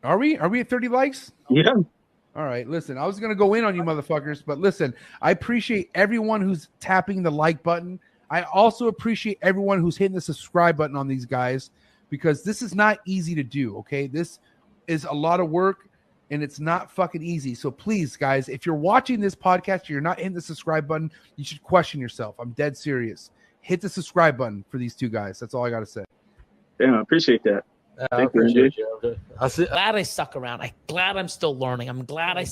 Are we at 30 likes? Yeah. All right, listen, I was going to go in on you motherfuckers, but listen, I appreciate everyone who's tapping the like button. I also appreciate everyone who's hitting the subscribe button on these guys, because this is not easy to do, okay? This is a lot of work, and it's not fucking easy. So please, guys, if you're watching this podcast, you're not hitting the subscribe button, you should question yourself. I'm dead serious. Hit the subscribe button for these two guys. That's all I got to say. Damn, I appreciate that. I appreciate you. I'm glad I stuck around. I'm glad I'm still learning. I'm glad I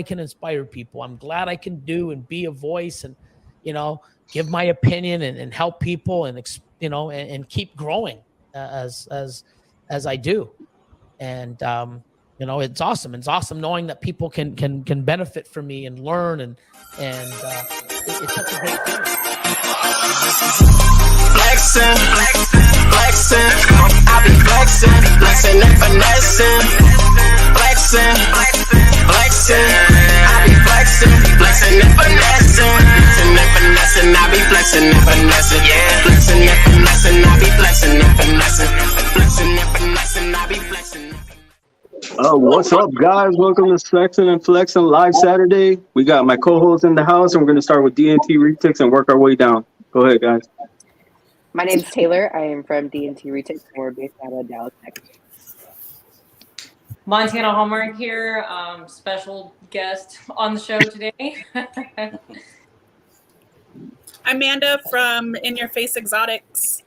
can inspire people. I'm glad I can do and be a voice and, give my opinion and help people and, and keep growing as I do. And, it's awesome. It's awesome knowing that people can benefit from me and learn and it's such a great thing. Flexin, I be flexin' and finessing. Flexin, I be flexin' and finessing. I be flexin' and finessing, yeah. Flexin' and finessing, I be flexin' and finessing. Flexin' and finessing, I be flexin'. What's up, guys? Welcome to Sexin and Flexin Live Saturday. We got my co-host in the house, and we're going to start with D&T Retics and work our way down. Go ahead, guys. My name's Taylor. I am from D&T Retic. We're based out of Dallas, Texas. Montana Hallmark here, special guest on the show today. Amanda from In Your Face Exotics.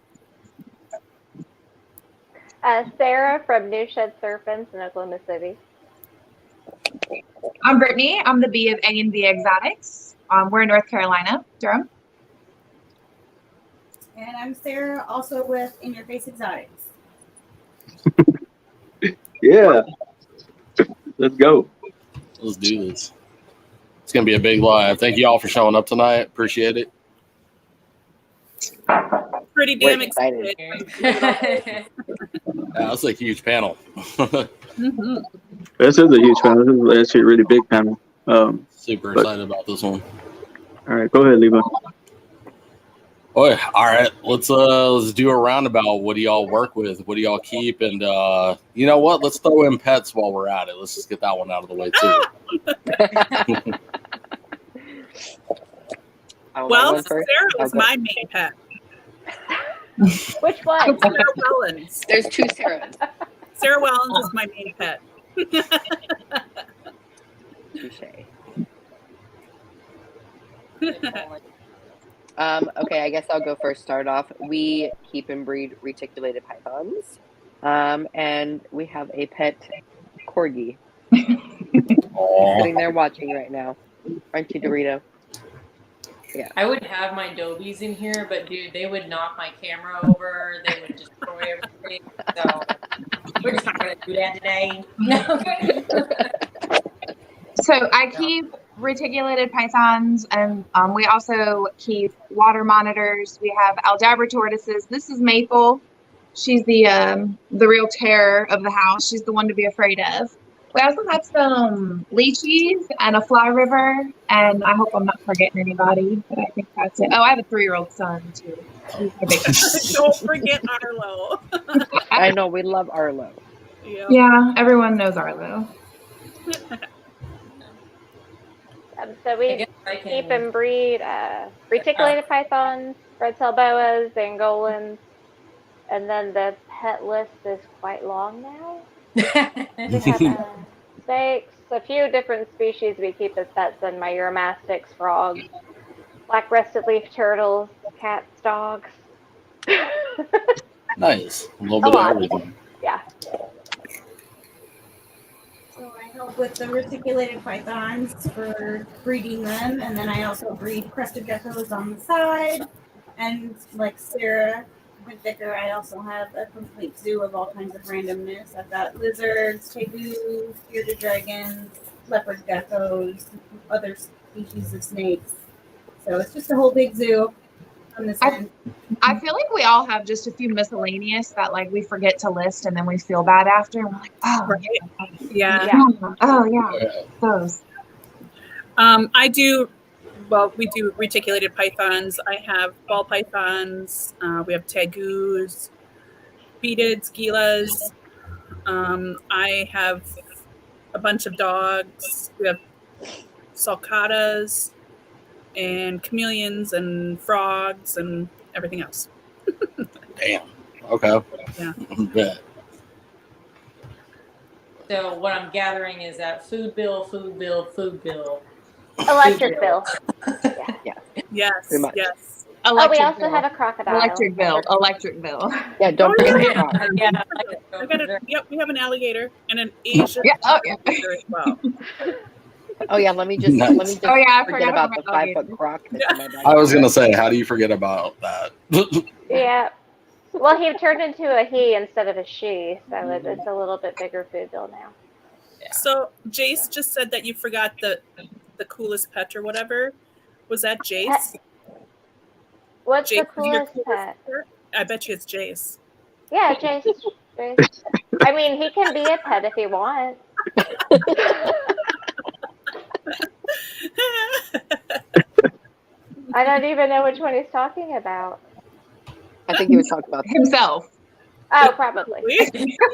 Sarah from New Shed Serpents in Oklahoma City. I'm Brittany. I'm the B of A&B Exotics. We're in North Carolina, Durham. And I'm Sarah, also with In Your Face Exotics. Yeah. Let's go. Let's do this. It's going to be a big live. Thank you all for showing up tonight. Appreciate it. Pretty damn excited. That's a huge panel. Mm-hmm. This is a huge panel. This is actually a really big panel. Super excited about this one. All right, go ahead, Levi. All right, let's do a roundabout. What do y'all work with? What do y'all keep? And you know what? Let's throw in pets while we're at it. Let's just get that one out of the way too. Well, Sarah was my main pet. Which one? Sarah Wellens. There's two Sarahs. Sarah Wellens is my main pet. Okay, I guess I'll go first. Start off. We keep and breed reticulated pythons, and we have a pet corgi sitting there watching right now. Aren't you, Dorito? Yeah. I would have my dobies in here, but dude, they would knock my camera over. They would destroy everything. So we're just not going to do that today. No. So I keep reticulated pythons, and we also keep water monitors. We have Aldabra tortoises. This is Maple. She's the real terror of the house. She's the one to be afraid of. We also have some leeches and a fly river, and I hope I'm not forgetting anybody, but I think that's it. Oh, I have a 3-year-old son, too. Don't forget Arlo. I know, we love Arlo. Yep. Yeah, everyone knows Arlo. So we keep and breed reticulated pythons, red-tailed boas, Angolans, and then the pet list is quite long now. Snakes, a few different species we keep as pets, and my Uromastyx, frogs, black-breasted leaf turtles, cats, dogs. Nice. A little bit of everything. Yeah. So I help with the reticulated pythons for breeding them, and then I also breed crested geckos on the side. And like Sarah Whittaker, I also have a complete zoo of all kinds of randomness. I've got lizards, tegus, bearded dragons, leopard geckos, other species of snakes. So it's just a whole big zoo on this end. I feel like we all have just a few miscellaneous that like we forget to list, and then we feel bad after, and we're like, oh, right. Yeah. Oh yeah, those. We do reticulated pythons. I have ball pythons. We have tegus, beaded skelas. I have a bunch of dogs. We have sulcatas and chameleons and frogs and everything else. Damn. Okay. Yeah. Bet. So what I'm gathering is that food bill. Electric bill. Yes. Pretty much. Yes. Oh, we also have a crocodile. Electric bill. Electric bill. Yeah, don't Oh, forget yeah. the croc. Yeah. I got it. Yep, we have an alligator and an Asian Yeah. Oh yeah. alligator as well. Oh yeah, let me just Nice. Oh yeah. I forget about the alligator. 5-foot croc. That's in my I was backyard. gonna say, how do you forget about that? Yeah. Well, he turned into a he instead of a she, so it's a little bit bigger food bill now. So Jace just said that you forgot the coolest pet or whatever. Was that Jace? What's Jace, the coolest pet? I bet you it's Jace. Yeah, Jace. I mean, he can be a pet if he wants. I don't even know which one he's talking about. I think he was talking about himself. Oh, probably.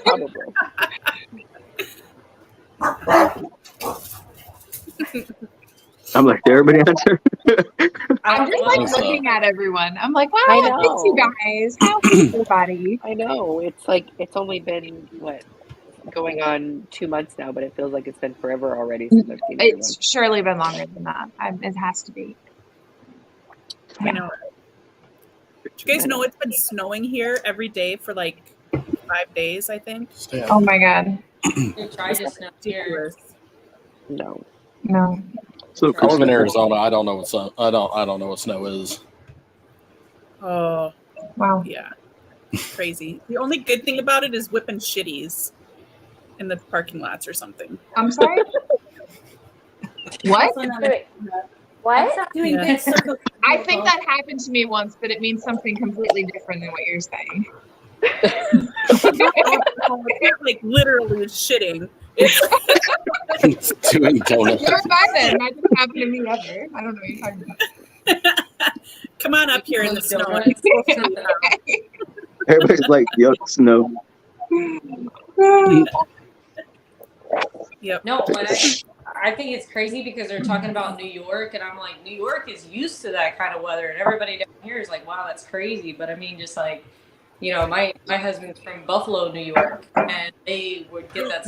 Probably. I'm like, did everybody answer? I'm just like looking at everyone. I'm like, wow, thanks you guys. How is everybody? I know. It's like it's only been what going on 2 months now, but it feels like it's been forever already since I've seen everyone. It's surely been longer than that. It has to be. I know. Do you guys know it's been snowing here every day for like 5 days, I think? Oh my god. They tried to snow here. No. No. So I live in Arizona. I don't know what I don't know what snow is. Oh, wow. Yeah. Crazy. The only good thing about it is whipping shitties in the parking lots or something. I'm sorry? What? What? Doing Yeah. circles. I think that happened to me once, but it means something completely different than what you're saying. It's not like literally shitting. It's doing donuts. Never mind then. That didn't happen to me ever. I don't know what you're talking about. Come on up here in the snow. Everybody's like, yuck, snow. Yep. No, but I think it's crazy because they're talking about New York, and I'm like, New York is used to that kind of weather, and everybody down here is like, wow, that's crazy. But I mean, just like, you know, my husband's from Buffalo, New York, and they would get that.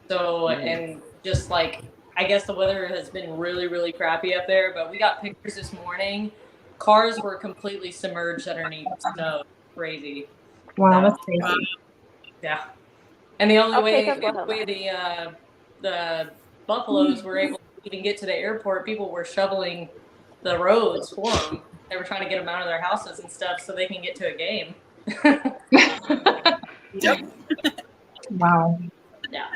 So, and just like, I guess the weather has been really, really crappy up there, but we got pictures this morning. Cars were completely submerged underneath snow. Crazy. Wow, that's crazy. Yeah. And the only Okay, way the Buffaloes were able to even get to the airport, people were shoveling the roads for them. They were trying to get them out of their houses and stuff so they can get to a game. Yep. Wow. Yeah.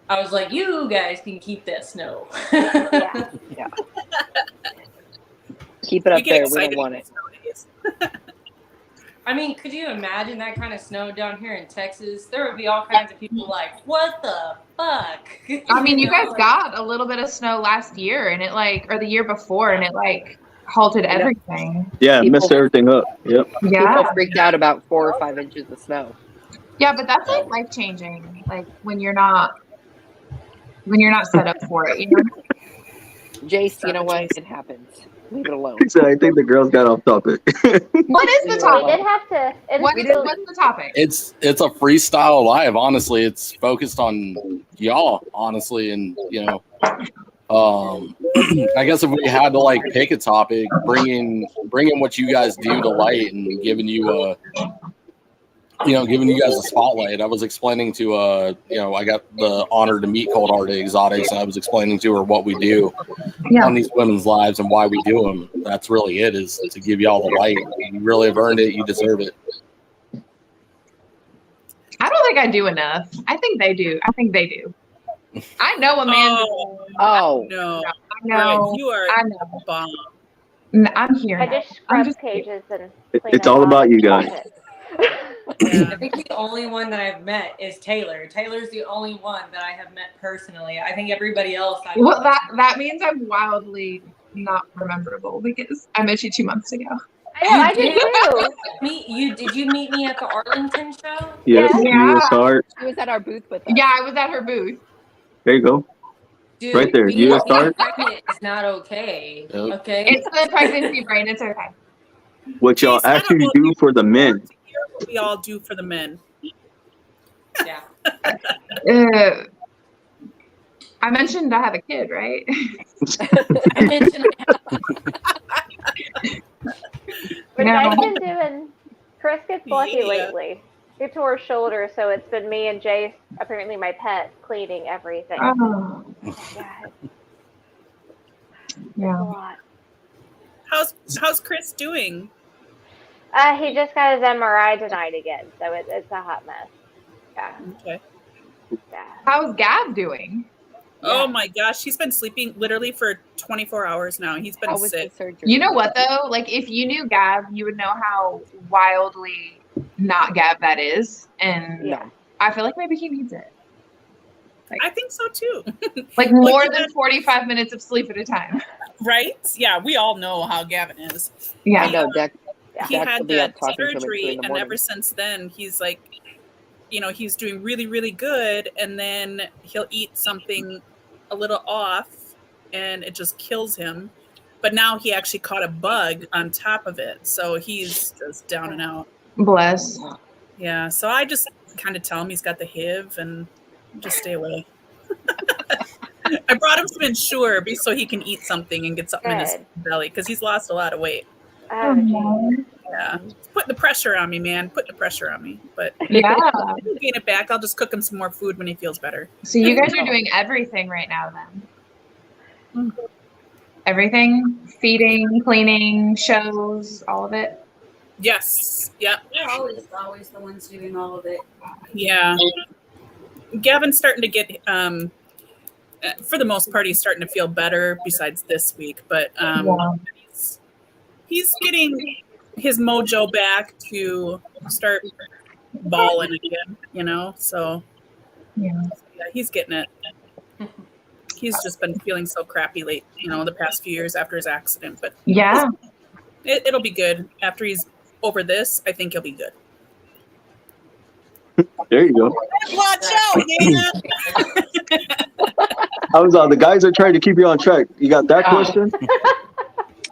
I was like, you guys can keep that snow. Yeah. Yeah. Keep it up We get there. We excited don't want it. nowadays. I mean, could you imagine that kind of snow down here in Texas? There would be all kinds of people like, what the fuck? I mean, you know, guys like- got a little bit of snow last year, and it or the year before, and it halted everything. Yeah, People- messed everything up. Yep. Yeah. People freaked out about 4 or 5 inches of snow. Yeah, but that's like life changing. Like when you're not set up for it, you know? Jace, you know what? It happens. Leave it alone. So I think the girls got off topic. What is the We topic? did have to. What's the topic? It's a freestyle live. Honestly, it's focused on y'all. Honestly, and you know, I guess if we had to like pick a topic, bringing what you guys do to light and giving you giving you guys a spotlight. I was explaining to I got the honor to meet Cold Hearted Exotics, and I was explaining to her what we do on these women's lives and why we do them. That's really it, is to give y'all the light. You really have earned it. You deserve it. I don't think I do enough. I think they do. I know Amanda. Oh. No. I know. Greg, you are I know. bomb. I'm here. I now. just I'm scrub just cages and It's clean it all off about you and guys. wash it. I think the only one that I've met is Taylor. Taylor's the only one that I have met personally. I think everybody else. Well, that means I'm wildly not rememberable because I met you 2 months ago. I did too. Did you meet me at the Arlington show? Yes, Yeah. USR. She was at our booth with us. Yeah, I was at her booth. There you go. Dude, Right there, being USR. pregnant is not okay. Yep. Okay. It's the pregnancy brain. It's okay. What y'all actually do for the men. What we all do for the men. Yeah. I mentioned I have a kid, right? I mentioned Which No. I've been doing. Chris gets lucky lately. He tore his shoulder, so it's been me and Jace, apparently my pet, cleaning everything. Oh, Yeah, it's yeah. a lot. How's Chris doing? He just got his MRI tonight again, so it's a hot mess. Yeah. Okay. Yeah. How's Gab doing? Oh my gosh, he's been sleeping literally for 24 hours now. He's been How was the sick. surgery? You know what though? Like if you knew Gab, you would know how wildly not Gab that is. And Yeah. I feel like maybe he needs it. I think so too. Like more he than had- 45 minutes of sleep at a time. Right? Yeah, we all know how Gavin is. Yeah. I know, Dex. He Dex will had be up that talking to him at 2 surgery, in the and morning. ever since then, he's like, he's doing really, really good, and then he'll eat something a little off, and it just kills him. But now he actually caught a bug on top of it, so he's just down and out. Bless. Yeah, so I just kind of tell him he's got the HIV and just stay away. I brought him some Ensure so he can eat something and get something in his Good. belly because he's lost a lot of weight. Oh, geez. Yeah, putting the pressure on me, man. Putting the pressure on me. But Yeah. I'll gain it back. I'll just cook him some more food when he feels better. So you guys are doing everything right now then? Everything? Feeding, cleaning, shows, all of it? Yes. Yep. We're always the ones doing all of it. Yeah. Gavin's starting to get, for the most part, he's starting to feel better besides this week. But he's getting his mojo back to start balling again, So Yeah. he's getting it. He's just been feeling so crappy the past few years after his accident. But Yeah. it'll be good. After he's over this, I think he'll be good. There you go. Watch out, man. I was the guys are trying to keep you on track. You got that question?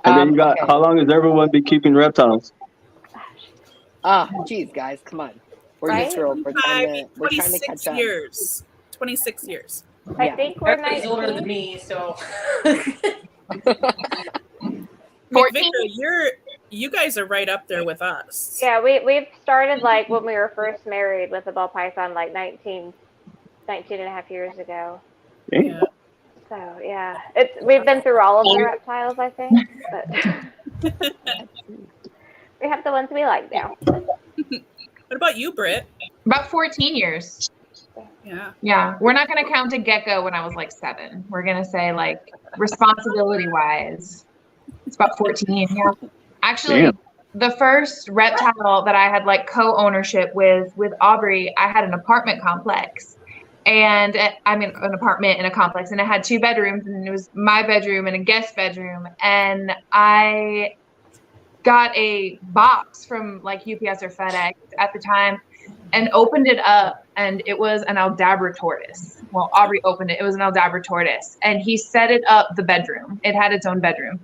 And then you got, okay. how long has everyone been keeping reptiles? Geez, guys, come on. We're Right? just thrilled. We're trying to 26 catch up. years. 26 years. I Yeah. think we're Everybody's older than 19. me, so Victor, you guys are right up there with us. Yeah, we've started like when we were first married with the ball python like 19 and a half years ago. Yeah. So yeah, we've been through all of the reptiles, I think, but we have the ones we like now. What about you, Britt? About 14 years. Yeah. Yeah. We're not going to count a gecko when I was like 7. We're going to say like responsibility wise, it's about 14. Yeah. Actually, Damn. the first reptile that I had like co-ownership with Aubrey, I had an apartment complex. And an apartment in a complex, and it had 2 bedrooms, and it was my bedroom and a guest bedroom. And I got a box from like UPS or FedEx at the time and opened it up, and it was an Aldabra tortoise. Well, Aubrey opened it. It was an Aldabra tortoise, and he set it up the bedroom. It had its own bedroom.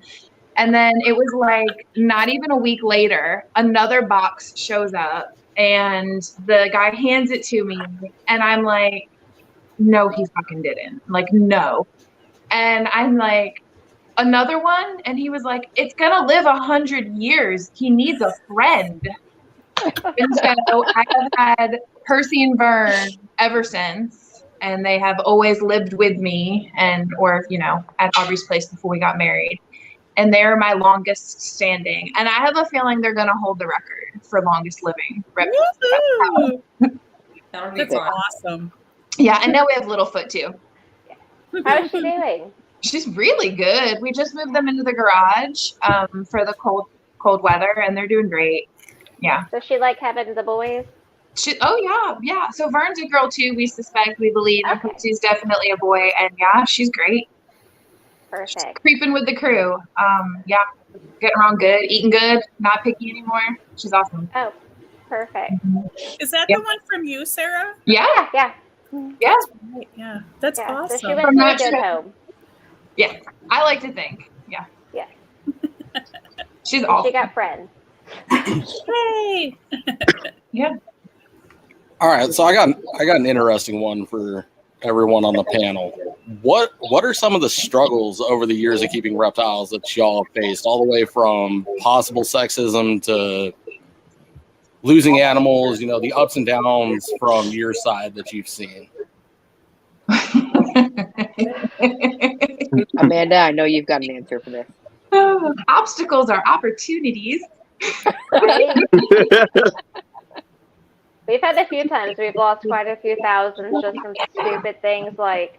And then it was like not even a week later, another box shows up, and the guy hands it to me, and I'm like, no, he fucking didn't. Like, no. And I'm like, another one? And he was like, it's gonna live 100 years. He needs a friend. And so I have had Percy and Vern ever since, and they have always lived with me or at Aubrey's place before we got married. And they're my longest standing. And I have a feeling they're gonna hold the record for longest living reptiles. that'll be That's fun. awesome. Yeah, and now we have Littlefoot too. How's she doing? She's really good. We just moved them into the garage for the cold weather, and they're doing great. Yeah. Does she like having the boys? Yeah. So Vern's a girl too. We suspect, we believe, and Okay. she's definitely a boy. And yeah, she's great. Perfect. Creeping with the crew. Yeah. getting along good, eating good, not picky anymore. She's awesome. Oh, perfect. Is that the one from you, Sarah? Yeah. Yeah. Yeah. Right. Yeah. That's Yeah. awesome. So she went to a good home. Yeah. I like to think. Yeah. Yeah. She's and awesome. She got friends. Yay! Yeah. All right, so I got an interesting one for everyone on the panel. What are some of the struggles over the years of keeping reptiles that y'all have faced, all the way from possible sexism to losing animals, the ups and downs from your side that you've seen? Amanda, I know you've got an answer for this. Obstacles are opportunities. We've had a few times we've lost quite a few thousands just from stupid things like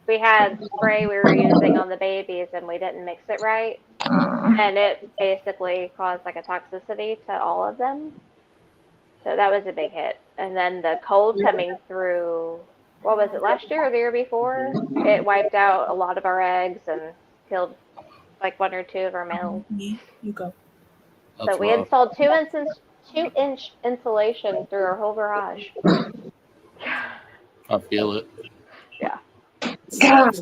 we had spray we were using on the babies and we didn't mix it right, and it basically caused like a toxicity to all of them. So that was a big hit. And then the cold coming through, what was it, last year or the year before? It wiped out a lot of our eggs and killed like 1 or 2 of our males. You go. So we installed 2-inch insulation through our whole garage. I feel it. Yeah. God.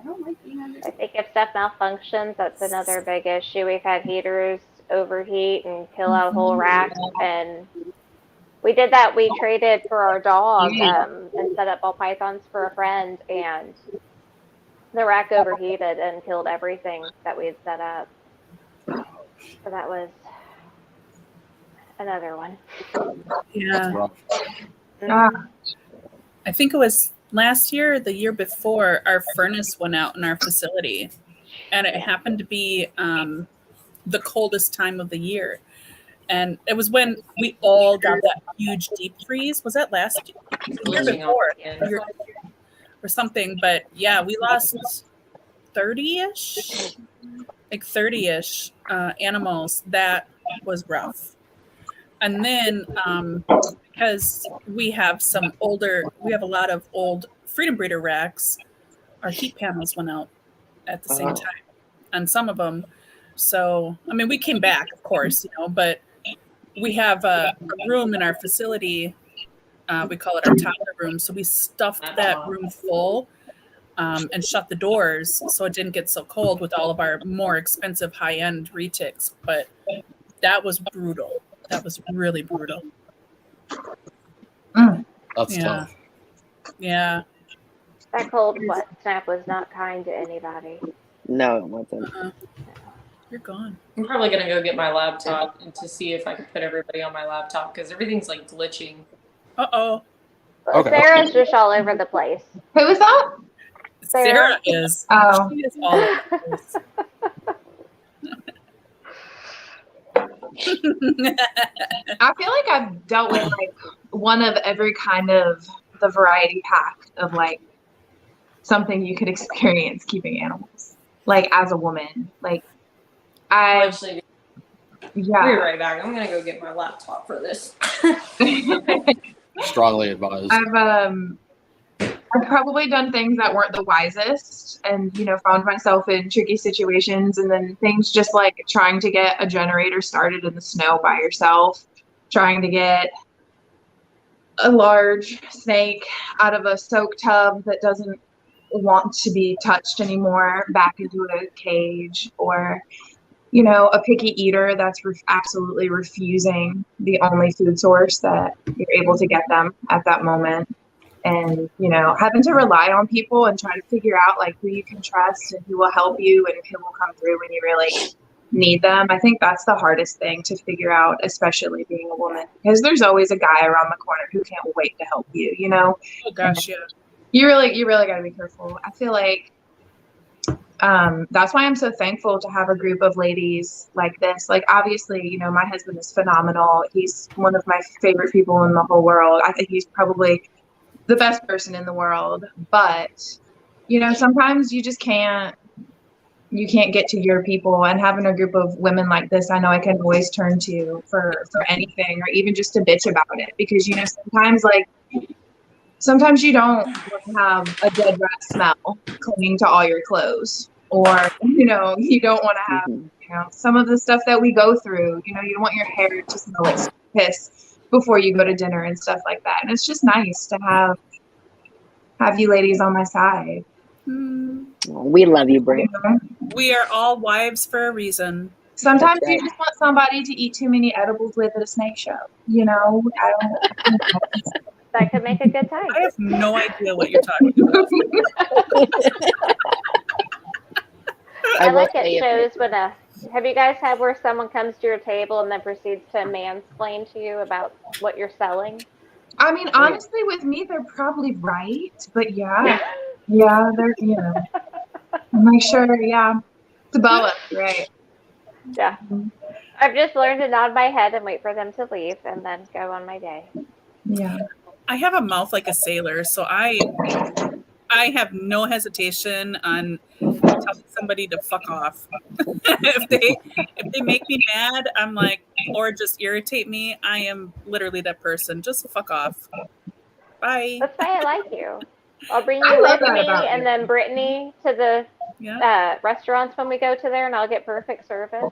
I think if stuff malfunctions, that's another big issue. We've had heaters overheat and kill out a whole rack, and we did that. We traded for our dog and set up ball pythons for a friend, and the rack overheated and killed everything that we had set up. So that was another one. Yeah. I think it was last year or the year before, our furnace went out in our facility, and it happened to be the coldest time of the year. And it was when we all got that huge deep freeze. Was that last year before? Or something. But yeah, we lost 30-ish, like 30-ish animals. That was rough. And then because we have a lot of old Freedom Breeder racks, our heat panels went out at the same time on some of them. So, I mean, we came back, of course, but we have a room in our facility. We call it our toddler room. So we stuffed that room full and shut the doors so it didn't get so cold with all of our more expensive high-end retics. But that was brutal. That was really brutal. That's tough. Yeah. That cold snap was not kind to anybody. No, it wasn't. You're gone. I'm probably gonna go get my laptop and to see if I can put everybody on my laptop because everything's like glitching. Uh-oh. Okay. Sarah's just all over the place. Who was that? Sarah is. Oh. She is all over the place. I feel like I've dealt with like one of every kind of the variety pack of like something you could experience keeping animals, like as a woman. Like Actually, yeah. I'll be right back. I'm gonna go get my laptop for this. Strongly advised. I've probably done things that weren't the wisest and, found myself in tricky situations, and then things just like trying to get a generator started in the snow by yourself, trying to get a large snake out of a soak tub that doesn't want to be touched anymore back into a cage, or, a picky eater that's absolutely refusing the only food source that you're able to get them at that moment. And, having to rely on people and try to figure out like who you can trust and who will help you and who will come through when you really need them. I think that's the hardest thing to figure out, especially being a woman, because there's always a guy around the corner who can't wait to help you, Oh gosh, yeah. You really got to be careful. I feel like that's why I'm so thankful to have a group of ladies like this. Like, obviously, my husband is phenomenal. He's one of my favorite people in the whole world. I think he's probably the best person in the world, but sometimes you just can't get to your people, and having a group of women like this, I know I can always turn to for anything, or even just to bitch about it, because sometimes like Sometimes you don't want to have a dead rat smell clinging to all your clothes, or you don't want to have some of the stuff that we go through. You don't want your hair to smell like piss before you go to dinner and stuff like that. And it's just nice to have you ladies on my side. We love you, Britt. We are all wives for a reason. Sometimes you just want somebody to eat too many edibles with at a snake show. I don't. That could make a good time. I have no idea what you're talking about. I like it shows when have you guys had where someone comes to your table and then proceeds to mansplain to you about what you're selling? I mean, honestly, with me, they're probably right, but yeah, they're I'm like, sure, yeah, it's a boa, right? Yeah, I've just learned to nod my head and wait for them to leave, and then go on my day. Yeah, I have a mouth like a sailor, so I have no hesitation on telling somebody to fuck off. if they make me mad, I'm like, or just irritate me, I am literally that person. Just fuck off. Bye. That's why I like you. I'll bring you with me and then Brittany to the restaurants when we go to there, and I'll get perfect service.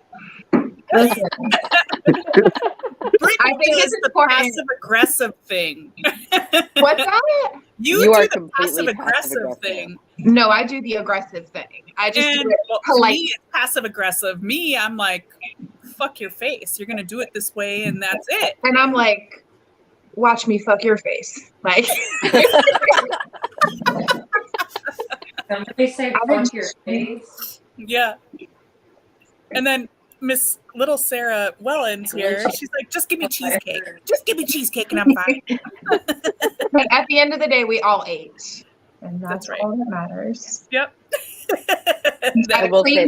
Listen. I think it's the passive aggressive thing. What's that? You do the passive aggressive thing. No, I do the aggressive thing. I just do it polite. Me, it's passive aggressive. Me, I'm like, fuck your face. You're gonna do it this way, and that's it. And I'm like, watch me fuck your face. Like, somebody say fuck your face. Yeah. And then Miss Little Sarah Wellens here, she's like, just give me cheesecake. Just give me cheesecake and I'm fine. But at the end of the day, we all ate. And that's right. all that matters. Yep. I will say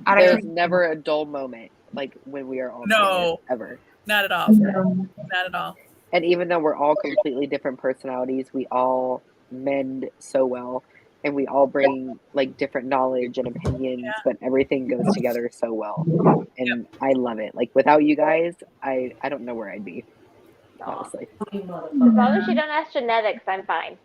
there's never a dull moment like when we are all together, ever. Not at all. Not at all. And even though we're all completely different personalities, we all mend so well. And we all bring like different knowledge and opinions, but everything goes together so well. And I love it. Like without you guys, I don't know where I'd be. Honestly. As long as you don't ask genetics, I'm fine.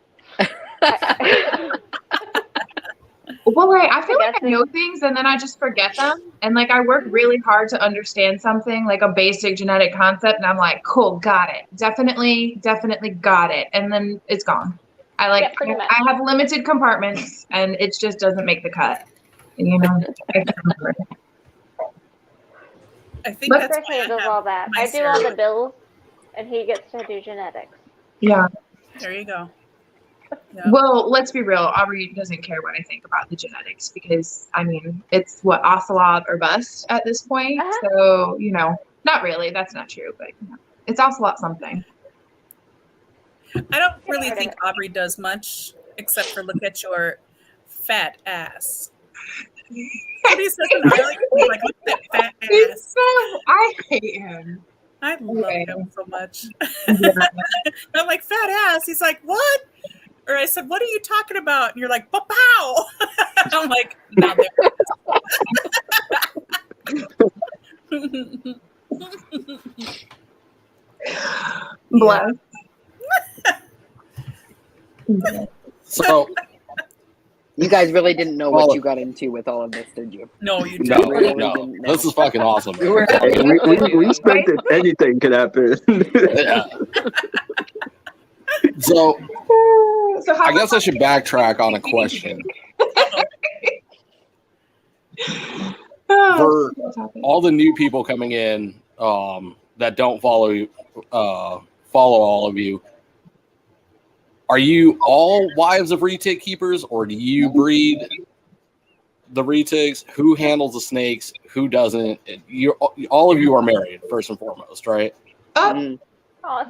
Well, I feel like I know things and then I just forget them. And like I work really hard to understand something, like a basic genetic concept, and I'm like, cool, got it. Definitely got it. And then it's gone. I have limited compartments and it just doesn't make the cut. I think that's Chris handles all that. I do all the bills and he gets to do genetics. Yeah. There you go. Yeah. Well, let's be real. Aubrey doesn't care what I think about the genetics because, I mean, it's what, ocelot or bust at this point. So, not really. That's not true, but it's ocelot something. I don't really think Aubrey does much except for look at your fat ass. He says like, look at that fat ass. I hate him. I love him so much. I'm like, fat ass. He's like, what? Or I said, what are you talking about? And you're like, pow. I'm like, now there. Bless. So you guys really didn't know what you got into with all of this, did you? No, you didn't. No. This is fucking awesome. We expected anything could happen. Yeah. So I guess I should backtrack on a question. For all the new people coming in that don't follow all of you, are you all wives of retic keepers, or do you breed the retics? Who handles the snakes? Who doesn't? All of you are married, first and foremost, right? Oh,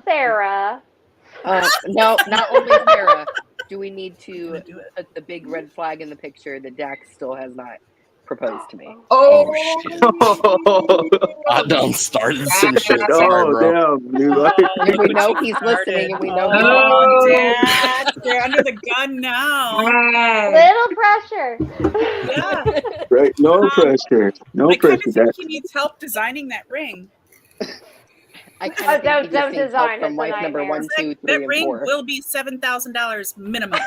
Sarah. No, not only Sarah. Do we need to put the big red flag in the picture that Dax still has not proposed to me? Oh, I done started some shit. Oh, damn. And we know he's listening, and we know he's Dad, they're under the gun now. Little pressure. Yeah. Right. No pressure. No I kind pressure. of think he needs help designing that ring. I kind of think he just needs help from wife number 1, 2, 3, That and ring 4. will be $7,000 minimum.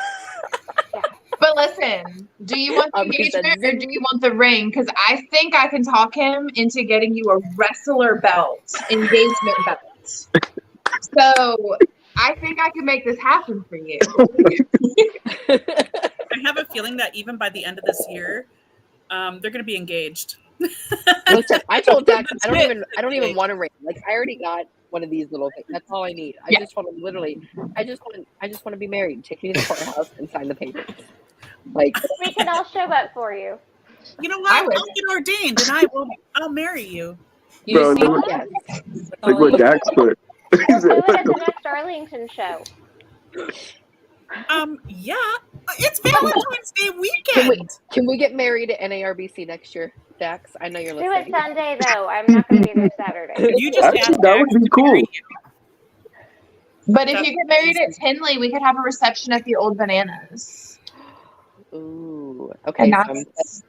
But listen, do you want the engagement or do you want the ring? Because I think I can talk him into getting you a wrestler belt, engagement belt. So I think I can make this happen for you. I have a feeling that even by the end of this year, they're going to be engaged. Listen, I told Dax I don't even want a ring. Like I already got one of these little things. That's all I need. I just want to be married. Take me to the courthouse and sign the papers. Like we can all show up for you. You know what? I'll get ordained and I'll marry you. Bro, Yes. like what Dax put. We'll do it at the next Arlington show. Yeah. It's Valentine's Day weekend. Can we get married at NARBC next year, Dax? I know you're Do listening. it Sunday though. I'm not going to be there Saturday. You just Actually, that would be cool. But if you get married at Tinley, we could have a reception at the Old Bananas. Ooh, okay. And that's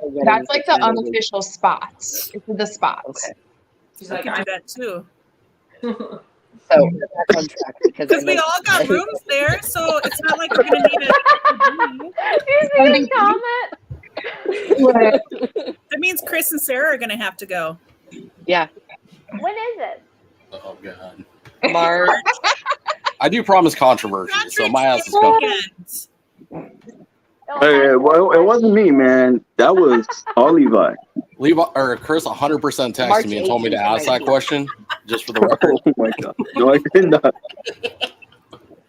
like the unofficial spot. It's the spot. Okay. She's like, I do that too. So that's on track because we all got rooms there, so it's not like we're gonna need a comment. That means Chris and Sarah are gonna have to go. Yeah. When is it? Oh god. March. I do promise controversy, so my ass is coming. Hey, well, it wasn't me, man. That was all Levi. Levi or Chris 100% texted me and told me to ask that question just for the record. Oh my god. No, I did not.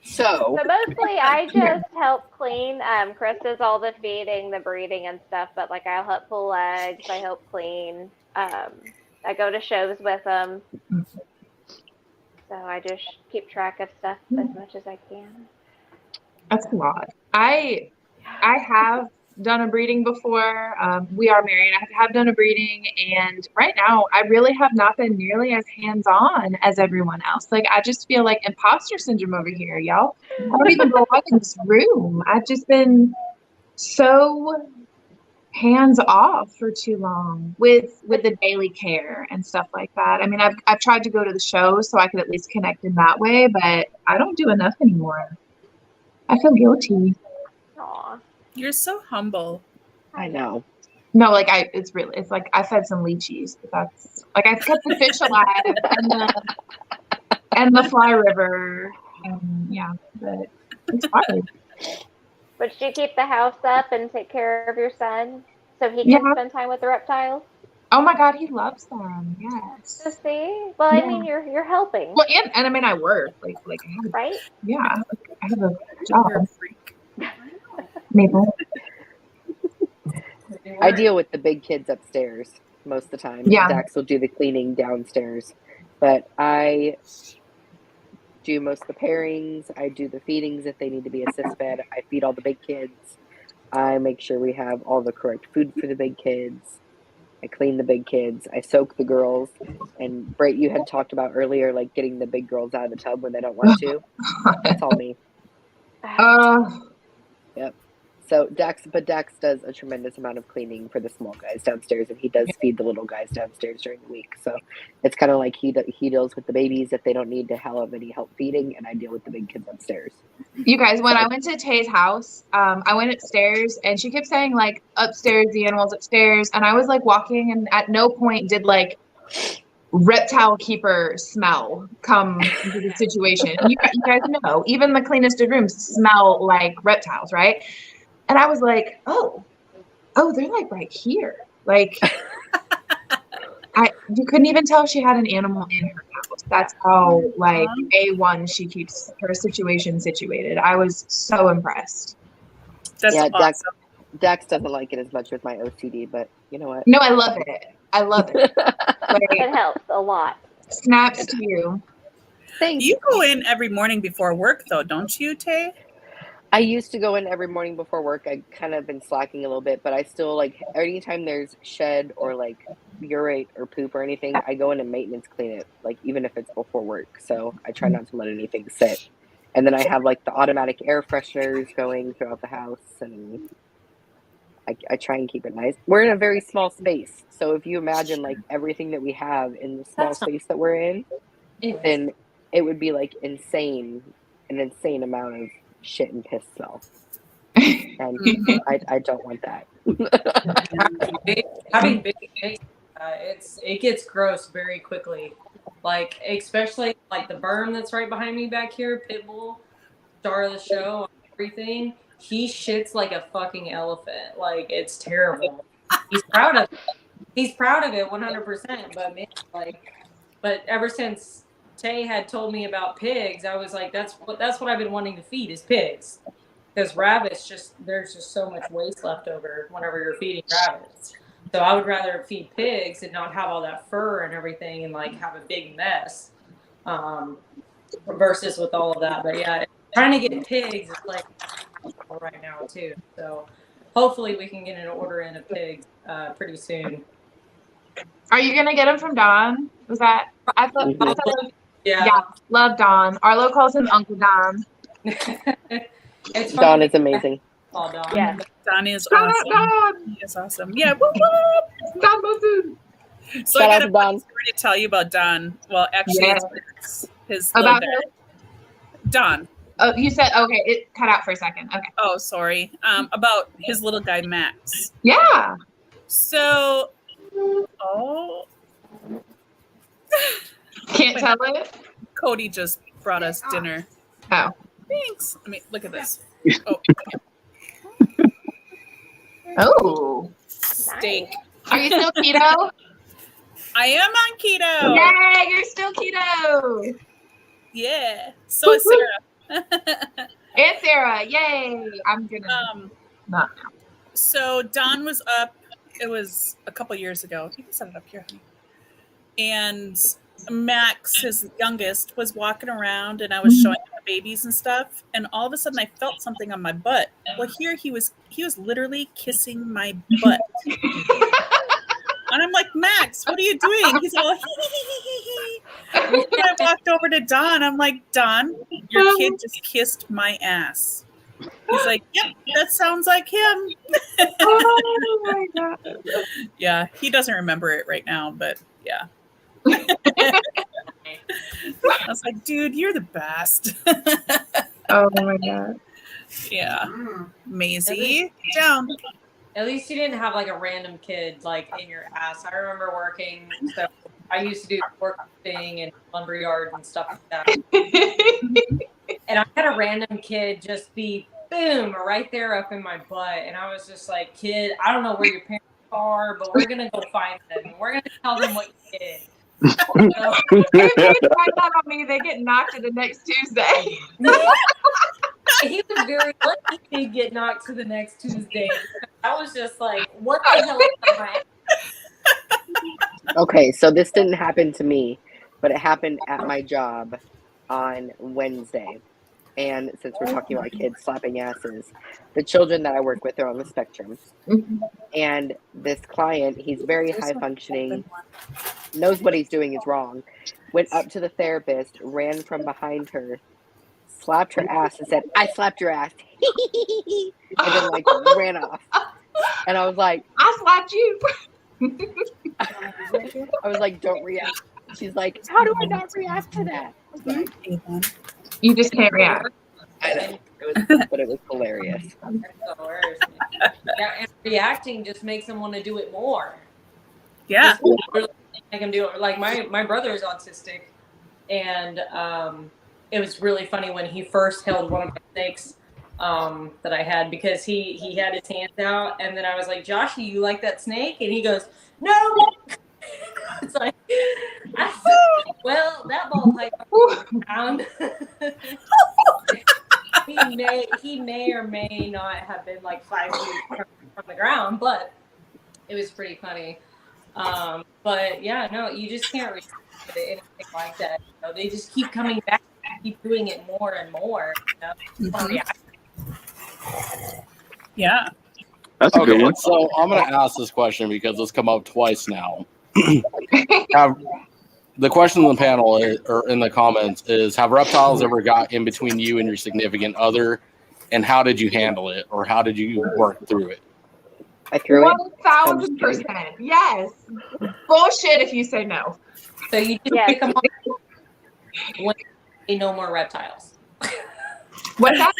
So mostly I just help clean. Chris does all the feeding, the breeding and stuff, but like I'll help pull eggs, I help clean. I go to shows with them. So I just keep track of stuff as much as I can. That's a lot. I have done a breeding before. We are married. I have done a breeding, and right now I really have not been nearly as hands-on as everyone else. Like I just feel like imposter syndrome over here, y'all. I don't even belong in this room. I've just been so hands-off for too long with the daily care and stuff like that. I mean, I've tried to go to the shows so I could at least connect in that way, but I don't do enough anymore. I feel guilty. Aw. You're so humble. I know. No, like it's like I fed some lychees, but that's like I've kept the fish alive and the fly river. Yeah, but it's hard. But you keep the house up and take care of your son so he can spend time with the reptiles? Oh my God, he loves them. Yes. To see? Well, I mean, you're helping. Well, and I mean, I work like I have, right? Yeah, I have a job. Maple. I deal with the big kids upstairs most of the time. Yeah. Dax will do the cleaning downstairs, but I do most of the pairings. I do the feedings if they need to be assist fed. I feed all the big kids. I make sure we have all the correct food for the big kids. I clean the big kids. I soak the girls. And Brait, you had talked about earlier, like getting the big girls out of the tub when they don't want to. That's all me. Yep. So Dax does a tremendous amount of cleaning for the small guys downstairs, and he does feed the little guys downstairs during the week. So it's kind of like he deals with the babies if they don't need to have any help feeding, and I deal with the big kids upstairs. You guys, when I went to Tay's house, I went upstairs, and she kept saying like upstairs, the animals upstairs, and I was like walking, and at no point did like reptile keeper smell come into the situation. You guys know, even the cleanest of rooms smell like reptiles, right? And I was like, oh, they're like right here. Like, you couldn't even tell she had an animal in her house. That's how like A1 she keeps her situation situated. I was so impressed. That's awesome. Dax doesn't like it as much with my OCD, but you know what? No, I love it. Like, it helps a lot. Snaps to you. Thanks. You go in every morning before work, though, don't you, Tay? I used to go in every morning before work. I kind of been slacking a little bit, but I still like anytime there's shed or like urate or poop or anything, I go in and maintenance clean it, like even if it's before work. So I try not to let anything sit. And then I have like the automatic air fresheners going throughout the house, and I try and keep it nice. We're in a very small space, so if you imagine like everything that we have in the small space that we're in, then it would be like an insane amount of shit and piss smell. And I don't want that. Having big snakes, it gets gross very quickly. Like, especially like the berm that's right behind me back here, Pitbull, star of the show, everything. He shits like a fucking elephant. Like, it's terrible. He's proud of it. He's proud of it 100%. But man, but ever since Tay had told me about pigs, I was like, that's what I've been wanting to feed is pigs. Because rabbits there's just so much waste left over whenever you're feeding rabbits. So I would rather feed pigs and not have all that fur and everything and like have a big mess, versus with all of that. But yeah, trying to get pigs is like right now too. So hopefully we can get an order in of pigs pretty soon. Are you gonna get them from Don? Was that? I thought yeah, love Don. Arlo calls him Uncle Don. Don is amazing. Oh, Don. Yeah. Don is awesome. Don. He is awesome. Yeah. Woo, woo. Don Bosun. So I got a funny story to tell you about Don. Well, actually, it's his about Don. Oh, you said okay. It cut out for a second. Okay. Oh, sorry. About his little guy Max. Yeah. So, Can't tell it. Cody just brought us dinner. Oh. Thanks. I mean, look at this. Oh. Steak. Are you still keto? I am on keto. Yay, you're still keto. Yeah. So is Sarah. And Sarah, yay. I'm gonna not now. So Don was up. It was a couple years ago. You can set it up here, honey. And Max, his youngest, was walking around, and I was showing him the babies and stuff. And all of a sudden, I felt something on my butt. Well, here he was literally kissing my butt. And I'm like, Max, what are you doing? He's all, and I walked over to Don. I'm like, Don, your kid just kissed my ass. He's like, yep, that sounds like him. Oh my god. Yeah, he doesn't remember it right now, but yeah. I was like, dude, you're the best. Oh my god. Yeah. Maisie, down. At least you didn't have like a random kid like in your ass. I remember working, so I used to do work thing and lumberyard and stuff like that. And I had a random kid just be boom right there up in my butt, and I was just like, kid, I don't know where your parents are, but we're gonna go find them and we're gonna tell them what you did. So, If you find out on me, they get knocked to the next Tuesday. he was very lucky to get knocked to the next Tuesday. I was just like, what the hell is that? Okay, so this didn't happen to me, but it happened at my job on Wednesday. And since we're talking about kids slapping asses, the children that I work with are on the spectrum. And this client, he's very high functioning, knows what he's doing is wrong, went up to the therapist, ran from behind her, slapped her ass and said, I slapped your ass. And then like ran off. And I was like, I slapped you. I was like, don't react. She's like, how do I not react to that? I was like, You just can't react. I know. But it was hilarious. Yeah, and reacting just makes them want to do it more. Yeah. Make them do it. Like my brother is autistic, and it was really funny when he first held one of my snakes that I had, because he had his hands out, and then I was like, Josh, you like that snake? And he goes, no. It's like, well, that ball pipe around. he may or may not have been like 5 feet from the ground, but it was pretty funny. But yeah, no, you just can't react to anything like that. You know, they just keep coming back, keep doing it more and more. You know? Yeah. That's a good one. So I'm going to ask this question because it's come up twice now. The question on the panel or in the comments is, have reptiles ever got in between you and your significant other, and how did you handle it, or how did you work through it? I threw it. 1000%. Yes. Bullshit if you say no. So you just pick them up. when no more reptiles. What's that?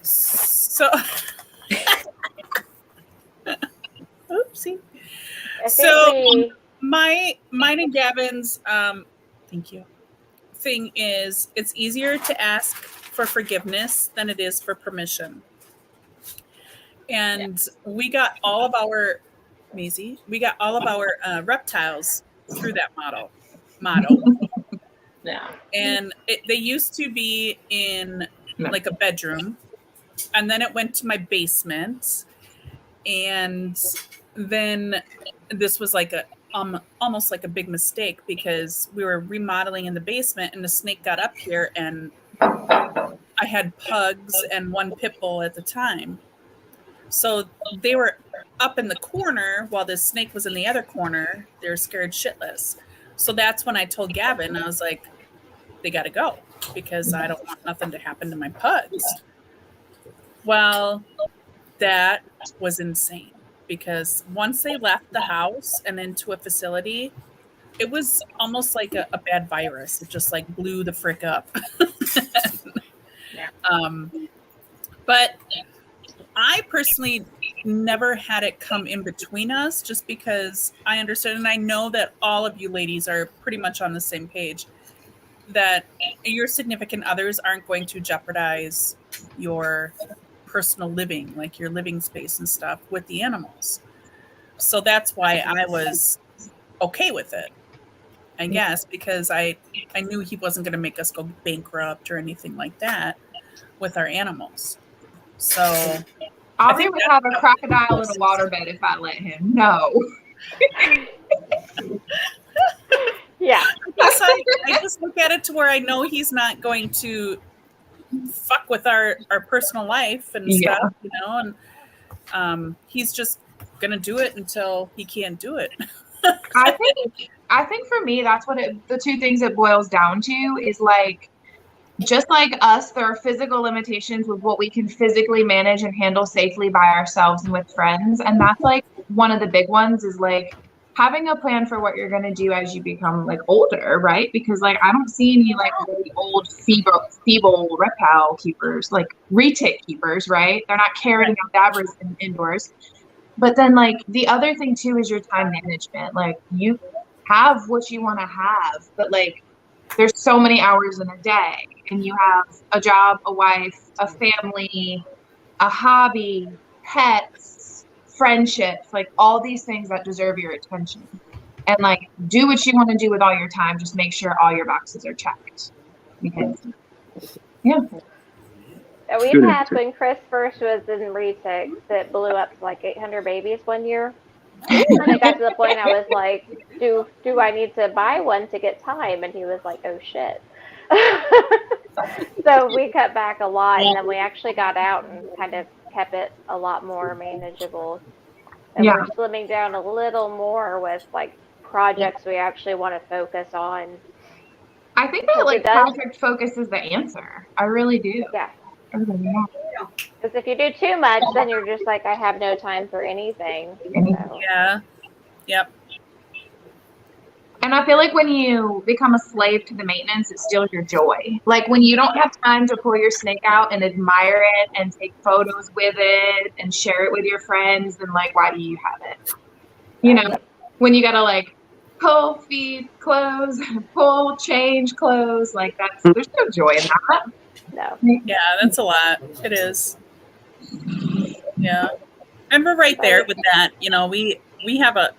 So, oopsie. I think So mine and Gavin's thank you. Thing is, it's easier to ask for forgiveness than it is for permission. And we got all of our reptiles through that motto. Yeah. And they used to be in like a bedroom, and then it went to my basement, and then this was like a almost like a big mistake because we were remodeling in the basement, and the snake got up here, and I had pugs and one pit bull at the time. So they were up in the corner while the snake was in the other corner. They were scared shitless. So that's when I told Gavin, I was like, they got to go because I don't want nothing to happen to my pugs. Well, that was insane because once they left the house and into a facility, it was almost like a bad virus. It just like blew the frick up. But I personally never had it come in between us just because I understood, and I know that all of you ladies are pretty much on the same page, that your significant others aren't going to jeopardize your personal living, like your living space and stuff with the animals. So that's why I was okay with it, I guess, because I knew he wasn't going to make us go bankrupt or anything like that with our animals. So Aubrey would have a crocodile in a waterbed if I let him. No. Yeah. I just look at it to where I know he's not going to fuck with our personal life and stuff, you know, and he's just gonna do it until he can't do it. I think for me, that's what the two things it boils down to is like, just like us, there are physical limitations with what we can physically manage and handle safely by ourselves and with friends. And that's like one of the big ones is like having a plan for what you're going to do as you become like older, right? Because like I don't see any like really old feeble reptile keepers, like retic keepers, right? They're not carrying out dabbers indoors. But then like the other thing too is your time management. Like you have what you want to have, but like there's so many hours in a day, and you have a job, a wife, a family, a hobby, pets, friendships, like all these things that deserve your attention. And like do what you want to do with all your time. Just make sure all your boxes are checked. Because we've had, when Chris first was in Retic, that blew up to like 800 babies one year. And it got to the point I was like, do I need to buy one to get time? And he was like, oh shit. So we cut back a lot, and then we actually got out and kind of kept it a lot more manageable. And we're slimming down a little more with like projects we actually want to focus on. I think that like project focus is the answer. I really do. Yeah. Because if you do too much, then you're just like, I have no time for anything. So. Yeah. Yep. And I feel like when you become a slave to the maintenance, it steals your joy. Like when you don't have time to pull your snake out and admire it and take photos with it and share it with your friends, then like, why do you have it? You know, when you gotta like pull, feed, clothes, pull, change clothes, like there's no joy in that. No. Yeah, that's a lot. It is. Yeah. And we're right there with that. You know, we have a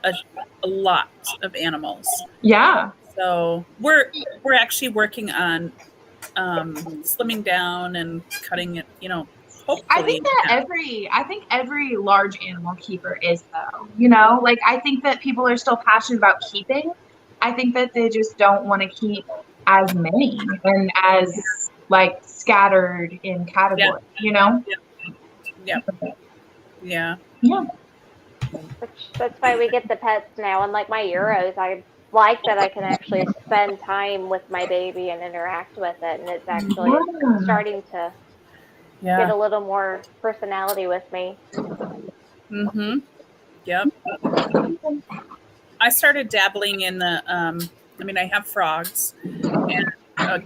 lot of animals. Yeah. So we're actually working on slimming down and cutting it, you know, hopefully. I think every large animal keeper is though. You know, like I think that people are still passionate about keeping. I think that they just don't want to keep as many and as like scattered in categories, you know? Yeah. Yeah. Yeah. That's why we get the pets now. And like my Euros, I like that I can actually spend time with my baby and interact with it. And it's actually starting to get a little more personality with me. Mm-hmm. Yep. I started dabbling in the I mean, I have frogs and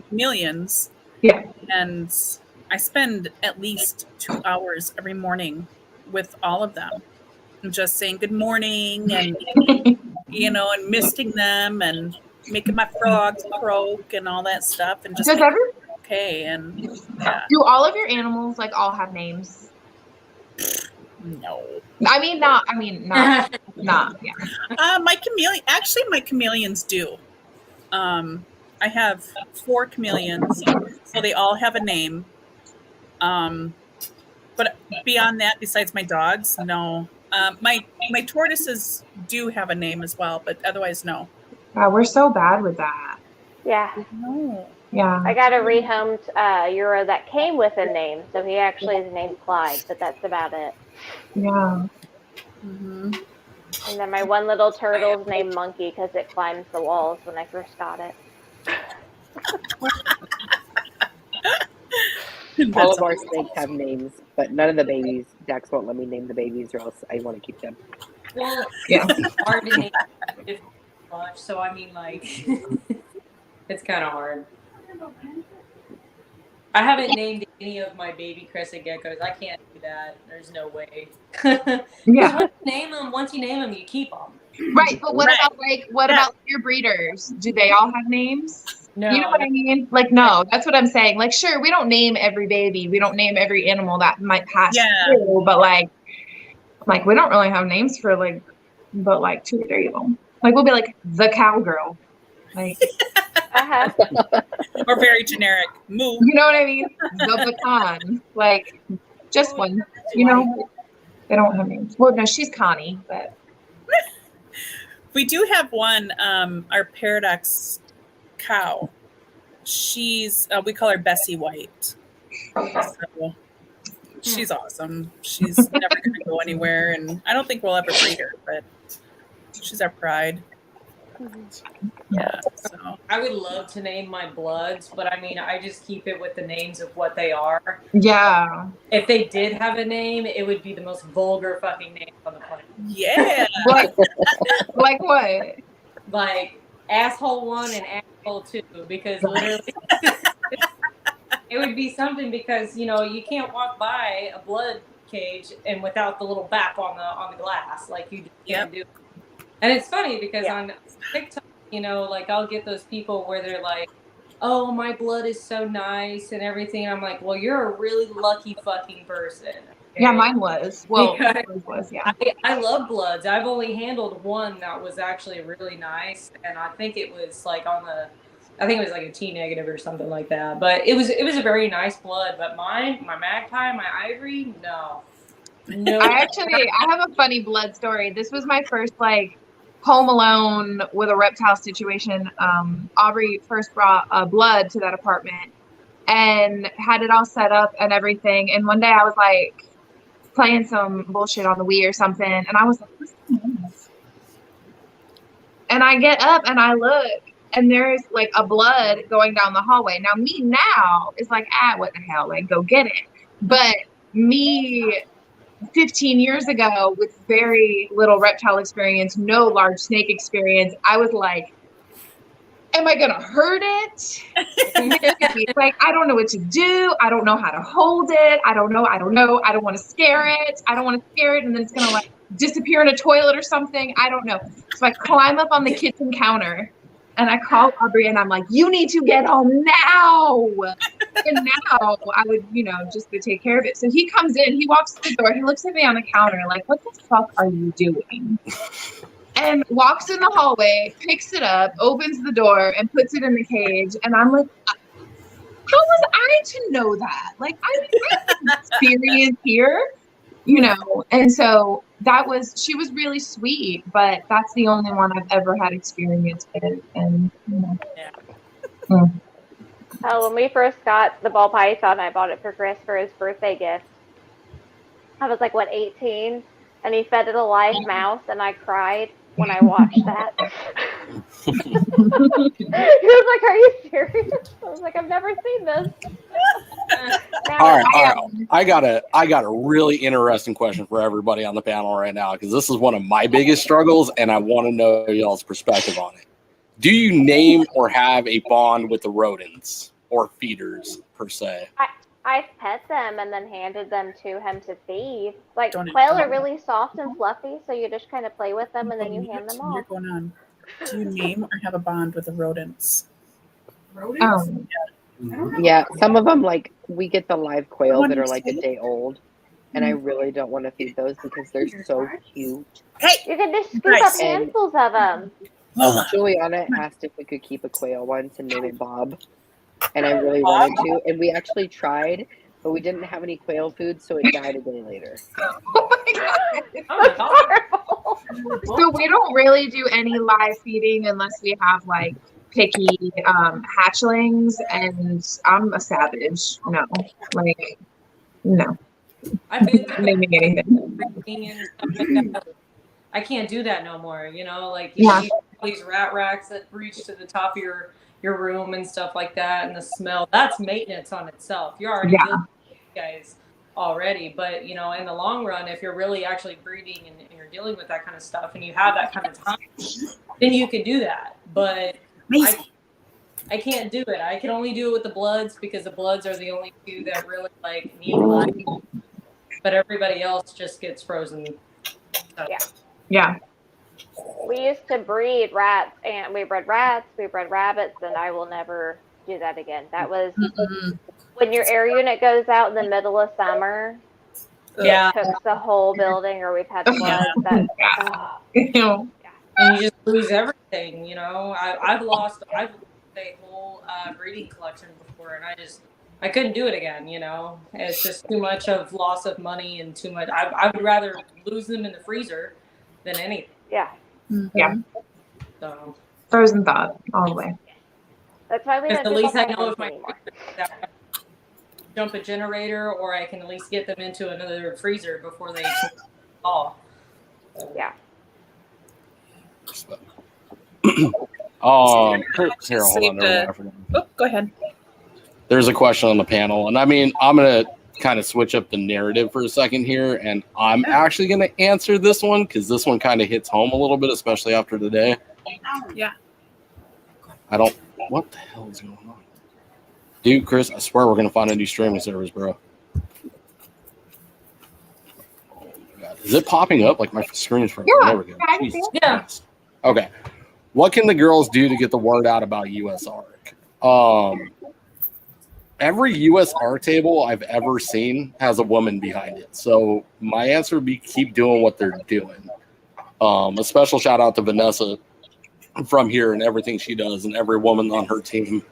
chameleons. Yeah. And I spend at least 2 hours every morning with all of them. And just saying good morning and, you know, and misting them and making my frogs croak and all that stuff. And just Does making every- them okay. And yeah. Do all of your animals like all have names? No. Not. Yeah. My chameleons do. I have 4 chameleons, so they all have a name. But beyond that, besides my dogs, no. My tortoises do have a name as well, but otherwise, no. We're so bad with that. Yeah. No. Yeah. I got a rehomed Euro that came with a name, so he actually is named Clyde, but that's about it. Yeah. Mm-hmm. And then my one little turtle's named Monkey because it climbs the walls when I first got it. All of our snakes have names, but none of the babies. Dax won't let me name the babies, or else I want to keep them. Well, Yeah. it's hard to name if much, so I mean, like, it's kind of hard. I haven't named any of my baby crescent geckos. I can't do that. There's no way. Yeah. Once you name them, you keep them. Right, but what about your breeders? Do they all have names? No. You know what I mean? Like, no, that's what I'm saying. Like, sure, we don't name every baby. We don't name every animal that might pass through, but like we don't really have names for but 2 or 3 of them. Like, we'll be like the cowgirl. Like, Or very generic. Moo. you know what I mean? The pecan. Like, just one. You know? They don't have names. Well, no, she's Connie, but We do have one, our paradox cow. She's, we call her Bessie White. So, she's awesome. She's never going to go anywhere, and I don't think we'll ever breed her, but she's our pride. Yeah. So I would love to name my bloods, but I mean, I just keep it with the names of what they are. yeah. If they did have a name, it would be the most vulgar fucking name on the planet. yeah. Like what? Like asshole 1 and asshole 2, because literally it would be something, because you know you can't walk by a blood cage and without the little bap on the glass, like you can't do. And it's funny because on TikTok, you know, like I'll get those people where they're like, "Oh, my blood is so nice and everything." I'm like, "Well, you're a really lucky fucking person." Okay? Yeah, mine was. Well, Because yours was, yeah. I love bloods. I've only handled one that was actually really nice, and I think it was like I think it was like a T negative or something like that. But it was a very nice blood. But mine, my magpie, my ivory, no. I have a funny blood story. This was my first home alone with a reptile situation. Aubrey first brought blood to that apartment and had it all set up and everything. And one day I was like playing some bullshit on the Wii or something, and I was like, what's this? And I get up and I look, and there's like a blood going down the hallway. Now me now is like, what the hell? Like, go get it. But me 15 years ago with very little reptile experience, no large snake experience, I was like, am I gonna hurt it? Like, I don't know what to do. I don't know how to hold it. I don't know. I don't want to scare it. And then it's gonna like disappear in a toilet or something. I don't know. So I climb up on the kitchen counter and I call Aubrey and I'm like, you need to get home now. And now I would, just to take care of it. So he comes in, he walks to the door, he looks at me on the counter like, what the fuck are you doing? And walks in the hallway, picks it up, opens the door, and puts it in the cage. And I'm like, how was I to know that? Like, I have experience here, And so she was really sweet, but that's the only one I've ever had experience with. And, when we first got the ball python, I bought it for Chris for his birthday gift. I was like, 18? And he fed it a live mouse, and I cried when I watched that. He was like, are you serious? I was like, I've never seen this. All right. I got a really interesting question for everybody on the panel right now, because this is one of my biggest struggles, and I want to know y'all's perspective on it. do you name or have a bond with the rodents or feeders per se? I pet them and then handed them to him to feed. Like Don't quail are really soft and fluffy, so you just kind of play with them and then you hand them You're off. going on. Do you name or have a bond with the rodents? Yeah, some of them, like, we get the live quail that are like a day old, and I really don't want to feed those because they're so cute. Hey, you can just scoop up handfuls of them. Juliana asked if we could keep a quail once and name it Bob, and I really wanted to, and we actually tried, but we didn't have any quail food, so it died a day later. So we don't really do any live feeding unless we have like picky hatchlings, and I'm a savage. No, like no. I've been naming anything. and stuff like that. I can't do that no more. You know, like Yeah. see all these rat racks that reach to the top of your room and stuff like that, and the smell. That's maintenance on itself. You're already dealing with you guys already, but you know, in the long run, if you're really actually breeding and you're dealing with that kind of stuff, and you have that kind of time, then you can do that. But I can't do it. I can only do it with the bloods because the bloods are the only two that really like need life. But everybody else just gets frozen. So. Yeah. We used to breed rats, and we bred rats, we bred rabbits, and I will never do that again. That was when your air unit goes out in the middle of summer. Yeah. It cooks the whole building, or we've had floods. And you just lose everything, you know. I've lost a whole breeding collection before, and I couldn't do it again, you know. It's just too much of loss of money and too much. I would rather lose them in the freezer than anything. Yeah. Yeah. So Frozen thought all the way. That's why we don't at do least I buffet know hens if my anymore. jump a generator, or I can at least get them into another freezer before they fall. Yeah. Here, hold on. Go ahead. There's a question on the panel, and I mean, I'm gonna kind of switch up the narrative for a second here, and I'm actually gonna answer this one because this one kind of hits home a little bit, especially after today. Yeah. What the hell is going on? Dude, Chris, I swear we're gonna find a new streaming service, bro. Oh my God. Is it popping up? Like my screen is frozen. There we go. Jesus Christ. Okay. What can the girls do to get the word out about USARC? Every USR table I've ever seen has a woman behind it. So my answer would be keep doing what they're doing. A special shout out to Vanessa from here and everything she does and every woman on her team.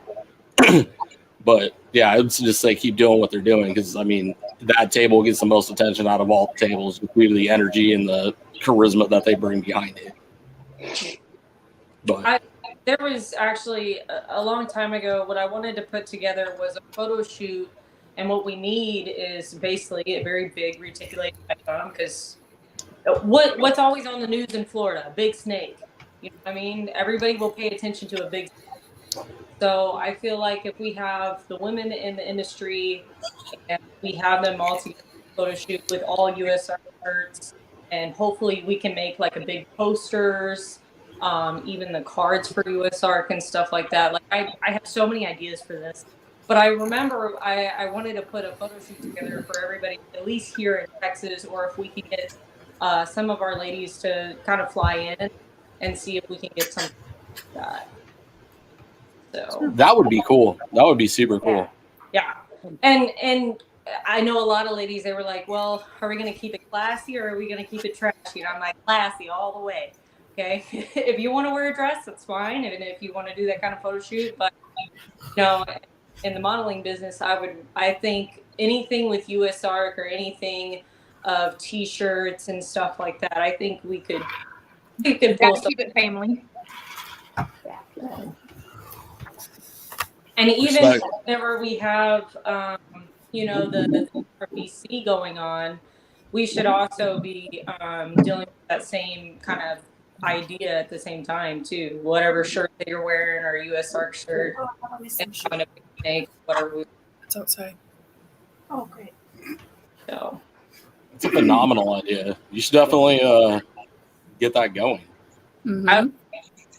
But yeah, I would just say keep doing what they're doing because, I mean, that table gets the most attention out of all tables due to the energy and the charisma that they bring behind it. But there was actually a long time ago, what I wanted to put together was a photo shoot, and what we need is basically a very big reticulated python, because what's always on the news in Florida? A big snake. You know what I mean? Everybody will pay attention to a big snake. So I feel like if we have the women in the industry and we have them all together photo shoot with all USR shirts, and hopefully we can make like a big posters, even the cards for USARC and stuff like that. Like I have so many ideas for this, but I remember I wanted to put a photo shoot together for everybody, at least here in Texas, or if we can get some of our ladies to kind of fly in and see if we can get something like that. So that would be cool. That would be super cool. Yeah. And I know a lot of ladies, they were like, well, are we going to keep it classy or are we going to keep it trashy? And I'm like, classy all the way. Okay. If you want to wear a dress, that's fine. And if you want to do that kind of photo shoot, but you know, in the modeling business, I think anything with USARC or anything of t-shirts and stuff like that, I think we could keep it family. And even whenever we have, you know, the BC going on, we should also be dealing with that same kind of idea at the same time too. Whatever shirt that you're wearing, or USARC shirt, and kind of make whatever. It's outside. Oh, great. So it's a phenomenal idea. You should definitely get that going. Mm-hmm.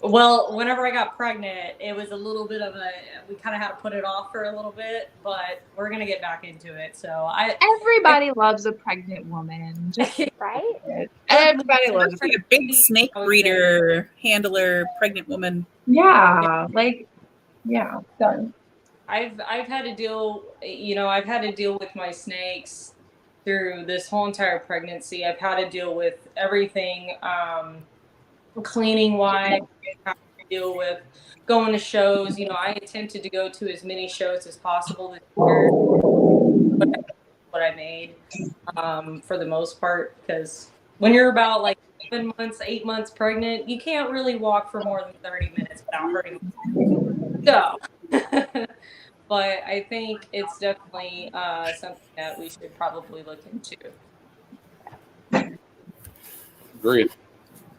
Well, whenever I got pregnant, it was a little bit of we kind of had to put it off for a little bit, but we're gonna get back into it. So everybody loves a pregnant woman, just right? Everybody loves like a big snake breeder, handler, pregnant woman. Yeah, like yeah, done. I've had to deal, I've had to deal with my snakes through this whole entire pregnancy. I've had to deal with everything, cleaning wise. I've had to deal with going to shows. I attempted to go to as many shows as possible this year. What I made, for the most part, because when you're about like 7 months, 8 months pregnant, you can't really walk for more than 30 minutes without hurting. So. But I think it's definitely something that we should probably look into. Agreed.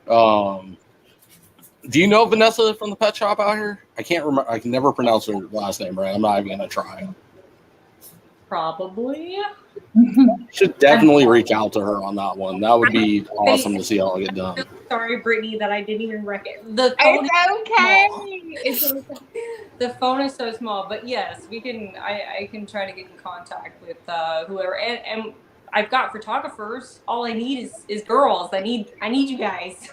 Do you know Vanessa from the pet shop out here? I can't remember. I can never pronounce her last name right. I'm not even gonna try. Probably. Should definitely reach out to her on that one. That would be awesome to see how it get done. Sorry, Brittany, that I didn't even recognize. It's okay. The phone is so small, but yes, we can. I can try to get in contact with whoever, and I've got photographers. All I need is girls. I need you guys.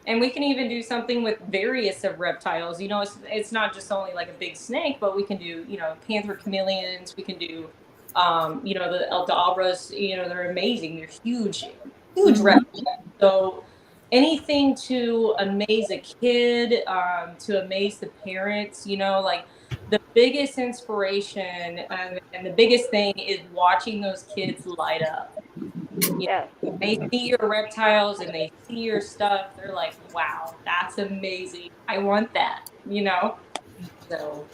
And we can even do something with various of reptiles. It's not just only like a big snake, but we can do panther chameleons. We can do the Aldabras. They're amazing. They're huge reptiles. So anything to amaze a kid, to amaze the parents. Like the biggest inspiration and the biggest thing is watching those kids light up. Yeah. They see your reptiles and they see your stuff. They're like, wow, that's amazing. I want that, So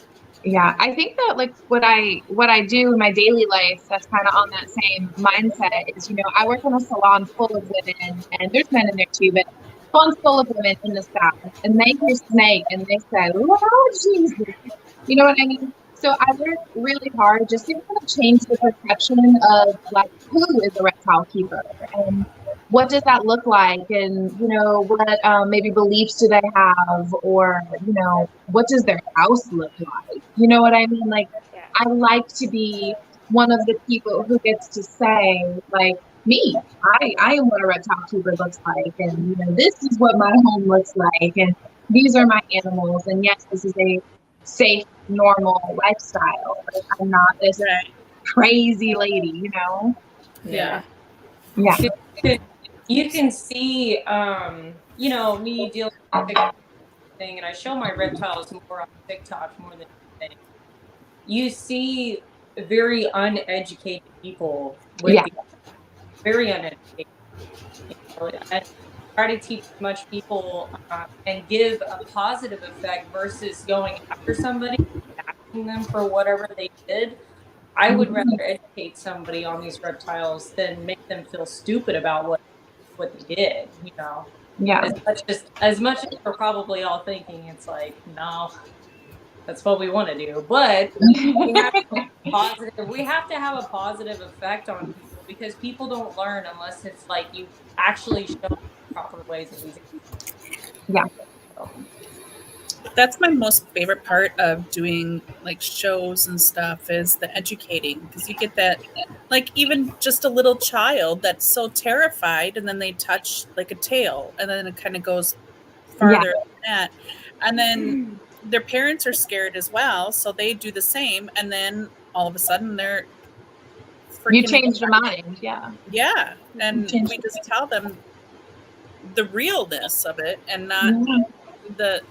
yeah, I think that like what I do in my daily life that's kind of on that same mindset is, I work in a salon full of women, and there's men in there too, but salon's full of women in the South, and they hear snake and they say, "Oh, Jesus," you know what I mean? So I work really hard just to kind of change the perception of like who is a reptile keeper and what does that look like, and what maybe beliefs do they have, or what does their house look like? You know what I mean? Like I like to be one of the people who gets to say like me, I am what a reptile keeper looks like, and this is what my home looks like, and these are my animals, and yes, this is a safe, normal lifestyle. Like, I'm not this crazy lady, Yeah. Yeah. You can see, me dealing with the thing, and I show my reptiles more on TikTok more than anything. You see very uneducated people with very uneducated. I try to teach as much people and give a positive effect versus going after somebody, asking them for whatever they did. I would rather educate somebody on these reptiles than make them feel stupid about what they did, Yeah. As much as we're probably all thinking, it's like, no, that's what we want to do. But we have to have a positive effect on people, because people don't learn unless it's like you actually show them the proper ways of using it. Yeah. So. That's my most favorite part of doing like shows and stuff is the educating, because you get that, like even just a little child that's so terrified, and then they touch like a tail, and then it kind of goes farther than that, and then their parents are scared as well, so they do the same, and then all of a sudden they're you change their mind. Yeah, and we just tell them the realness of it, and not the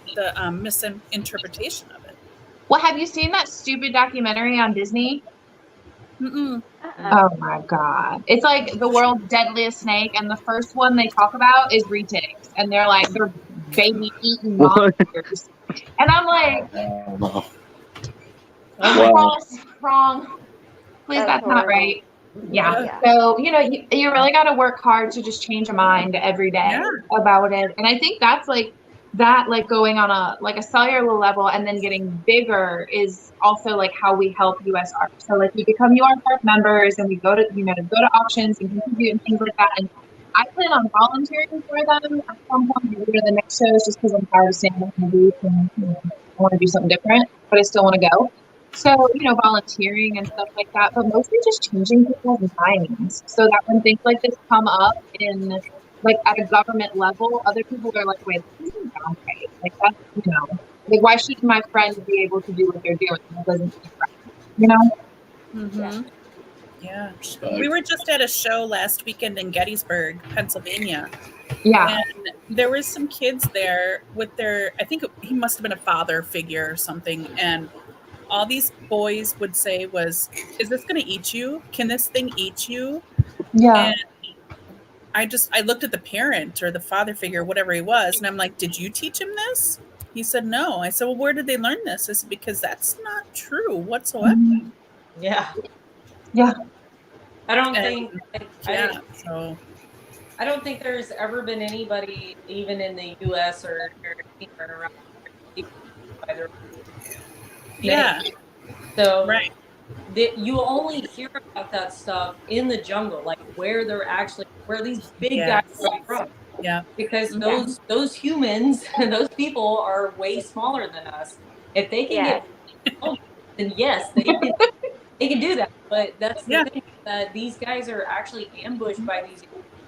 misinterpretation of it. Well, have you seen that stupid documentary on Disney? Mm-mm. Oh my god, it's like the world's deadliest snake, and the first one they talk about is retics, and they're like they're baby eating monsters, and I'm like, wrong. Please, that's not right. Yeah. So you really got to work hard to just change a mind every day about it, and I think that's like going on a cellular level and then getting bigger is also like how we help USARK. So like we become USARK members, and we go to go to auctions and contribute and things like that. And I plan on volunteering for them at some point maybe to the next shows just because I'm tired of standing in the booth and I want to do something different, but I still want to go. So, volunteering and stuff like that, but mostly just changing people's minds so that when things like this come up in like at a government level, other people are like, wait, this isn't done right. Like that's like why shouldn't my friend be able to do what they're doing? That doesn't seem right, Mm-hmm. Yeah. We were just at a show last weekend in Gettysburg, Pennsylvania. Yeah. And there was some kids there with I think he must have been a father figure or something. And all these boys would say was, is this going to eat you? Can this thing eat you? Yeah. And I looked at the parent or the father figure, whatever he was. And I'm like, did you teach him this? He said, no. I said, well, where did they learn this? I said, because that's not true whatsoever. Mm-hmm. Yeah. Yeah. I don't think. I don't think there's ever been anybody, even in the U.S. or around. Yeah. So right. You only hear about that stuff in the jungle, like where these big guys are from. Yeah. Because those humans, those people are way smaller than us. If they can get, then yes, they can do that. But that's the thing, that these guys are actually ambushed by these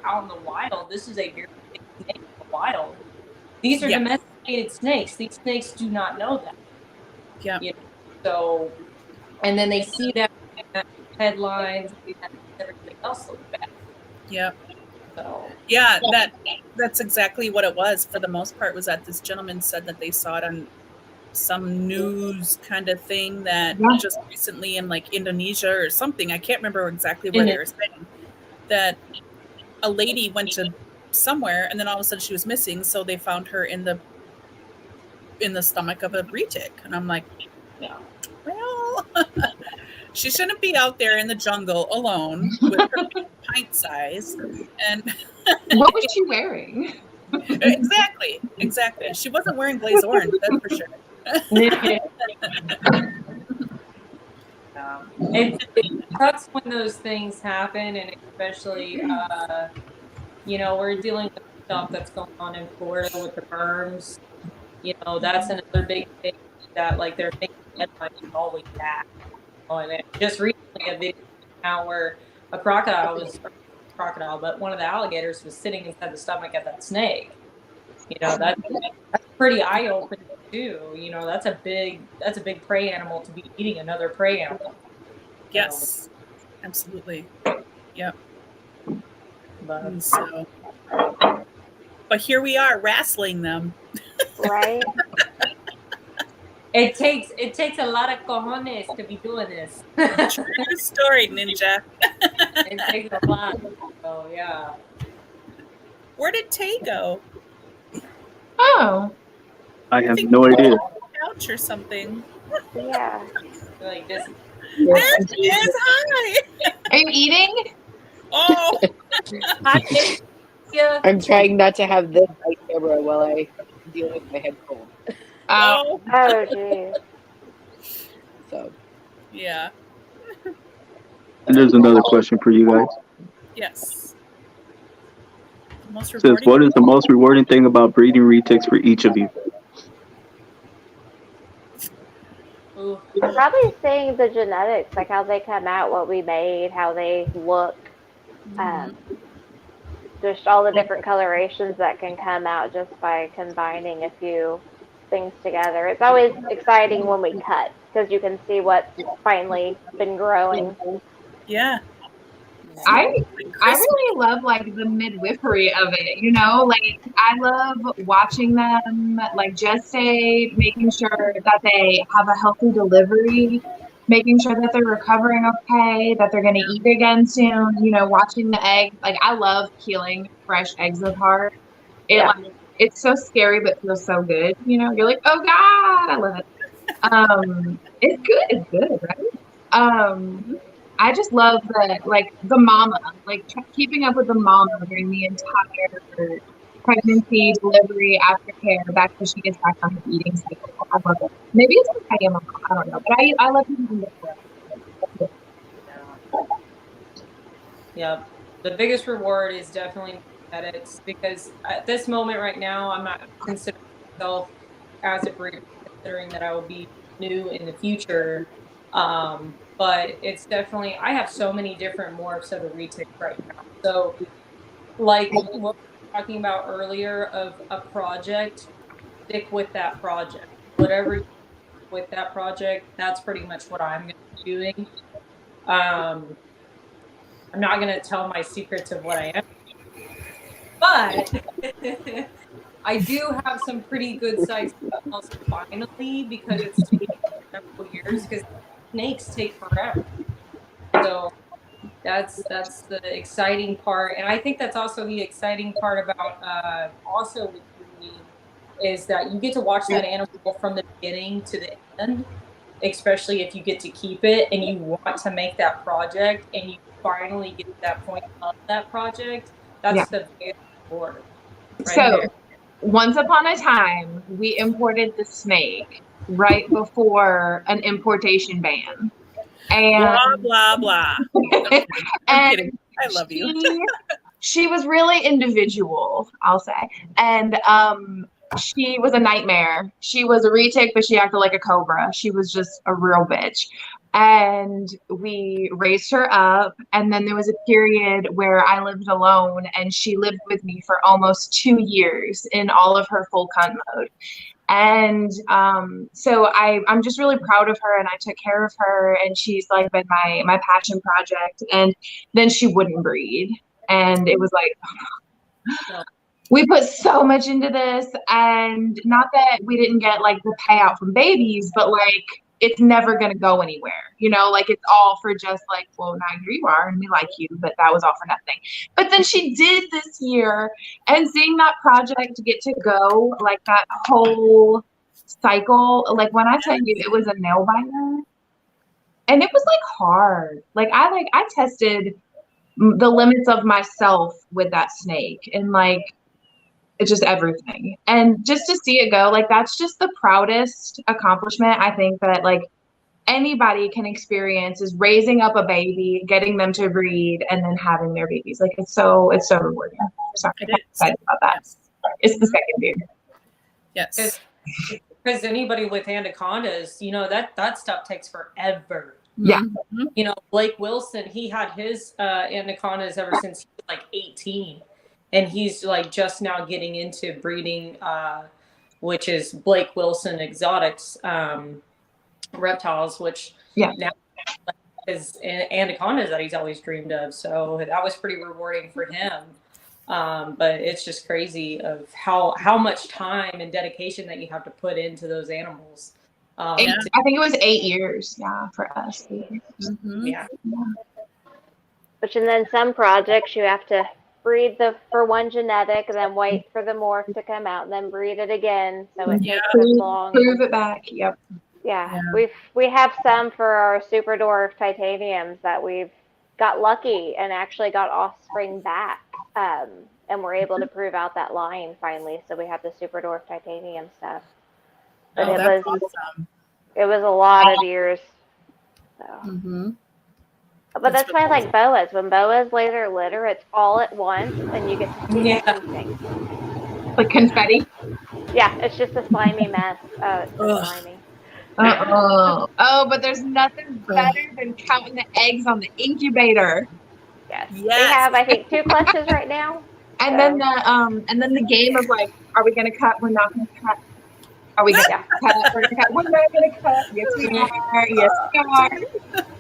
out in the wild. This is a very big snake in the wild. These are domesticated snakes. These snakes do not know that. Yeah. So, and then they see that headlines and everything else looks bad. Yeah. So. Yeah, that's exactly what it was for the most part, was that this gentleman said that they saw it on some news kind of thing that just recently in like Indonesia or something. I can't remember exactly where they were saying that a lady went to somewhere and then all of a sudden she was missing. So they found her in the stomach of a retic. And I'm like, well, she shouldn't be out there in the jungle alone with her pint size. And what was she wearing? Exactly. She wasn't wearing glaze orange, that's for sure. It sucks when those things happen, and especially, we're dealing with stuff that's going on in Florida with the berms. That's another big thing that, like, they're making headlines always that. And it just recently a video now where a crocodile, but one of the alligators was sitting inside the stomach of that snake. That's pretty eye-opening too. That's a big prey animal to be eating another prey animal. Yes, absolutely. Yep. But here we are wrestling them. Right. It takes a lot of cojones to be doing this. True story, Ninja. It takes a lot. So yeah. Where did Tay go? Oh. I have no idea. Couch or something. Yeah. Like this. There she is. Hi. Are you eating? Oh. I'm trying not to have this on camera while I deal with my head cold. Oh, geez. So. Yeah. And there's another question for you guys. Yes. It says, what is the most rewarding thing about breeding retics for each of you? Probably seeing the genetics, like how they come out, what we made, how they look, just all the different colorations that can come out just by combining a few things together. It's always exciting when we cut because you can see what's finally been growing. Yeah. I really love like the midwifery of it, like I love watching them like gestate, making sure that they have a healthy delivery, making sure that they're recovering okay, that they're going to eat again soon, watching the egg. Like I love peeling fresh eggs apart. It's so scary but feels so good, you're like, oh God, I love it. It's good, right? I just love the mama, keeping up with the mama during the entire pregnancy, delivery, aftercare, back when she gets back on her eating cycle. I love it. Maybe it's because I am a mom, I don't know, but I love eating it. Yep. the biggest reward is definitely genetics, because at this moment right now, I'm not considering myself as a breeder, considering that I will be new in the future. But it's definitely, I have so many different morphs of the retic right now. So like what we were talking about earlier of a project, stick with that project. Whatever you do with that project, that's pretty much what I'm going to be doing. I'm not going to tell my secrets of what I am, but I do have some pretty good sites finally, because it's taken several years, because snakes take forever. So that's the exciting part, and I think that's also the exciting part about also with breeding, is that you get to watch that animal from the beginning to the end, especially if you get to keep it and you want to make that project and you finally get to that point of that project. That's the biggest reward right there. Once upon a time, we imported the snake right before an importation ban. And blah, blah, blah. I'm kidding. I love you. She was really individual, I'll say. And she was a nightmare. She was a retic, but she acted like a cobra. She was just a real bitch. And we raised her up. And then there was a period where I lived alone, and she lived with me for almost 2 years in all of her full cunt mode. And so I'm just really proud of her, and I took care of her, and she's like been my passion project. And then she wouldn't breed. And it was like, we put so much into this, and not that we didn't get like the payout from babies, but like it's never going to go anywhere, you know, like it's all for just like, well, now here you are and we like you, but that was all for nothing. But then she did this year, and seeing that project get to go, like that whole cycle, like when I tell you it was a nail biter, and it was like hard. Like I tested the limits of myself with that snake, and like it's just everything. And just to see it go, like that's just the proudest accomplishment I think that like anybody can experience, is raising up a baby, getting them to breed, and then having their babies. Like it's so rewarding. Sorry, I'm excited about that. Yes. It's the second baby. Yes. Because anybody with anacondas, you know, that stuff takes forever. Yeah. You know, Blake Wilson, he had his anacondas ever since he was like 18. And he's like just now getting into breeding, which is Blake Wilson Exotics reptiles, which now is anacondas that he's always dreamed of. So that was pretty rewarding for him. But it's just crazy of how much time and dedication that you have to put into those animals. I think it was 8 years, for us. Yeah. Which, and then some projects you have to breed for one genetic, and then wait for the morph to come out, and then breed it again. So it takes as long. Prove it back. Yep. Yeah. We have some for our super dwarf titaniums that we've got lucky and actually got offspring back, and we're able to prove out that line finally. So we have the super dwarf titanium stuff. But awesome. It was a lot of years. So. But that's why I like boas. When boas lay their litter, it's all at once, and you get to see everything. Like confetti? Yeah, it's just a slimy mess. It's slimy. Oh, but there's nothing better than counting the eggs on the incubator. Yes. We have, I think, 2 clutches right now. And then the game of like, are we gonna cut? We're not gonna cut. Are we gonna cut? We're gonna cut. We're not gonna cut. Yes, we are. Yes, we are.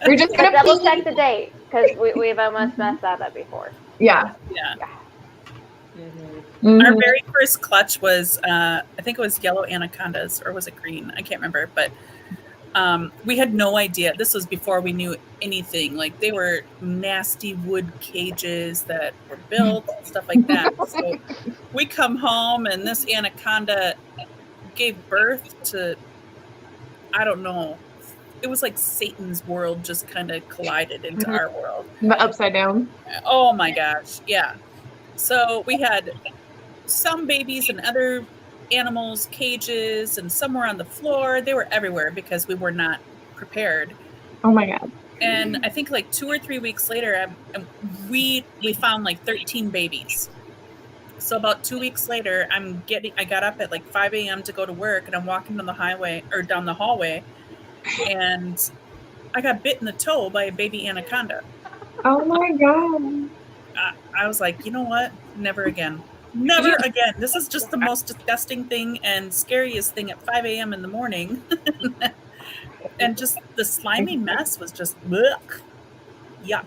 We're just gonna double check the date, because we've almost messed that up before. Yeah. Our very first clutch was, I think it was yellow anacondas, or was it green? I can't remember, but we had no idea. This was before we knew anything. Like they were nasty wood cages that were built, stuff like that. So we come home, and this anaconda gave birth to, I don't know, it was like Satan's world just kind of collided into our world. The upside down. Oh my gosh, yeah. So we had some babies and other animals, cages, and some were on the floor. They were everywhere because we were not prepared. Oh my God. And I think like 2 or 3 weeks later, we found like 13 babies. So about 2 weeks later, I got up at like 5 a.m. to go to work, and I'm walking down the hallway, and I got bit in the toe by a baby anaconda. Oh my god. I was like, you know what? Never again. Never again. This is just the most disgusting thing and scariest thing at 5 a.m. in the morning. And just the slimy mess was just yuck. Yeah.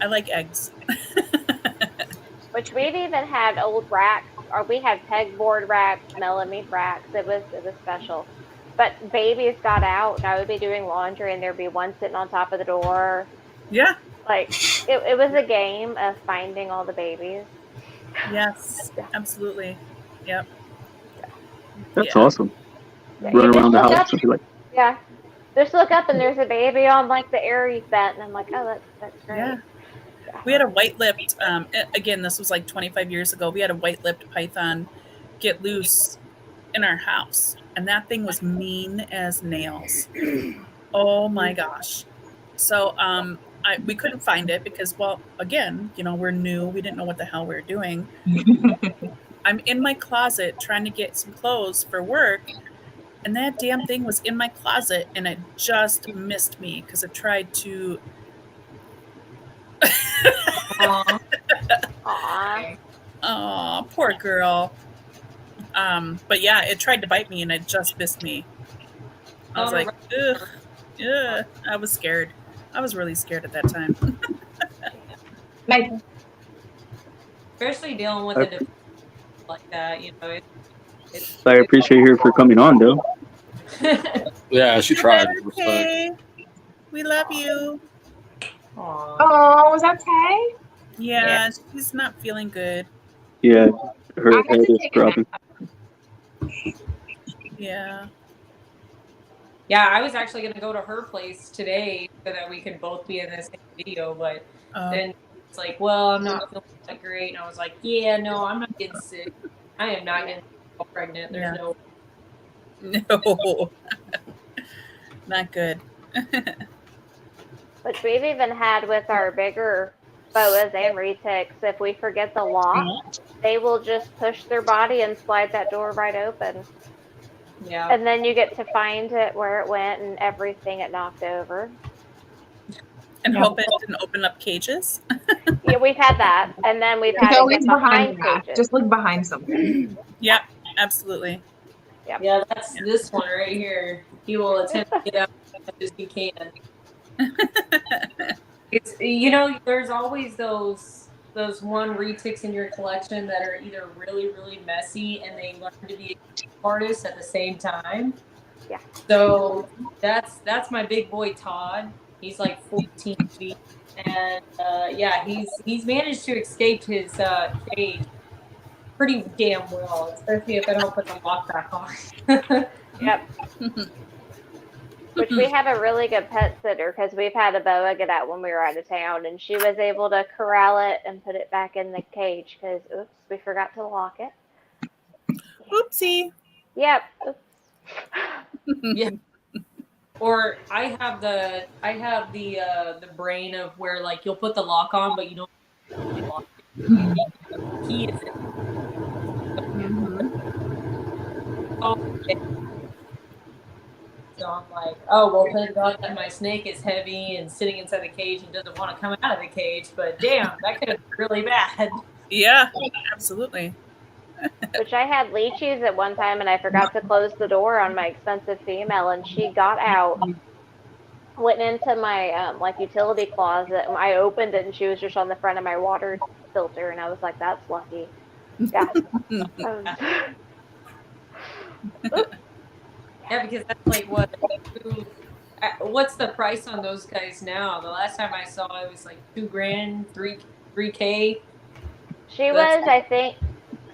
I like eggs. Which we've even had old racks, or we had pegboard racks, melamine racks. It was special. But babies got out, and I would be doing laundry, and there'd be one sitting on top of the door. Yeah. Like, it was a game of finding all the babies. Yes, absolutely. Yep. That's awesome. Yeah, Run around the look house and be like, Yeah. Just look up, and there's a baby on, like, the Aries vent, and I'm like, oh, that's great. Yeah. We had a white-lipped, again, this was like 25 years ago, we had a white-lipped python get loose in our house, and that thing was mean as nails. Oh my gosh. So we couldn't find it because, well, again, we're new, we didn't know what the hell we were doing. I'm in my closet trying to get some clothes for work, and that damn thing was in my closet, and it just missed me because it tried to Aw, poor girl. But yeah, it tried to bite me and it just bit me. I was like, ugh. I was scared. I was really scared at that time. Especially dealing with it like that, I appreciate her for coming on, though. Yeah, she tried. Okay. We love you. Oh, was that Tay? Yeah, she's not feeling good. Yeah, her head is dropping. Yeah. Yeah, I was actually going to go to her place today so that we could both be in this video, but then it's like, well, I'm not feeling that great. And I was like, yeah, no, I'm not getting sick. I am not getting pregnant. There's no. Not good. Which we've even had with our bigger boas and retics. If we forget the lock, they will just push their body and slide that door right open. Yeah. And then you get to find it where it went and everything it knocked over. And hope it didn't open up cages. Yeah, we've had that. And then we've had It's it always get behind cages. that. Just look behind something. Yep, absolutely. Yep. Yeah, that's this one right here. He will attempt to get out as much as he can. It's there's always those one retics in your collection that are either really, really messy and they learn to be a artist at the same time. Yeah. So that's my big boy Todd. He's like 14 feet, and he's managed to escape his cage pretty damn well, especially if I don't put the lock back on. Yep. Which we have a really good pet sitter because we've had a boa get out when we were out of town, and she was able to corral it and put it back in the cage because, oops, we forgot to lock it. Oopsie. Yep. Yeah. Or I have the brain of where like you'll put the lock on, but you don't really lock it. The key is in. So I'm like, oh, well, thank God that my snake is heavy and sitting inside the cage and doesn't want to come out of the cage. But damn, that could have been really bad. Yeah, absolutely. Which I had leeches at one time, and I forgot to close the door on my expensive female, and she got out, went into my utility closet, and I opened it, and she was just on the front of my water filter, and I was like, that's lucky. Yeah. Yeah, because that's like what's the price on those guys now? The last time I saw it was like $2,000, $3K. She was, I think,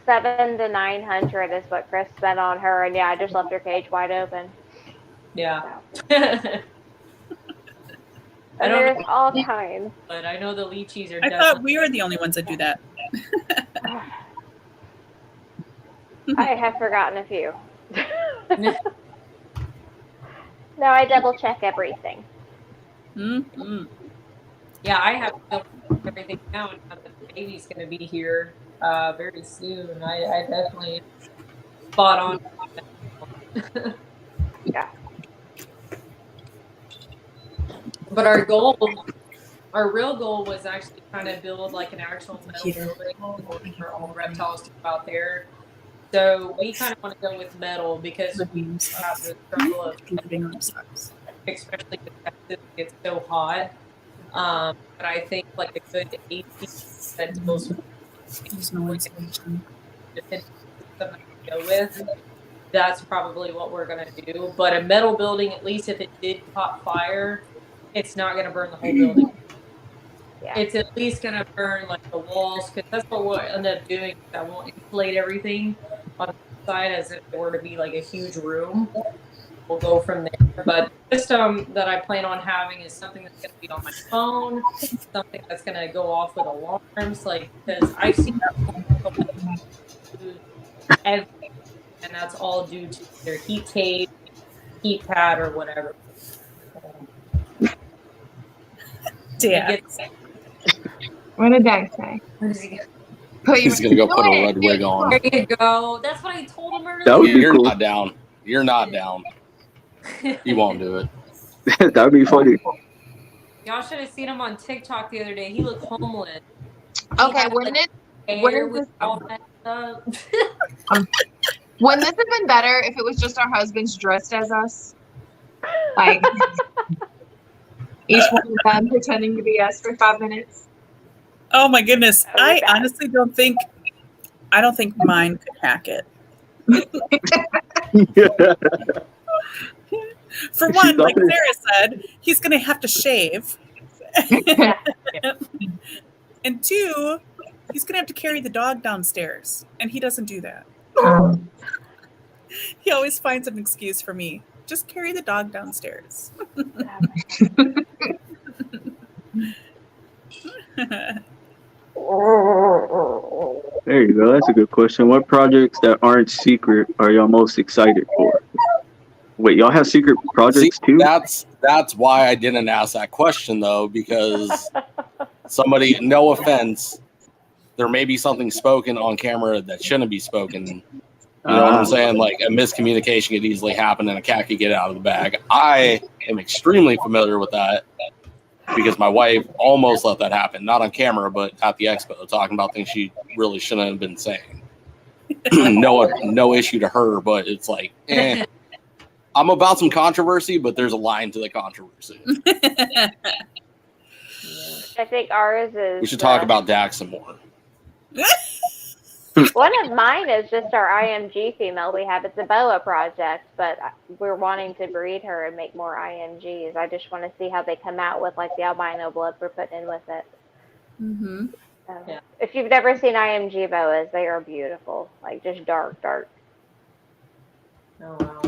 $700 to $900 is what Chris spent on her, and yeah, I just left her cage wide open. Yeah. And there's all kinds. But I know the lychees are. I thought we were the only ones that do that. I have forgotten a few. No, I double check everything. Mm-hmm. Yeah, I have to build everything down. Now that the baby's going to be here very soon. I definitely spot on. Yeah. But our real goal was actually trying to build like an actual metal building for all the reptiles to go out there. So we kind of want to go with metal because we have the struggle of especially because it's so hot. But I think like a good 80 that deals with something to go with. That's probably what we're gonna do. But a metal building, at least if it did caught fire, it's not gonna burn the whole building. Yeah. It's at least gonna burn like the walls, because that's what we'll end up doing. I won't inflate everything on the side as if it were to be like a huge room. We'll go from there. But the system that I plan on having is something that's gonna be on my phone, something that's gonna go off with alarms, like because I've seen everything, and that's all due to their heat tape, heat pad, or whatever. Dad. What did Dad say? He's gonna go put a red wig on. There you go. That's what I told him earlier. That would be You're cool. not down. You're not down. He won't do it. That would be funny. Y'all should have seen him on TikTok the other day. He looked homeless. Okay, wouldn't this have been better if it was just our husbands dressed as us? Like each one of them pretending to be us for 5 minutes. Oh my goodness. I honestly don't think mine could hack it. For one, like Sarah said, he's gonna have to shave. And two, he's gonna have to carry the dog downstairs. And he doesn't do that. He always finds an excuse for me. Just carry the dog downstairs. There you go. That's a good question. What projects that aren't secret are y'all most excited for? Wait, y'all have secret projects too? That's why I didn't ask that question though, because somebody, no offense, there may be something spoken on camera that shouldn't be spoken. You know what I'm saying? Like a miscommunication could easily happen and a cat could get out of the bag. I am extremely familiar with that because my wife almost let that happen. Not on camera, but at the expo, talking about things she really shouldn't have been saying. No issue to her, but it's like, I'm about some controversy, but there's a line to the controversy. I think ours is. We should talk about Dax some more. One of mine is just our IMG female we have. It's a boa project, but we're wanting to breed her and make more IMGs. I just want to see how they come out with like the albino blood we're putting in with it. Mm-hmm. So, if you've never seen IMG boas, they are beautiful. Like just dark. Oh wow.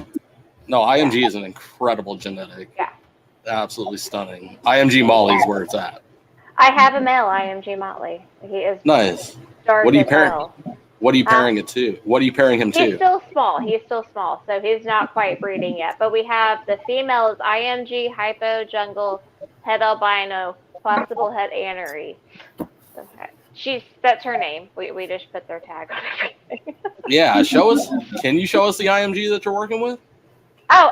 No, IMG is an incredible genetic. Yeah. Absolutely stunning. IMG Molly's where it's at. I have a male IMG Motley. He is Nice. dark What are you as pairing? hell. What are you pairing it to? What are you pairing him He's to? still small, so he's not quite breeding yet. But we have the female is IMG Hypo Jungle Het Albino Possible Het Anery. That's her name. We just put their tag on everything. Yeah, show us. Can you show us the IMG that you're working with? Oh,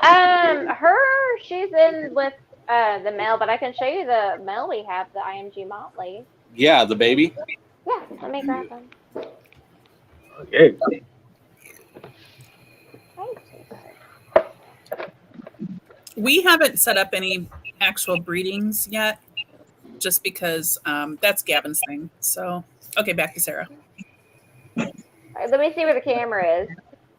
she's in with the male, but I can show you the male we have, the IMG Motley. Yeah, the baby. Yeah, let me grab them. Okay. We haven't set up any actual breedings yet, just because that's Gavin's thing. So, okay, back to Sarah. All right, let me see where the camera is.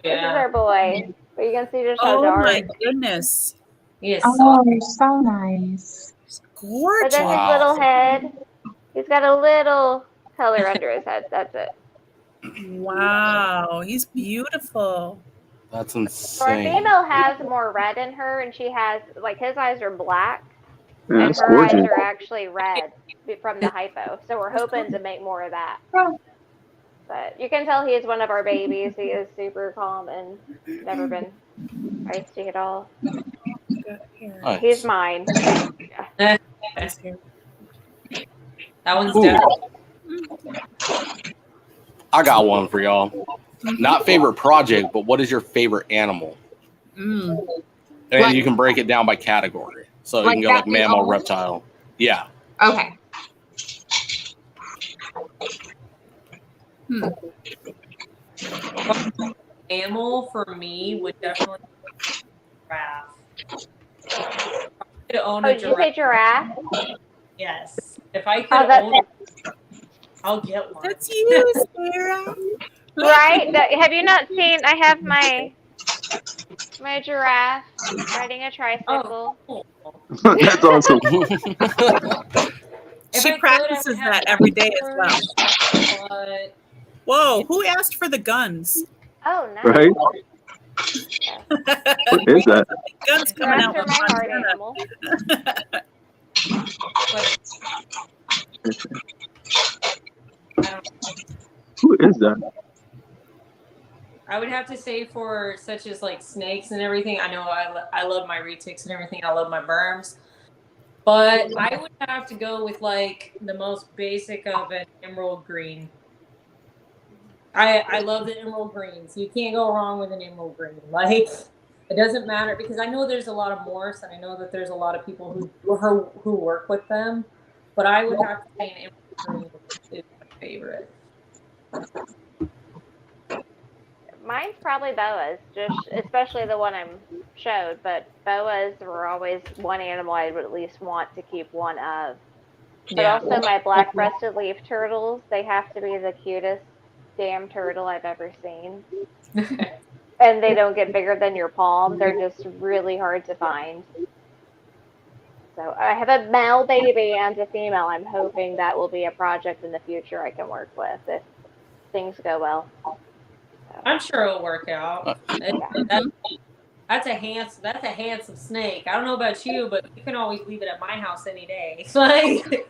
Yeah. This is our boy. But you can see just how dark. Oh my goodness. Yes. Oh, you're so nice. Gorgeous. But then his little head, he's got a little color under his head. That's it. Wow, he's beautiful. That's So our insane. female has more red in her, and she has, like, his eyes are black, Yeah, and that's her gorgeous. eyes are actually red from the hypo. So we're hoping to make more of that. But you can tell he is one of our babies. He is super calm and never been feisty at all. Nice. He's mine. Yeah. That one's Ooh. definitely. I got one for y'all. Not favorite project, but what is your favorite animal? And Like- you can break it down by category. So you Like can go that like we mammal, own? reptile. Yeah. Okay. Animal for me would definitely be giraffe. I could own Oh, a did you say giraffe. giraffe? Yes. If I could Oh, that's own it, I'll get one. That's you, Sarah. right. Have you not seen? I have my giraffe riding a tricycle. Oh, That's awesome. If She I could, I practices would have that every day as well. but Whoa, who asked for the guns? Oh, nice. Right? What is that? Guns coming out Giraffes with are my heart Montana. animal. Who is that? I would have to say for such as like snakes and everything. I know I love my retics and everything. I love my berms. But I would have to go with like the most basic of an emerald green. I love the emerald greens. You can't go wrong with an emerald green. Like it doesn't matter because I know there's a lot of morphs and I know that there's a lot of people who work with them. But I would have to say an emerald green is my favorite. Mine's probably boas, just especially the one I'm showed. But boas were always one animal I would at least want to keep one of. But also my black-breasted leaf turtles, they have to be the cutest damn turtle I've ever seen. And they don't get bigger than your palm. They're just really hard to find. So I have a male baby and a female. I'm hoping that will be a project in the future I can work with if things go well. I'm sure it'll work out. That's a handsome snake. I don't know about you, but you can always leave it at my house any day. It's like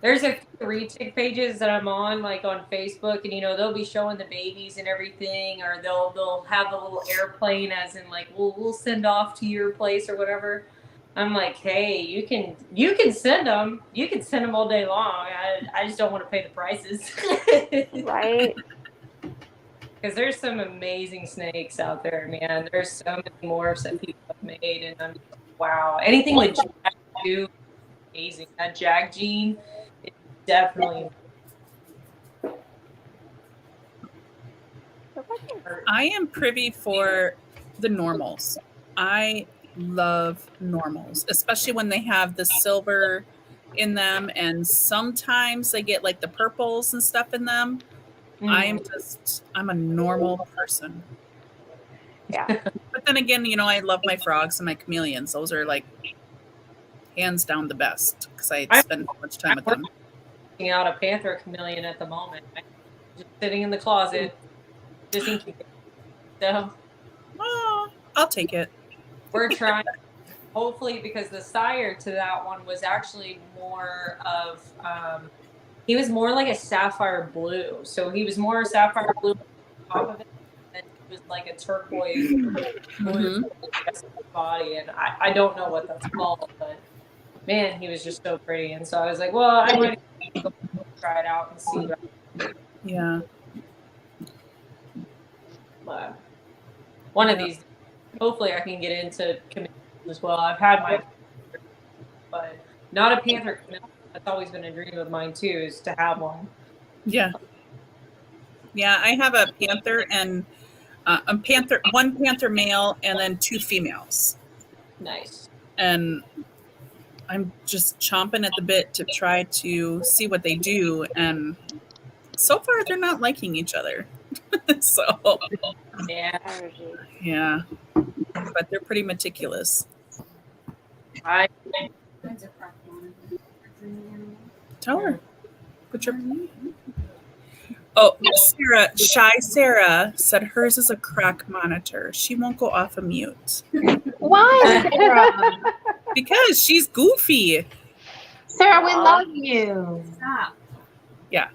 there's a few retic pages that I'm on, like on Facebook, and they'll be showing the babies and everything, or they'll have a little airplane, as in like we'll send off to your place or whatever. I'm like, hey, you can send them. You can send them all day long. I just don't want to pay the prices. Right. Because there's some amazing snakes out there, man. There's so many morphs that people have made, and I'm wow. Anything with Jag too, amazing. That Jag gene is definitely. I am privy for the normals. I love normals, especially when they have the silver in them, and sometimes they get like the purples and stuff in them. I'm a normal person. Yeah. But then again, I love my frogs and my chameleons. Those are like hands down the best because I spend so much time with them. I'm out a panther chameleon at the moment. I'm just sitting in the closet, just incubating. So, I'll take it. We're trying. Hopefully, because the sire to that one was actually more of, he was more like a sapphire blue. So he was more sapphire blue on top of it, and he was like a turquoise blue body. And I don't know what that's called, but man, he was just so pretty. And so I was like, well, I might go try it out and see. Yeah. But one of these, hopefully I can get into chameleons as well. I've had my, but not a panther chameleon. That's always been a dream of mine too, is to have one. Yeah. Yeah, I have a panther and one panther male and then 2 females. Nice. And I'm just chomping at the bit to try to see what they do, and so far they're not liking each other. So yeah, but they're pretty meticulous. Tell her. Put your. Oh, Shy Sarah said hers is a crack monitor. She won't go off of mute. Why, Sarah? Because she's goofy. Sarah, we love you. Stop. Yeah.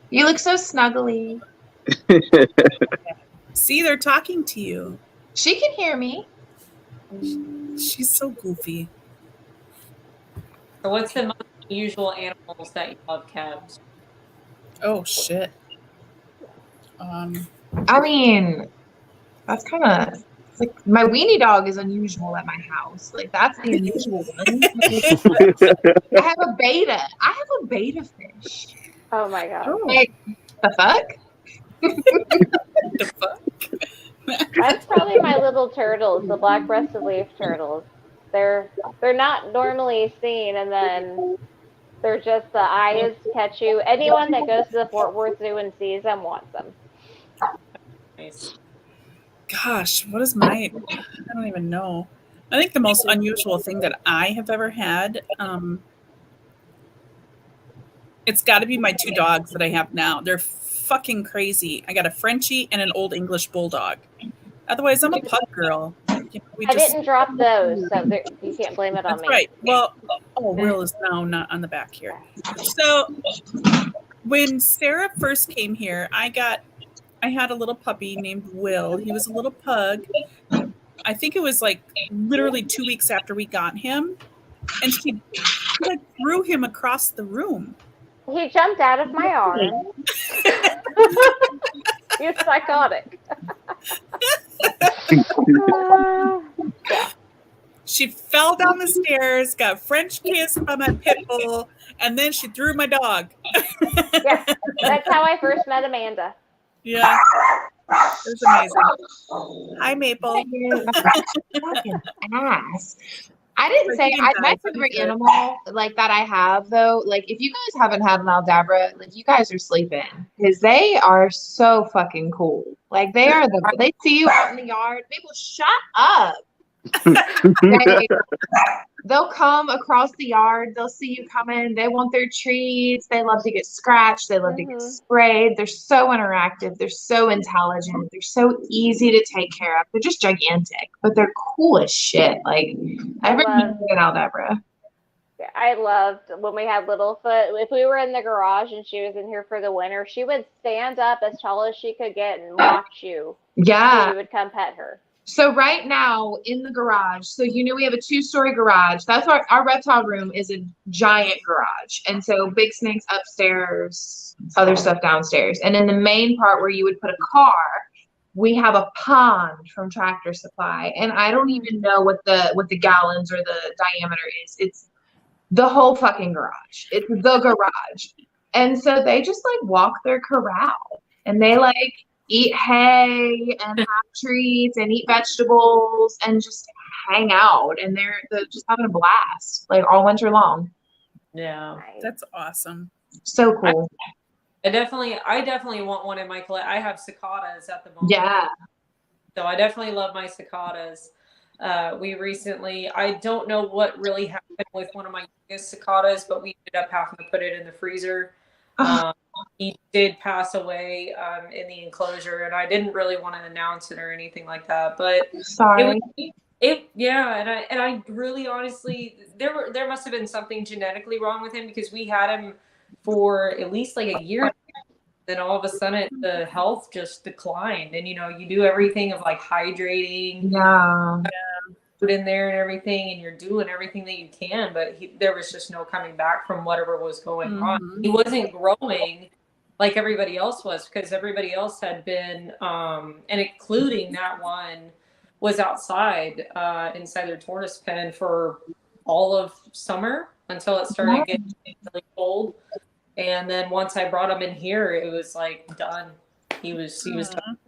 You look so snuggly. See, they're talking to you. She can hear me. She's so goofy. So what's the most unusual animals that you have kept? Oh shit. I mean, that's kind of like my weenie dog is unusual at my house. Like that's the unusual one. I have a beta. I have a beta fish. Oh my god. Like the fuck? The fuck? That's probably my little turtles, the black-breasted leaf turtles. They're not normally seen, and then they're just the eyes catch you. Anyone that goes to the Fort Worth Zoo and sees them wants them. Nice. Gosh, what is my? I don't even know. I think the most unusual thing that I have ever had. It's got to be my 2 dogs that I have now. They're fucking crazy. I got a Frenchie and an Old English Bulldog. Otherwise, I'm a pug girl. I didn't drop those, so you can't blame it on That's me. right. Well, Will is now not on the back here. So when Sarah first came here, I had a little puppy named Will. He was a little pug. I think it was like literally 2 weeks after we got him, and she like threw him across the room. He jumped out of my arm. He's psychotic. She fell down the stairs, got French kissed by my pit bull, and then she threw my dog. Yeah, that's how I first met Amanda. Yeah, it was amazing. Hi, Maple. Fucking ass. I didn't say my favorite animal like that I have though. Like if you guys haven't had an Aldabra, like you guys are sleeping because they are so fucking cool. Like they see you out in the yard. People, shut up. They'll come across the yard. They'll see you coming. They want their treats. They love to get scratched. They love to get sprayed. They're so interactive. They're so intelligent. They're so easy to take care of. They're just gigantic, but they're cool as shit. Like I recommend an Aldabra. I loved when we had Littlefoot. If we were in the garage and she was in here for the winter, she would stand up as tall as she could get and watch you. Yeah. So you would come pet her. So right now in the garage, so we have a 2-story garage. That's our reptile room is a giant garage. And so big snakes upstairs, other stuff downstairs. And in the main part where you would put a car, we have a pond from Tractor Supply. And I don't even know what the gallons or the diameter is. It's the whole fucking garage. It's the garage. And so they just like walk their corral and they like eat hay and have treats and eat vegetables and just hang out, and they're just having a blast like all winter long. Yeah, that's awesome. So cool. I definitely want one in my collection. I have cicadas at the moment. Yeah. So I definitely love my cicadas. We recently, I don't know what really happened with one of my youngest cicadas, but we ended up having to put it in the freezer. He did pass away in the enclosure, and I didn't really want to announce it or anything like that. But sorry. And I really honestly, there must have been something genetically wrong with him because we had him for at least like a year. Then all of a sudden the health just declined, and you do everything of like hydrating, food in there and everything, and you're doing everything that you can, but there was just no coming back from whatever was going on. He wasn't growing like everybody else was because everybody else had been, and including that one, was outside inside their tortoise pen for all of summer until it started getting really cold. And then once I brought him in here, it was like done. He was done.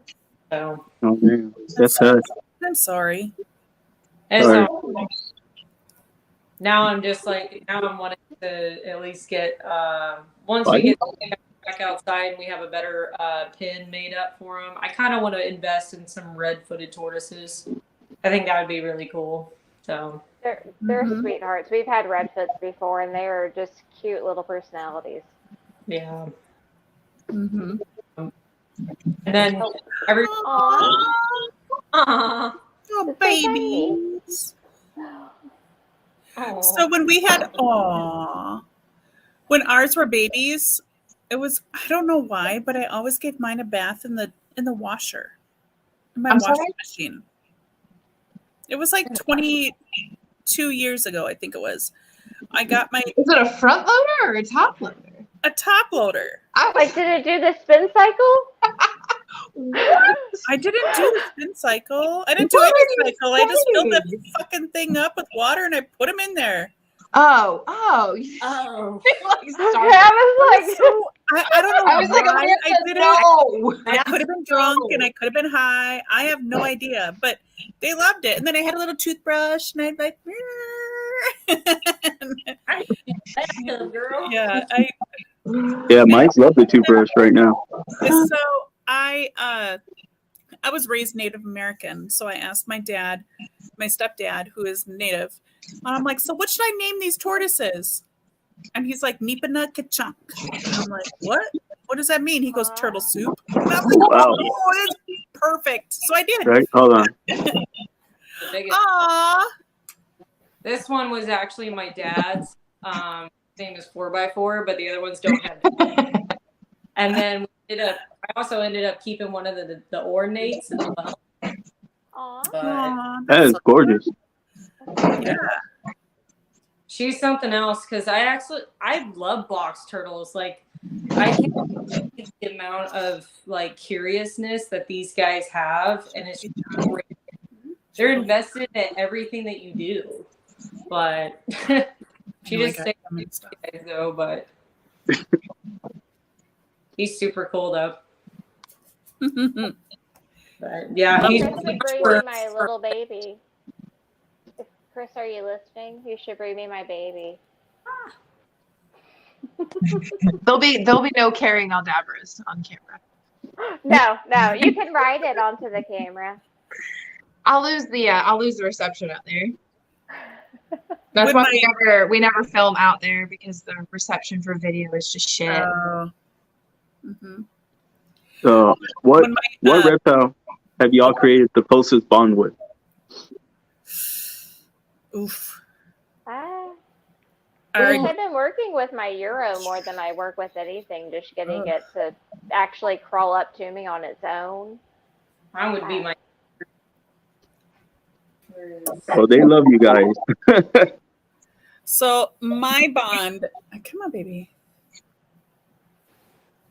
So. Oh man, that's sad. I'm sorry. And so now I'm just like, now I'm wanting to at least get once we get back outside and we have a better pin made up for him. I kind of want to invest in some red-footed tortoises. I think that would be really cool. So they're sweethearts. We've had redfoots before, and they are just cute little personalities. Yeah. And then Oh, babies. So when we had when ours were babies, it was, I don't know why, but I always gave mine a bath in the washer. In my washing machine. It was like 22 years ago, I think it was. I got my Is it a front loader or a top loader? a top loader. Like, did it do the spin cycle? What? I didn't do the spin cycle. I didn't do any cycle. I just filled that fucking thing up with water and I put them in there. Oh. I don't know. I was like, why I did it. no. I could have been drunk and I could have been high. I have no idea, but they loved it. And then I had a little toothbrush and I'd like, Yeah, Mike's love the toothbrush right now. So I was raised Native American, so I asked my dad, my stepdad, who is Native, and I'm like, so what should I name these tortoises? And he's like, Nipana Kachunk. And I'm like, what? What does that mean? He goes, turtle soup. And I was like, Wow. oh, it's perfect. So I did. Right? Hold on. Aww. This one was actually my dad's. His name is 4x4, but the other ones don't have. And then I also ended up keeping one of the ornates as well. That is gorgeous. Yeah. She's something else because I love box turtles. Like I can't believe the amount of like curiousness that these guys have, and it's just great. They're invested in everything that you do. But she just stays guys though, but he's super cool though. But yeah, You he's should bring me my little baby. Chris, are you listening? You should bring me my baby. There'll be no carrying Aldabras on camera. No, you can ride it onto the camera. I'll lose the reception out there. That's why we never film out there, because the reception for video is just shit. So what reptile have y'all created the closest bond with? Oof. I've been working with my Euro more than I work with anything, just getting it to actually crawl up to me on its own. Mine would be my. Oh, they love you guys. So my bond, come on, baby.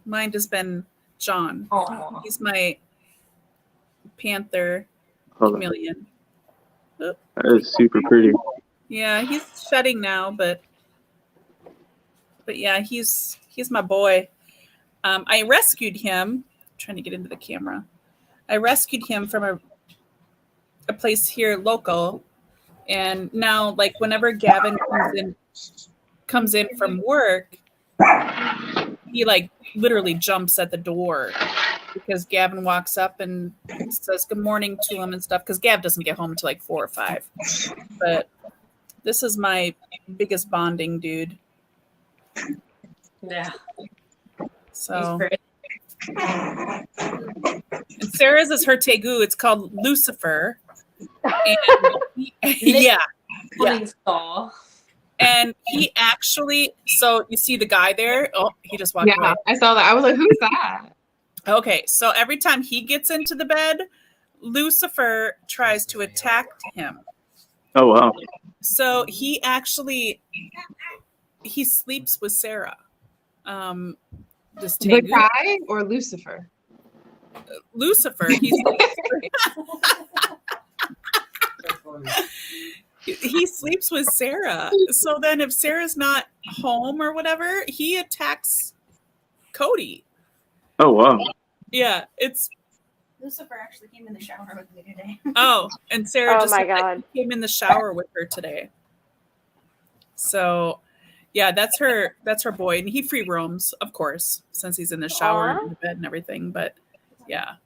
Mine has been John. Aww. He's my panther chameleon. That is super pretty. Yeah, he's shedding now, but yeah, he's my boy. I rescued him. I'm trying to get into the camera. I rescued him from a place here local, and now like whenever Gavin comes in from work, he like literally jumps at the door because Gavin walks up and says good morning to him and stuff, because Gav doesn't get home until like 4 or 5. But this is my biggest bonding dude. Yeah. So and Sarah's is her tegu. It's called Lucifer. And yeah. And he actually, so you see the guy there? Oh, he just walked away. I saw that. I was like, who's that? Okay, so every time he gets into the bed, Lucifer tries to attack him. Oh, wow. So he sleeps with Sarah. This The guy or Lucifer? Lucifer. He sleeps with Sarah. So then if Sarah's not home or whatever, he attacks Cody. Oh, wow. Yeah, it's Lucifer actually came in the shower with me today. Oh, and Sarah Oh my God. came in the shower with her today. So yeah, that's her boy. And he free roams, of course, since he's in the shower and in the bed and everything. But yeah.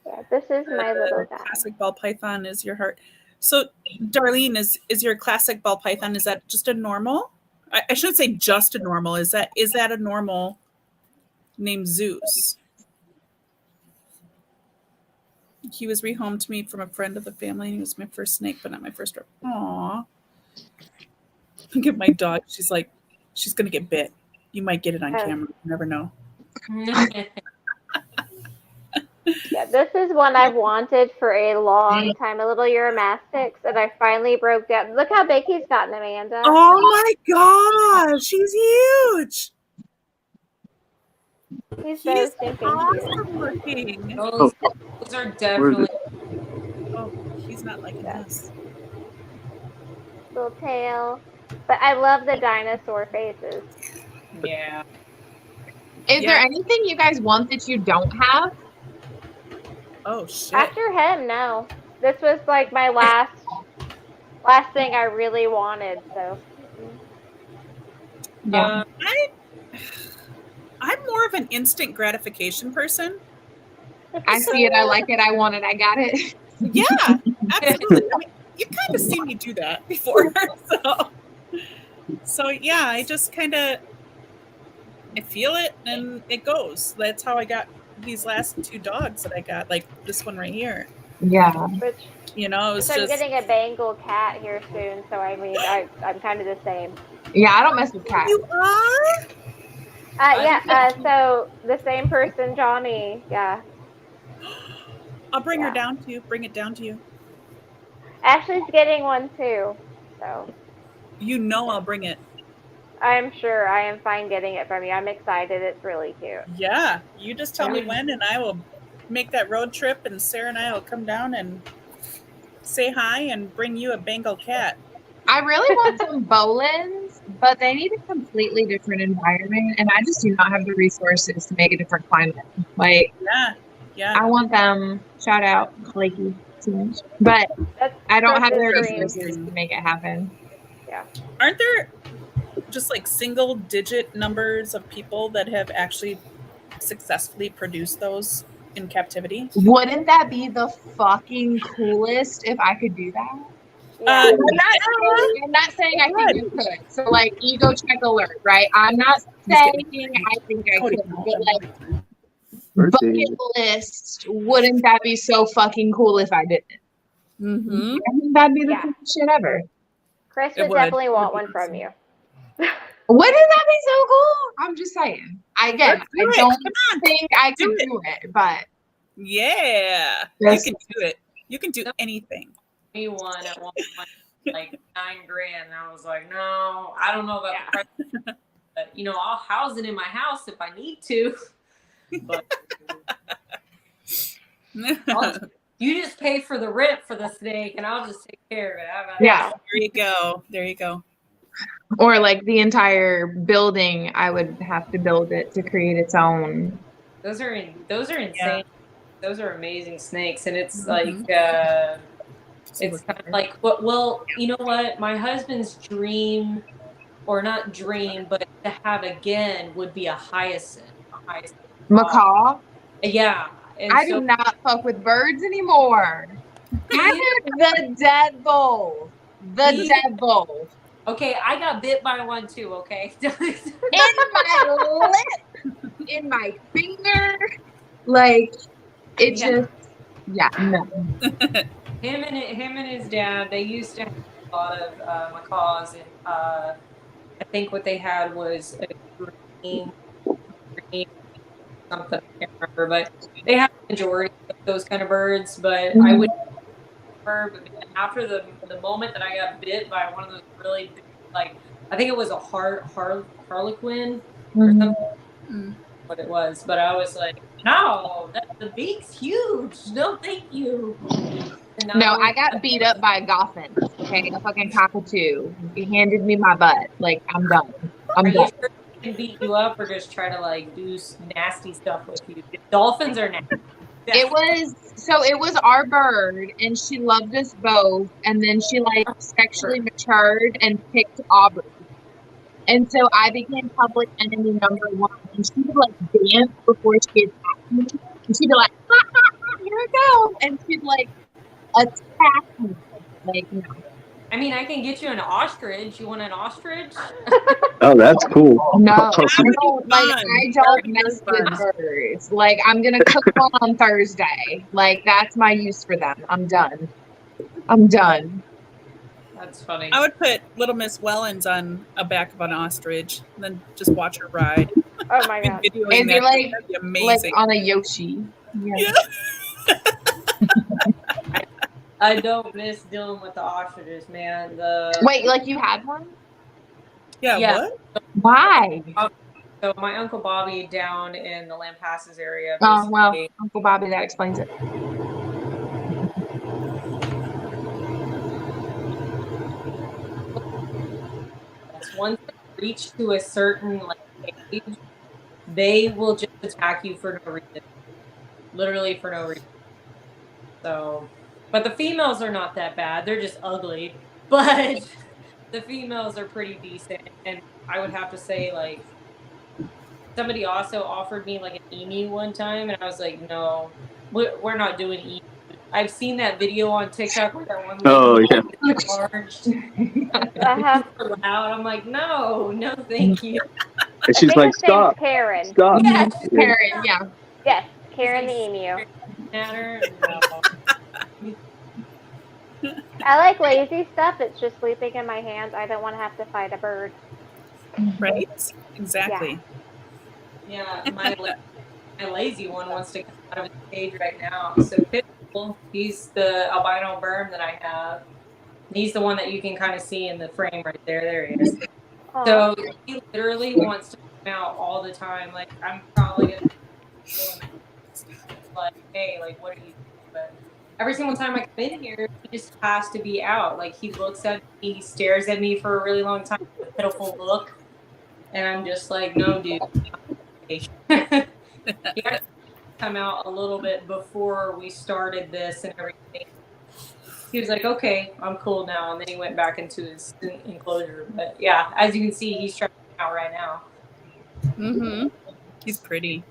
Yeah, this is my little guy. Classic ball python is your heart. So Darlene, is your classic ball python, is that just a normal? I shouldn't say just a normal. Is that a normal named Zeus? He was rehomed to me from a friend of the family, and he was my first snake, but not my first. Aww. Look at my dog. She's like, she's gonna get bit. You might get it on camera. You never know. Yeah, this is one I've wanted for a long time, a little Euromastix, and I finally broke down. Look how big he's gotten, Amanda. Oh my gosh, he's huge. He's so stinking cute. Awesome looking. Those are definitely. Oh, he's not liking this. Little tail. But I love the dinosaur faces. Yeah. Is there anything you guys want that you don't have? Oh shit. After him, no. This was like my last thing I really wanted, so. Yeah. I'm more of an instant gratification person. I see it, I like it, I want it, I got it. Yeah, absolutely. I mean, you kind of seen me do that before. So yeah, I just kind of I feel it and it goes. That's how I got these last 2 dogs that I got, like this one right here. Yeah. Which, you know, it was I'm just getting a Bengal cat here soon, so I mean, I'm kind of the same. Yeah, I don't mess with cats. You are? So the same person, Johnny, yeah. I'll bring her down to you. Bring it down to you. Ashley's getting one too, so. You know I'll bring it. I'm sure I am fine getting it from you. I'm excited. It's really cute. Yeah, you just tell me when and I will make that road trip and Sarah and I will come down and say hi and bring you a Bengal cat. I really want some Bolins, but they need a completely different environment, and I just do not have the resources to make a different climate. Like, yeah. I want them. Shout out, Flaky, too much, but I don't have the resources to make it happen. Yeah. Aren't there just like single digit numbers of people that have actually successfully produced those in captivity? Wouldn't that be the fucking coolest if I could do that? Yeah. I'm not saying I think you could. So, like, ego check alert, right? I'm not saying I think I could, but like, bucket list, wouldn't that be so fucking cool if I didn't? Mm-hmm. I think that'd be the coolest shit ever. Chris would definitely want one from you. Wouldn't that be so cool? I'm just saying. I don't think I can do it, but yeah, you can do it. You can do anything. Me one at one point, like $9,000. And I was like, no, I don't know about the price, but you know, I'll house it in my house if I need to. But you just pay for the rent for the snake, and I'll just take care of it. How about that? There you go. There you go. Or like the entire building, I would have to build it to create its own. Those are insane. Yeah. Those are amazing snakes, and it's like it's kind of like, well, you know what? My husband's dream, or not dream, but to have again would be a hyacinth. Macaw? Yeah. And I do not fuck with birds anymore. I have the devil. The devil. Okay, I got bit by one too, okay? In my lip, in my finger. Like, it just, no. Him and his dad, they used to have a lot of macaws, and I think what they had was a green something, I can't remember, but they have the majority of those kind of birds, but I would remember, but after the moment that I got bit by one of those really big, like, I think it was a harlequin or something, what it was, but I was like, no, the beak's huge, no thank you. No, I got beat up by a goffin, okay, a fucking cockatoo. He handed me my butt, like, I'm done. I'm done. You sure he can beat you up or just try to, like, do nasty stuff with you? Dolphins are nasty. It was our bird, and she loved us both, and then she like sexually matured and picked Aubrey, and so I became public enemy number 1. And she would like dance before she attacked me, and she'd be like, ha, ha, ha, "Here we go," and she'd like attack me. Like, no. I mean, I can get you an ostrich. You want an ostrich? Oh, that's cool. No, I don't mess with birds. Like, I'm gonna cook one on Thursday. Like, that's my use for them. I'm done. That's funny. I would put Little Miss Wellens on a back of an ostrich, and then just watch her ride. Oh my god! And be like on a Yoshi. Yeah. I don't miss dealing with the ostriches, man. Wait, like you had one? Yeah. What? Why? So my uncle Bobby down in the Lampasas area. Oh well, Uncle Bobby, that explains it. Once they reach to a certain age, they will just attack you for no reason. Literally for no reason. So, but the females are not that bad. They're just ugly. But the females are pretty decent. And I would have to say, like, somebody also offered me like an emu one time, and I was like, no, we're not doing emu. I've seen that video on TikTok where that one lady charged super loud. I'm like, no, thank you. And she's like, stop, Karen. stop. Yes. Karen, yeah. Yes, Karen the emu. I like lazy stuff. It's just sleeping in my hands. I don't want to have to fight a bird. Right? Exactly. Yeah, my lazy one wants to come out of his cage right now. So Pitbull, he's the albino berm that I have. He's the one that you can kind of see in the frame right there. There he is. Aww. So he literally wants to come out all the time. Like, I'm probably gonna like, hey, like, what are you doing? But every single time I come in here, he just has to be out. Like, he looks at me, he stares at me for a really long time with a pitiful look. And I'm just like, no, dude. He had to come out a little bit before we started this and everything. He was like, okay, I'm cool now. And then he went back into his enclosure. But yeah, as you can see, he's trying to come out right now. Mm-hmm. He's pretty.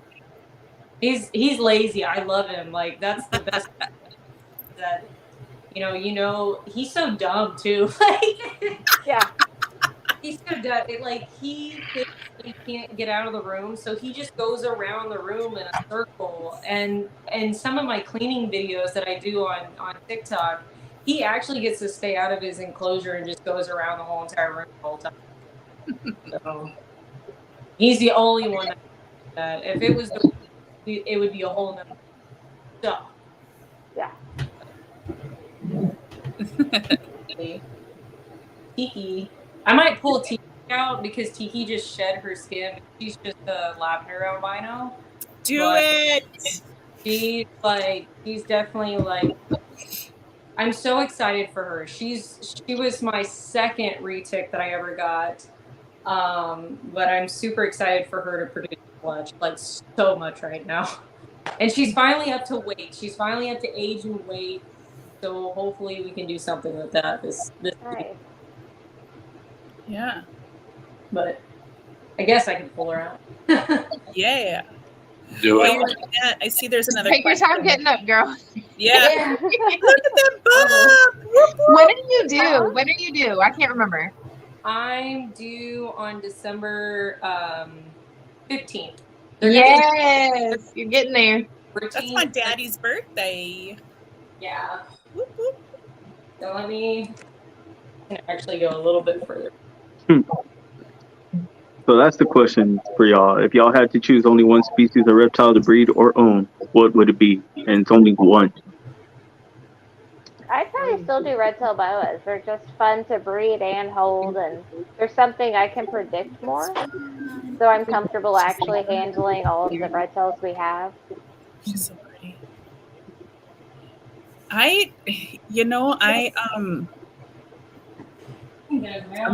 He's lazy. I love him. Like, that's the best. That you know, he's so dumb too. Like, yeah, he's so dumb. He can't get out of the room, so he just goes around the room in a circle. And some of my cleaning videos that I do on TikTok, he actually gets to stay out of his enclosure and just goes around the whole entire room the whole time. So he's the only one that if it was it would be a whole nother stuff. Yeah. Tiki, I might pull Tiki out because Tiki just shed her skin. She's just a lavender albino. Do it. She's definitely like. I'm so excited for her. She was my second retic that I ever got, but I'm super excited for her to produce clutch, like, so much right now. And she's finally up to weight. She's finally up to age and weight. So hopefully we can do something with that this right. Yeah. But I guess I can pull her out. Yeah. Do it. Yeah, I see there's another Take question. your time getting up, girl. Yeah. Look at that butt. When are you due? When are you due? I can't remember. I'm due on December 15th. Yes, you're getting there. That's my daddy's birthday. Yeah. Whoop, whoop. So let me actually go a little bit further. So that's the question for y'all. If y'all had to choose only one species of reptile to breed or own, what would it be? And it's only one. I'd probably still do red-tailed boas. They're just fun to breed and hold, and there's something I can predict more. So I'm comfortable actually handling all of the red-tails we have. She's so pretty. I'm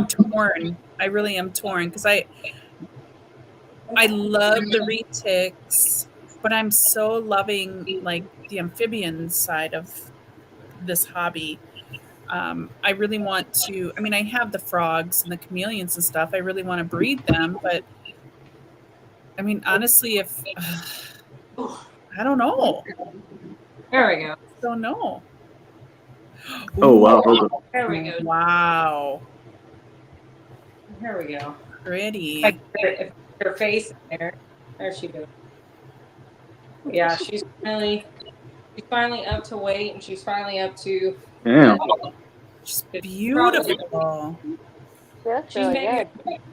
torn. I really am torn because I love the retics, but I'm so loving like the amphibian side of this hobby. I really want to. I mean, I have the frogs and the chameleons and stuff. I really want to breed them, but I mean, honestly, if I don't know. There we go. I don't know. Oh wow! There we go. Wow. There we go. Pretty. If her face in there. There she goes. Yeah, she's finally up to weight, and she's finally up to. Damn. She's beautiful. That's She's really maybe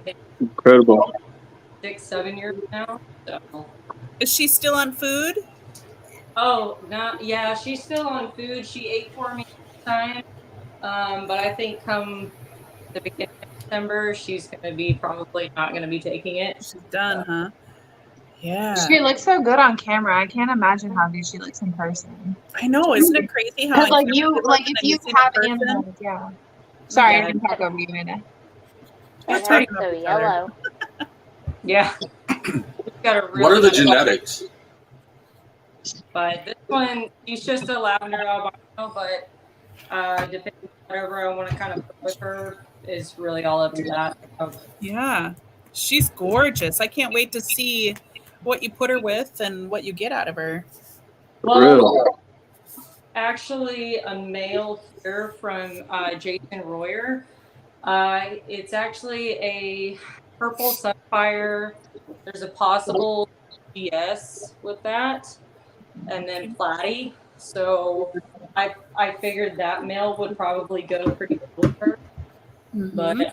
good. Incredible. 6-7 years now. So. Is she still on food? Oh, no, yeah, she's still on food. She ate for me this time, but I think come the beginning of December, she's going to be probably not going to be taking it. She's done, huh? Yeah. She looks so good on camera. I can't imagine how good she looks in person. I know, isn't it crazy how Because like on you, camera like and if then you see the have person? animals, yeah. Sorry, Yeah. I didn't talk over you, Amanda. Her We're talking hair's about so each other. yellow. Yeah. Got a really What are the good- genetics? But this one, she's just a lavender albino, but depending on whatever I want to kind of put with her is really all up to that. So, Yeah. She's gorgeous. I can't wait to see what you put her with and what you get out of her. well, actually, a male here from Jason Royer. It's actually a purple sapphire. There's a possible GS with that, and then platy. So I figured that male would probably go pretty well with her, but I'm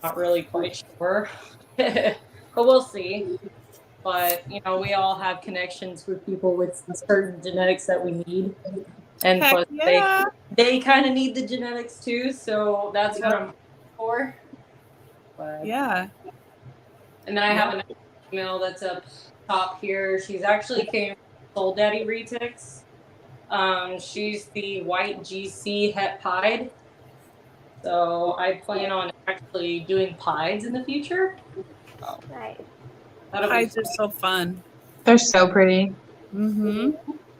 not really quite sure. But we'll see. But you know, we all have connections with people with certain genetics that we need, and Heck plus yeah. they kind of need the genetics too. So that's what I'm for. But, Yeah. and then I have another female that's up top here. She's actually came from Soul Daddy Retics. She's the white GC het pied. So I plan on actually doing pieds in the future. So Nice. that'll be Pies are so fun. They're so pretty. Mm-hmm.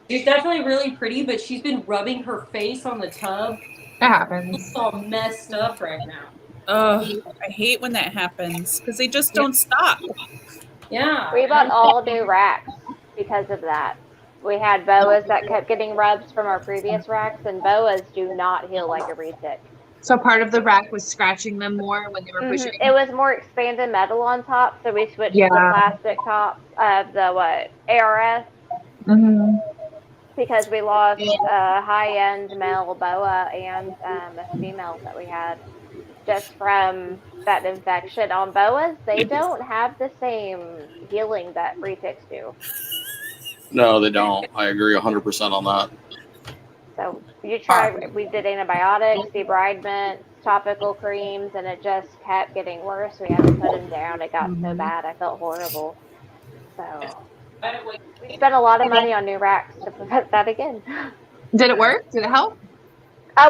She's definitely really pretty, but she's been rubbing her face on the tub. It happens. It's all messed up right now. Oh, I hate when that happens because they just don't stop. Yeah. We bought all new racks because of that. We had boas that kept getting rubs from our previous racks, and boas do not heal like a retic. So part of the rack was scratching them more when they were pushing. It was more expanded metal on top, so we switched to the plastic tops of the ARS because we lost a high-end male boa and a female that we had just from that infection. On boas, they don't have the same healing that retics do. No, they don't. I agree 100% on that. So we did antibiotics, debridement, topical creams, and it just kept getting worse. We had to put him down. It got so bad. I felt horrible. So we spent a lot of money on new racks to prevent that again. Did it work? Did it help?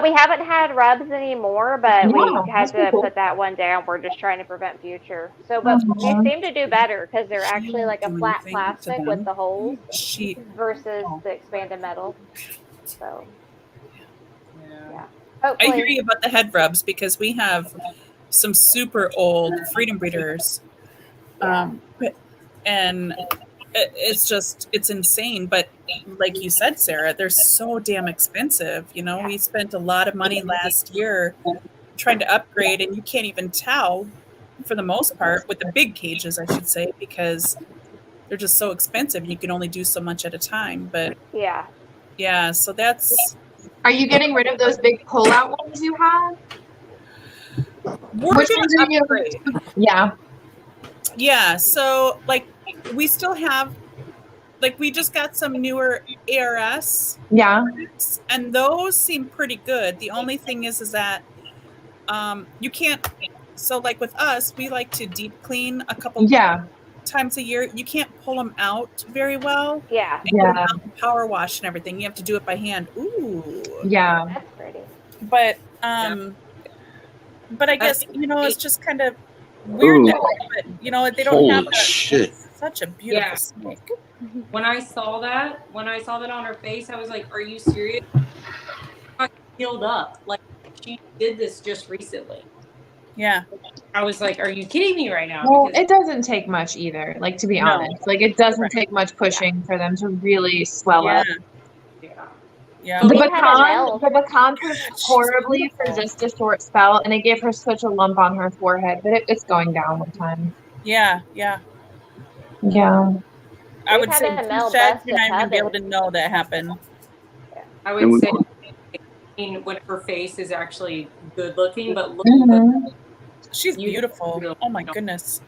We haven't had rubs anymore, but we had to put that one down. We're just trying to prevent future. So, but they seem to do better because they're actually like a flat plastic with the holes versus the expanded metal. So, yeah. I hear you about the head rubs because we have some super old freedom breeders, and it's insane. But like you said, Sarah, they're so damn expensive. You know, we spent a lot of money last year trying to upgrade, and you can't even tell for the most part with the big cages, I should say, because they're just so expensive. You can only do so much at a time. But yeah, so that's. Are you getting rid of those big pull-out ones you have? We're going to upgrade. Yeah. So like we still have, like we just got some newer ARS. Yeah. And those seem pretty good. The only thing is that you can't. So like with us, we like to deep clean a couple times a year. You can't pull them out very well. Yeah. And get them out and power wash and everything. You have to do it by hand. Ooh. Yeah. That's pretty. But I guess it's just kind of weird that way, but they don't have such a beautiful snake. When I saw that on her face, I was like, "Are you serious?" I healed up. Like she did this just recently. Yeah. I was like, "Are you kidding me right now?" Well, it doesn't take much either. Like to be honest, like it doesn't take much pushing for them to really swell up. Yeah. The bacan pushed horribly for just a short spell, and it gave her such a lump on her forehead, but it's going down with time. Yeah. I would say you're not even be able to know that happened. I would say, when her face is actually good looking, but look at the she's beautiful. Oh my goodness.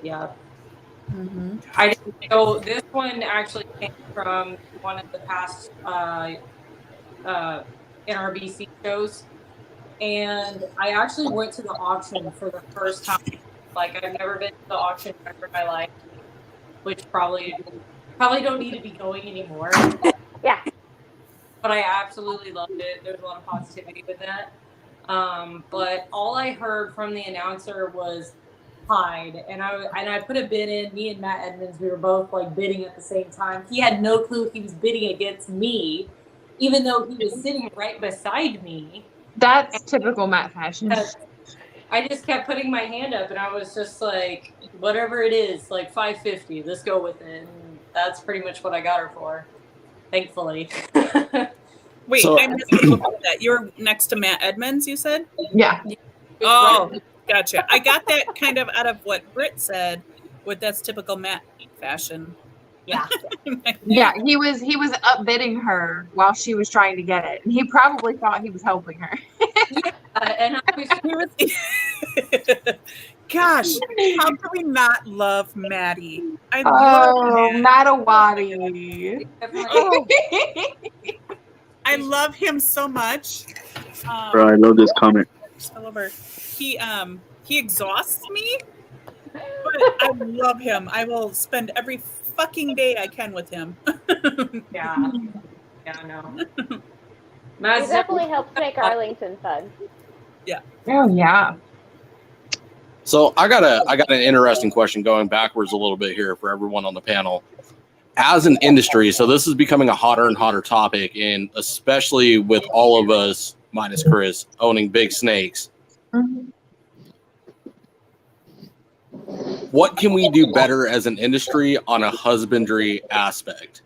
Yeah. So this one actually came from one of the past NRBC shows, and I actually went to the auction for the first time. Like, I've never been to the auction ever in my life, which probably don't need to be going anymore. Yeah. But I absolutely loved it. There's a lot of positivity with that. But all I heard from the announcer was hide, and I put a bid in. Me and Matt Edmonds, we were both like bidding at the same time. He had no clue he was bidding against me, even though he was sitting right beside me. That's typical Matt fashion. I just kept putting my hand up, and I was just like, whatever it is, like $550, let's go with it. And that's pretty much what I got her for, thankfully. Wait, So- I missed a little bit of that. You're next to Matt Edmonds, you said? Yeah. Oh, gotcha. I got that kind of out of what Britt said, with that's typical Matt fashion. Yeah. Yeah, he was upbidding her while she was trying to get it. And he probably thought he was helping her. And I was Gosh, how can we not love Maddie? I love Matt. Mattawati. Oh, I love him so much. Bro, I love this comment. I love her. He exhausts me, but I love him. I will spend every fucking day I can with him. Yeah, no. It definitely helps make Arlington fun. Yeah. Oh yeah. So I got an interesting question going backwards a little bit here for everyone on the panel. As an industry, so this is becoming a hotter and hotter topic, and especially with all of us, minus Chris, owning big snakes. Mm-hmm. What can we do better as an industry on a husbandry aspect?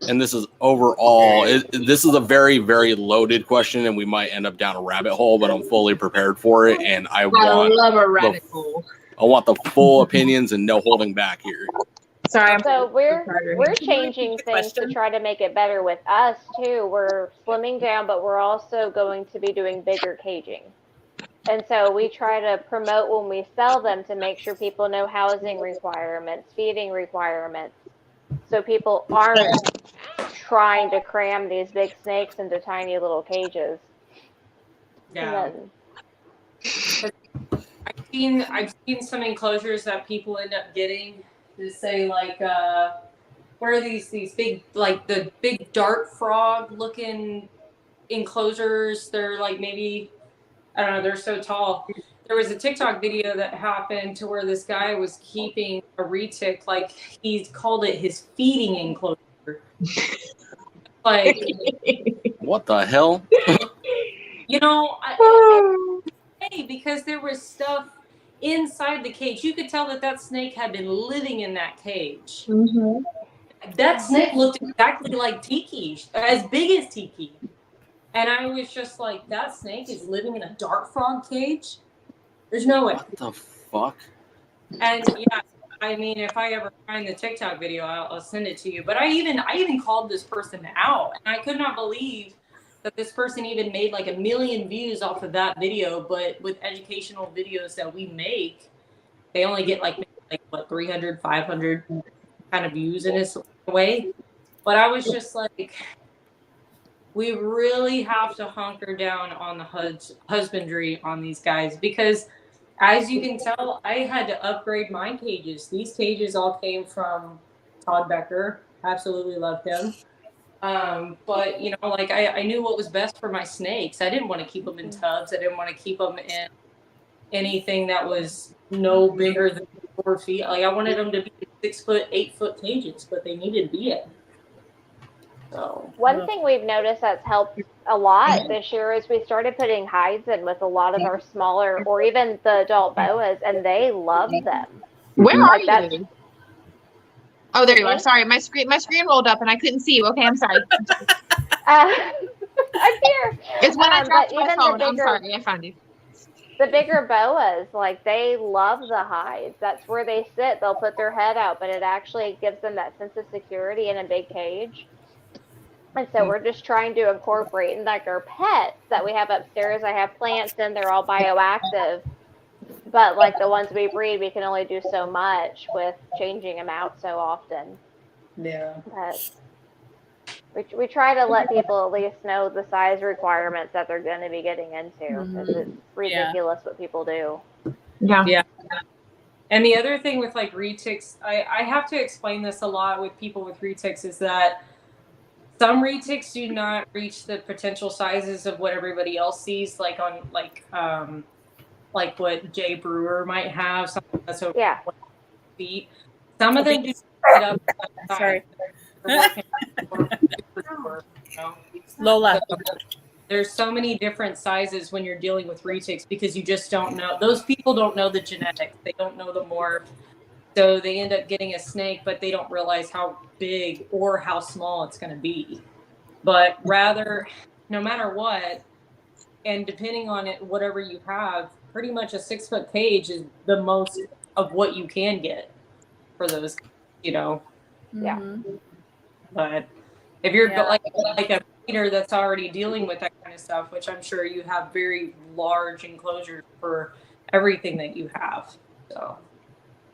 And this is overall, this is a very, very loaded question, and we might end up down a rabbit hole, but I'm fully prepared for it. And I love a rabbit hole. I want the full opinions and no holding back here. Sorry. So we're changing things to try to make it better with us too. We're slimming down, but we're also going to be doing bigger caging. And so we try to promote when we sell them to make sure people know housing requirements, feeding requirements, so people aren't trying to cram these big snakes into tiny little cages. Yeah. I've seen some enclosures that people end up getting to say like what are these big, like the big dart frog looking enclosures. They're like maybe, I don't know, they're so tall. There was a TikTok video that happened to where this guy was keeping a retic, like he called it his feeding enclosure. Like, what the hell? You know, because there was stuff inside the cage. You could tell that snake had been living in that cage. Mm-hmm. That snake looked exactly like Tiki, as big as Tiki. And I was just like, that snake is living in a dart frog cage? There's no way. What the fuck? And yeah, I mean, if I ever find the TikTok video, I'll send it to you. But I even called this person out, and I could not believe that this person even made like 1 million views off of that video. But with educational videos that we make, they only get like what, 300, 500 kind of views in this way. But I was just like, we really have to hunker down on the husbandry on these guys, because as you can tell, I had to upgrade my cages. These cages all came from Todd Becker. Absolutely loved him. But, you know, like I knew what was best for my snakes. I didn't want to keep them in tubs. I didn't want to keep them in anything that was no bigger than 4 feet. Like I wanted them to be 6 foot, 8 foot cages, but they needed to be it. So one thing we've noticed that's helped a lot this year is we started putting hides in with a lot of our smaller, or even the adult boas, and they love them. Where are you? Oh, there you are. Sorry, my screen rolled up and I couldn't see you. Okay, I'm sorry. I'm here. It's when I dropped my phone. I'm sorry, I found you. The bigger boas, like they love the hides. That's where they sit. They'll put their head out, but it actually gives them that sense of security in a big cage. And so we're just trying to incorporate, and like our pets that we have upstairs, I have plants in, they're all bioactive. But like the ones we breed, we can only do so much with changing them out so often. Yeah. But we try to let people at least know the size requirements that they're going to be getting into, because it's ridiculous what people do. Yeah. And the other thing with like retics, I have to explain this a lot with people with retics, is that some retics do not reach the potential sizes of what everybody else sees, like on like what Jay Brewer might have, something that's over 20 feet. Some of them do get up. Sorry. Lola. There's so many different sizes when you're dealing with retics, because you just don't know. Those people don't know the genetics. They don't know the morph. So they end up getting a snake, but they don't realize how big or how small it's going to be. But rather, no matter what, and depending on it, whatever you have, pretty much a 6-foot cage is the most of what you can get for those, you know. Yeah. But if you're like a breeder that's already dealing with that kind of stuff, which I'm sure you have very large enclosures for everything that you have. So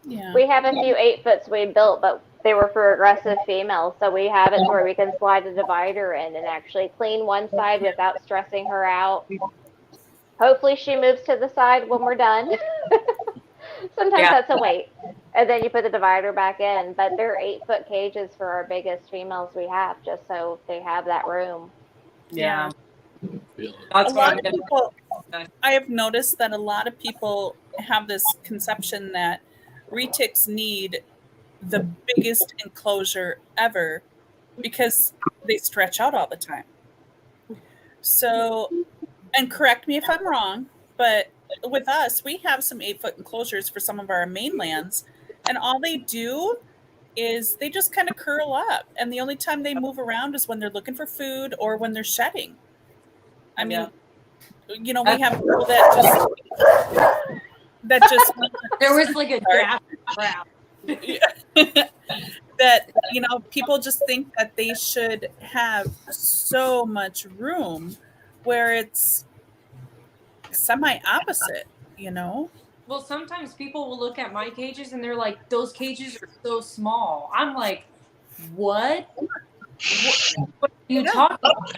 we have a few 8-foots we built, but they were for aggressive females, so we have it where we can slide the divider in and actually clean one side without stressing her out. Hopefully she moves to the side when we're done. Sometimes that's a wait. And then you put the divider back in. But they're 8-foot cages for our biggest females we have, just so they have that room. Yeah. That's a lot of people, I have noticed that a lot of people have this conception that retics need the biggest enclosure ever because they stretch out all the time. So, and correct me if I'm wrong, but with us, we have some 8-foot enclosures for some of our mainlands, and all they do is they just kind of curl up, and the only time they move around is when they're looking for food or when they're shedding. I mean, you know, we have people that just there was like a gap. That, you know, people just think that they should have so much room, where it's semi-opposite, you know. Well, sometimes people will look at my cages and they're like, those cages are so small. I'm like, what are you talking about?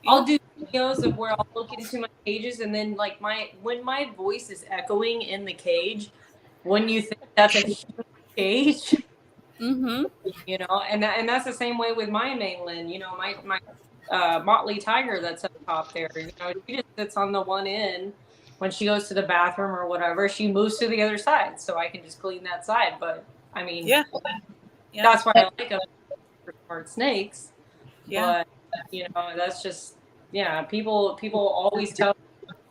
I'll do videos of where I'll look into my cages, and then like when my voice is echoing in the cage, when you think that's a huge cage, you know, and that's the same way with my mainland. You know, my Motley Tiger that's up top there. You know, she just sits on the one end. When she goes to the bathroom or whatever, she moves to the other side, so I can just clean that side. But I mean, that's why I like them for smart snakes. But you know, that's just people always tell me,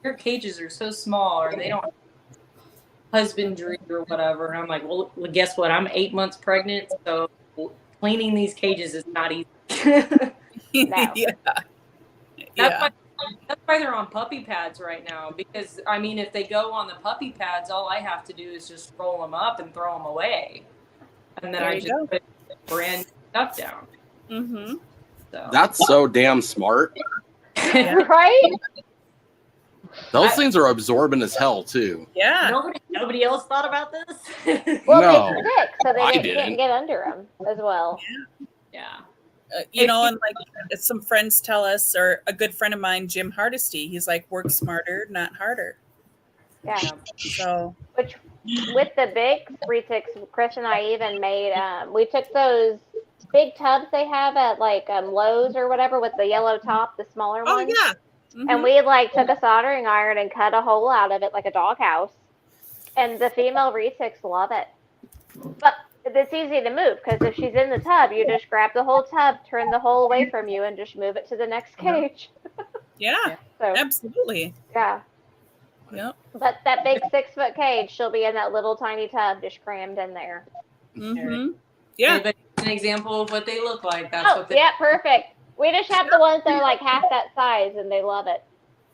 your cages are so small, or they don't have husbandry or whatever. And I'm like, well, guess what? I'm 8 months pregnant, so cleaning these cages is not easy. That's why they're on puppy pads right now, because I mean, if they go on the puppy pads, all I have to do is just roll them up and throw them away, and then I just put brand new stuff down. So. That's so damn smart. Right? Those things are absorbent as hell too. Yeah. Nobody else thought about this. Well, No, they predict, so I they didn't. can't get under them as well. Yeah. You know, and like some friends tell us, or a good friend of mine, Jim Hardesty, he's like, work smarter, not harder. Yeah. So, which with the big retics, Chris and I even made. We took those big tubs they have at like Lowe's or whatever with the yellow top, the smaller ones. Oh yeah. And we like took a soldering iron and cut a hole out of it like a doghouse. And the female retics love it. But it's easy to move, because if she's in the tub, you just grab the whole tub, turn the hole away from you, and just move it to the next cage. Yeah, so, absolutely. Yeah. Yep. But that big 6-foot cage, she'll be in that little tiny tub just crammed in there. Yeah. An example of what they look like. That's what they perfect. We just have the ones that are like half that size, and they love it.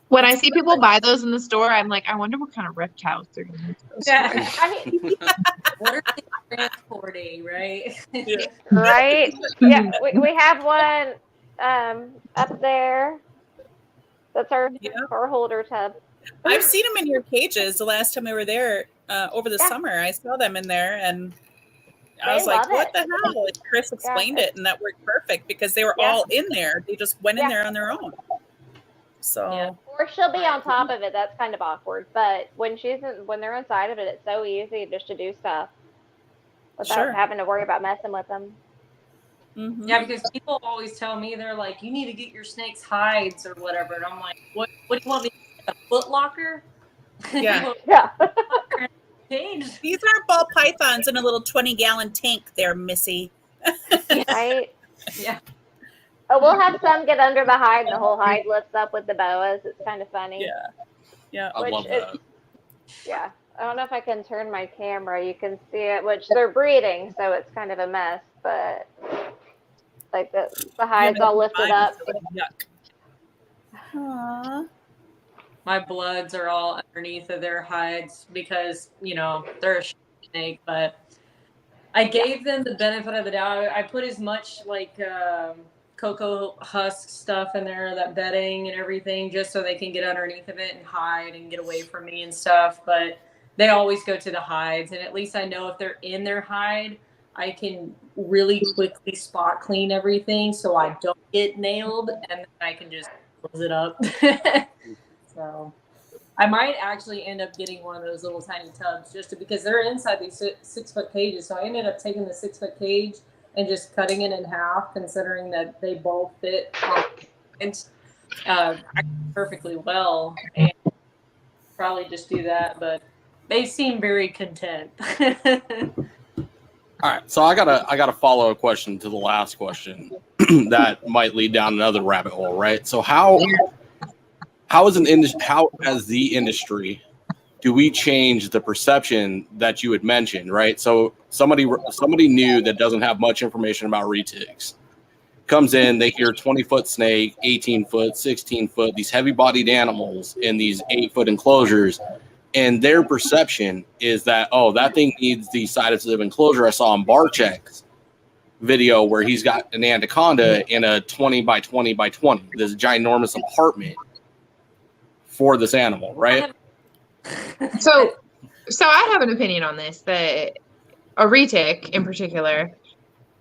When I see people buy those in the store, I'm like, I wonder what kind of reptiles they're going to use. Yeah. I mean, what are they transporting, right? Right? Yeah, we have one up there. That's our fur holder tub. I've seen them in your cages. The last time we were there over the summer, I saw them in there, and I was like, "What the hell?" And Chris explained it, and that worked perfect because they were all in there. They just went in there on their own. So, or she'll be on top of it. That's kind of awkward. But when they're inside of it, it's so easy just to do stuff without having to worry about messing with them. Mm-hmm. Yeah, because people always tell me, they're like, you need to get your snake's hides or whatever. And I'm like, what do you want me to get, a foot locker? Yeah. These aren't ball pythons in a little 20-gallon tank there, Missy. Right? Yeah. Oh, we'll have some get under the hide and the whole hide lifts up with the boas. It's kind of funny. Yeah. Yeah. I love that. Yeah. I don't know if I can turn my camera. You can see it, which they're breeding, so it's kind of a mess, but like the hides all lifted up. Aww. My bloods are all underneath of their hides because, they're a snake, but I gave them the benefit of the doubt. I put as much cocoa husk stuff in there, that bedding and everything, just so they can get underneath of it and hide and get away from me and stuff. But they always go to the hides, and at least I know if they're in their hide, I can really quickly spot clean everything so I don't get nailed, and then I can just close it up. So I might actually end up getting one of those little tiny tubs because they're inside these 6-foot cages. So I ended up taking the 6-foot cage and just cutting it in half, considering that they both fit perfectly well. And probably just do that, but they seem very content. All right, so I got a follow-up question to the last question that might lead down another rabbit hole, right? So how as the industry do we change the perception that you had mentioned, right? So somebody new that doesn't have much information about retics comes in, they hear 20-foot snake, 18-foot, 16-foot, these heavy-bodied animals in these 8-foot enclosures. And their perception is that, that thing needs the size of enclosure I saw on Barczyk's video where he's got an anaconda in a 20 by 20 by 20, this ginormous apartment for this animal, right? So I have an opinion on this, that a retic in particular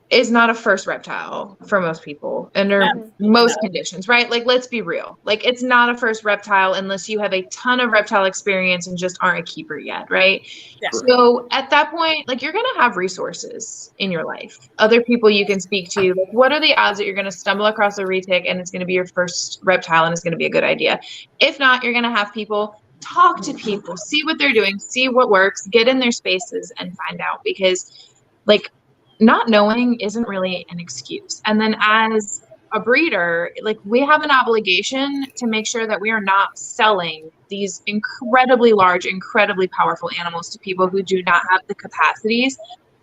is not a first reptile for most people under most conditions, right? Like, let's be real. Like, it's not a first reptile unless you have a ton of reptile experience and just aren't a keeper yet, right? Yeah. So at that point, like, you're going to have resources in your life, other people you can speak to. Like, what are the odds that you're going to stumble across a retic and it's going to be your first reptile and it's going to be a good idea? If not, you're going to have people talk to people, see what they're doing, see what works, get in their spaces and find out, because like, not knowing isn't really an excuse. And then as a breeder, like, we have an obligation to make sure that we are not selling these incredibly large, incredibly powerful animals to people who do not have the capacities,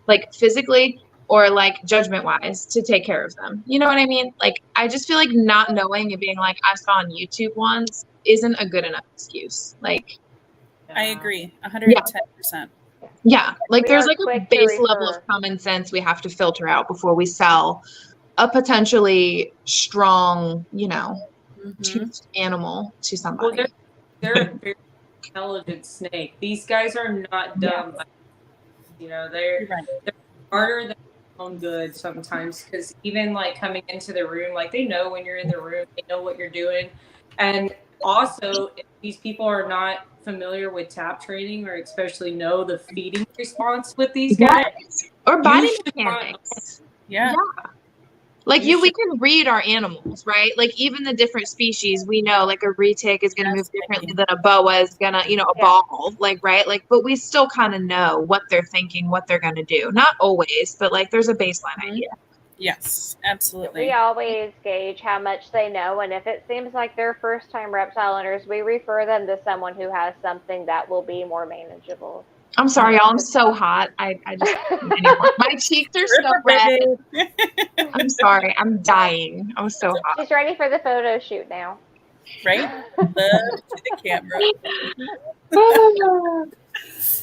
like physically or like judgment wise, to take care of them. You know what I mean? Like, I just feel like not knowing and being like, I saw on YouTube once isn't a good enough excuse. Like, I agree 110%. Yeah, like there's like a base level of common sense we have to filter out before we sell a potentially strong, toothed animal to somebody. Well, they're a very intelligent snake. These guys are not dumb. Yeah. They're smarter than their own good sometimes, because even like coming into the room, like they know when you're in the room, they know what you're doing. And also, if these people are not familiar with tap training, or especially know the feeding response with these guys, or body mechanics. Yeah. Like we can read our animals, right? Like even the different species, we know like a retic is going to move differently than a boa is going to, evolve, like, right? Like, but we still kind of know what they're thinking, what they're going to do. Not always, but like there's a baseline idea. Yes, absolutely. We always gauge how much they know, and if it seems like they're first-time reptile owners, we refer them to someone who has something that will be more manageable. I'm sorry, y'all. I'm so hot. I just my cheeks are so red. I'm sorry. I'm dying. I'm so hot. She's ready for the photo shoot now. Right? To the camera.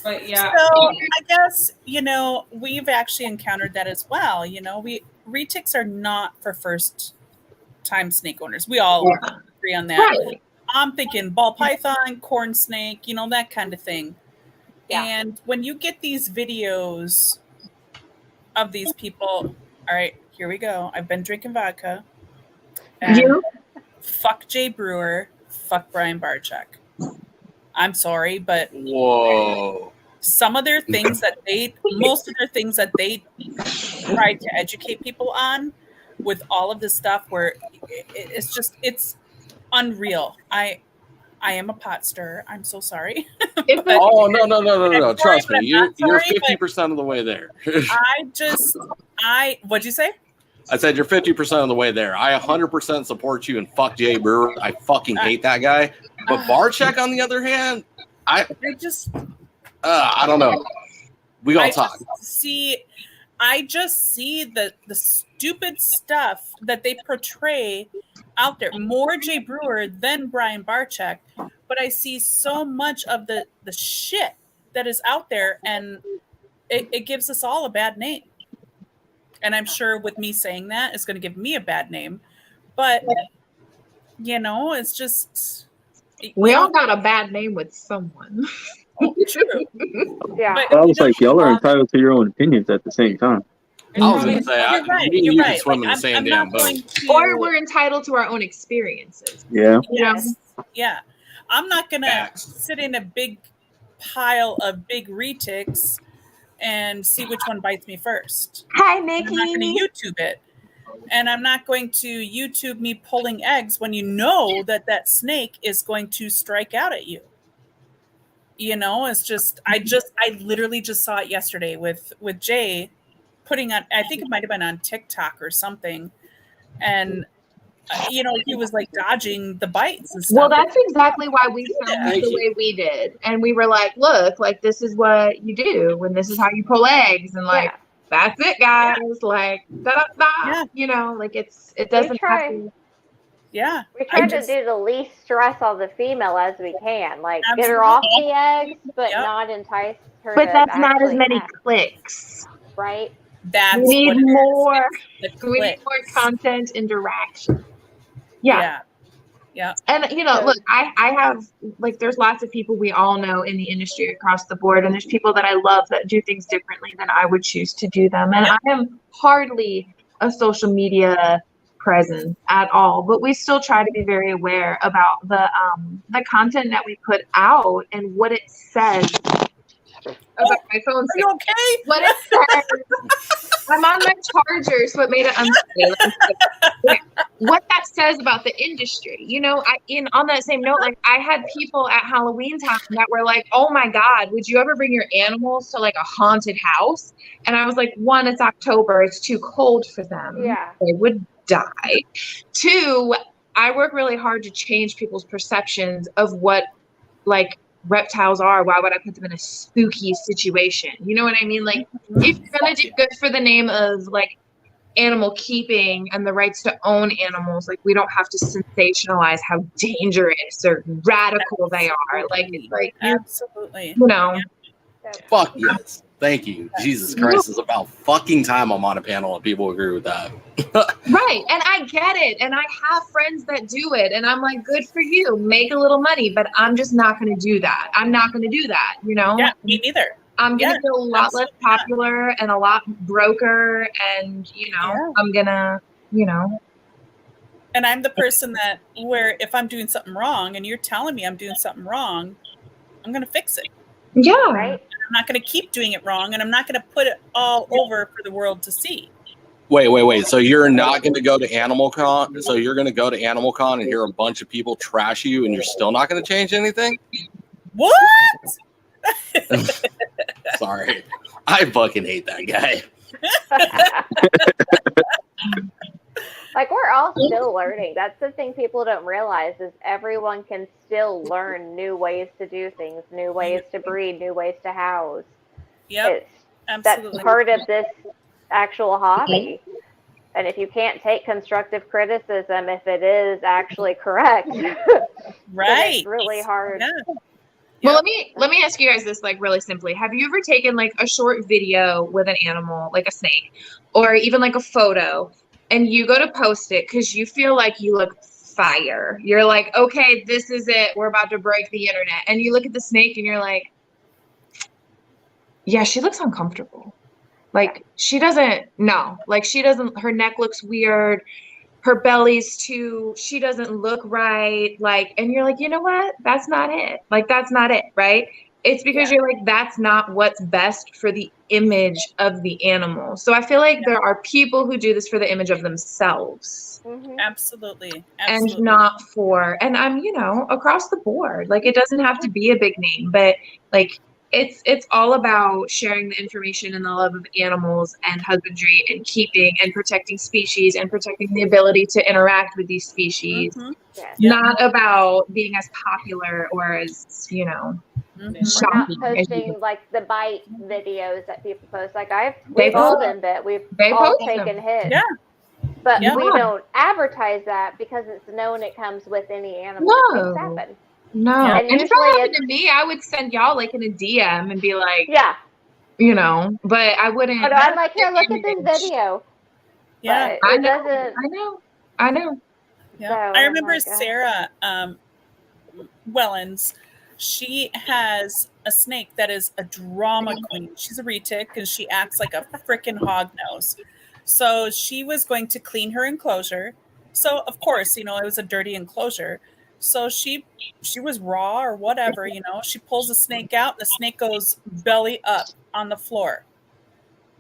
But yeah. So I guess, we've actually encountered that as well. Retics are not for first time snake owners. We all agree on that. Right. I'm thinking ball python, corn snake, you know, that kind of thing. Yeah. And when you get these videos of these people, all right, here we go. I've been drinking vodka. And fuck Jay Brewer, fuck Brian Barczyk. I'm sorry, but Whoa. some of their things most of their things that they try to educate people on with all of this stuff where it's unreal. I am a pot stirrer. I'm so sorry. Oh no. Trust me. You're 50% of the way there. What'd you say? I said you're 50% of the way there. I 100% support you and fuck Jay Brewer. I fucking hate that guy. But Barczyk, on the other hand, I don't know. We gonna talk. I just see the stupid stuff that they portray out there. More Jay Brewer than Brian Barczyk, but I see so much of the shit that is out there, and it gives us all a bad name. And I'm sure with me saying that, it's going to give me a bad name. But, you know, it's just... We all got a bad name with someone. Oh, true. Yeah. I was like, y'all are entitled to your own opinions at the same time. I was going to say, you can swim in the same damn boat. Or we're entitled to our own experiences. Yeah. Yes. Yeah. I'm not going to sit in a big pile of big retics and see which one bites me first. Hi, Nikki. I'm not going to YouTube it. And I'm not going to YouTube me pulling eggs when you know that snake is going to strike out at you. You know, it's just, I literally just saw it yesterday with Jay putting on, I think it might have been on TikTok or something. And, you know, he was like dodging the bites and stuff. Well, that's exactly why we filmed it the way we did. And we were like, look, like, this is what you do when this is how you pull eggs. And like, that's it, guys. Like, you know, like it doesn't have to. Yeah. We try to do the least stress on the female as we can. Like, get her off the eggs, but not entice her. But that's not as many clicks. Right? We need more. We need more content interaction. Yeah. And, you know, look, I have, like, there's lots of people we all know in the industry across the board, and there's people that I love that do things differently than I would choose to do them. And I am hardly a social media presence at all, but we still try to be very aware about the content that we put out and what it says. My phone's Are you okay? What it says. I'm on my charger, so it made it unstable. What that says about the industry, you know. On that same note, like, I had people at Halloween time that were like, "Oh my God, would you ever bring your animals to like a haunted house?" And I was like, one, it's October, it's too cold for them. Yeah, they would die. Two, I work really hard to change people's perceptions of what like reptiles are. Why would I put them in a spooky situation? You know what I mean? Like, if you're gonna do good for the name of like animal keeping and the rights to own animals, like, we don't have to sensationalize how dangerous or radical they are. Like, it's like, absolutely, you know. Fuck yes. Thank you. Jesus Christ, it's about fucking time I'm on a panel and people agree with that. Right. And I get it. And I have friends that do it. And I'm like, good for you. Make a little money. But I'm just not going to do that. I'm not going to do that, you know? Yeah, me neither. I'm going to feel a lot less popular and a lot broker. And, you know, I'm going to, you know. And I'm the person that, where if I'm doing something wrong and you're telling me I'm doing something wrong, I'm going to fix it. Yeah. Right. I'm not going to keep doing it wrong, and I'm not going to put it all over for the world to see. Wait. So you're not going to go to Animal Con? So you're going to go to Animal Con and hear a bunch of people trash you, and you're still not going to change anything? What? Sorry. I fucking hate that guy. Like, we're all still learning. That's the thing people don't realize, is everyone can still learn new ways to do things, new ways to breed, new ways to house. Yep, absolutely. That's part of this actual hobby. And if you can't take constructive criticism, if it is actually correct, right, it's really hard. Yeah. Well, let me ask you guys this, like, really simply. Have you ever taken like a short video with an animal, like a snake, or even like a photo, and you go to post it because you feel like you look fire. You're like, okay, this is it. We're about to break the internet. And you look at the snake and you're like, yeah, she looks uncomfortable. Like she doesn't, her neck looks weird. Her belly's she doesn't look right. Like, and you're like, you know what? That's not it. Like, that's not it, right? It's because you're like, that's not what's best for the image of the animal. So I feel like there are people who do this for the image of themselves. Absolutely. And not for, and I'm, across the board. Like, it doesn't have to be a big name, but like, it's all about sharing the information and the love of animals and husbandry and keeping and protecting species and protecting the ability to interact with these species. Not about being as popular or as, We're not posting like the bite videos that people post. Like we've all been bit. We've all taken hits. Yeah. But we don't advertise that because it's known it comes with any animal that things happen. No. And And if that happened to me, I would send y'all like in a DM and be like, but I wouldn't. But I'm like, here, look at this video. Yeah. But I it know. doesn't. I know. Yeah. So, I remember oh my God. Sarah Wellens. She has a snake that is a drama queen. She's a retic and she acts like a freaking hognose. So she was going to clean her enclosure. So of course, it was a dirty enclosure. So she was raw or whatever, she pulls the snake out. The snake goes belly up on the floor.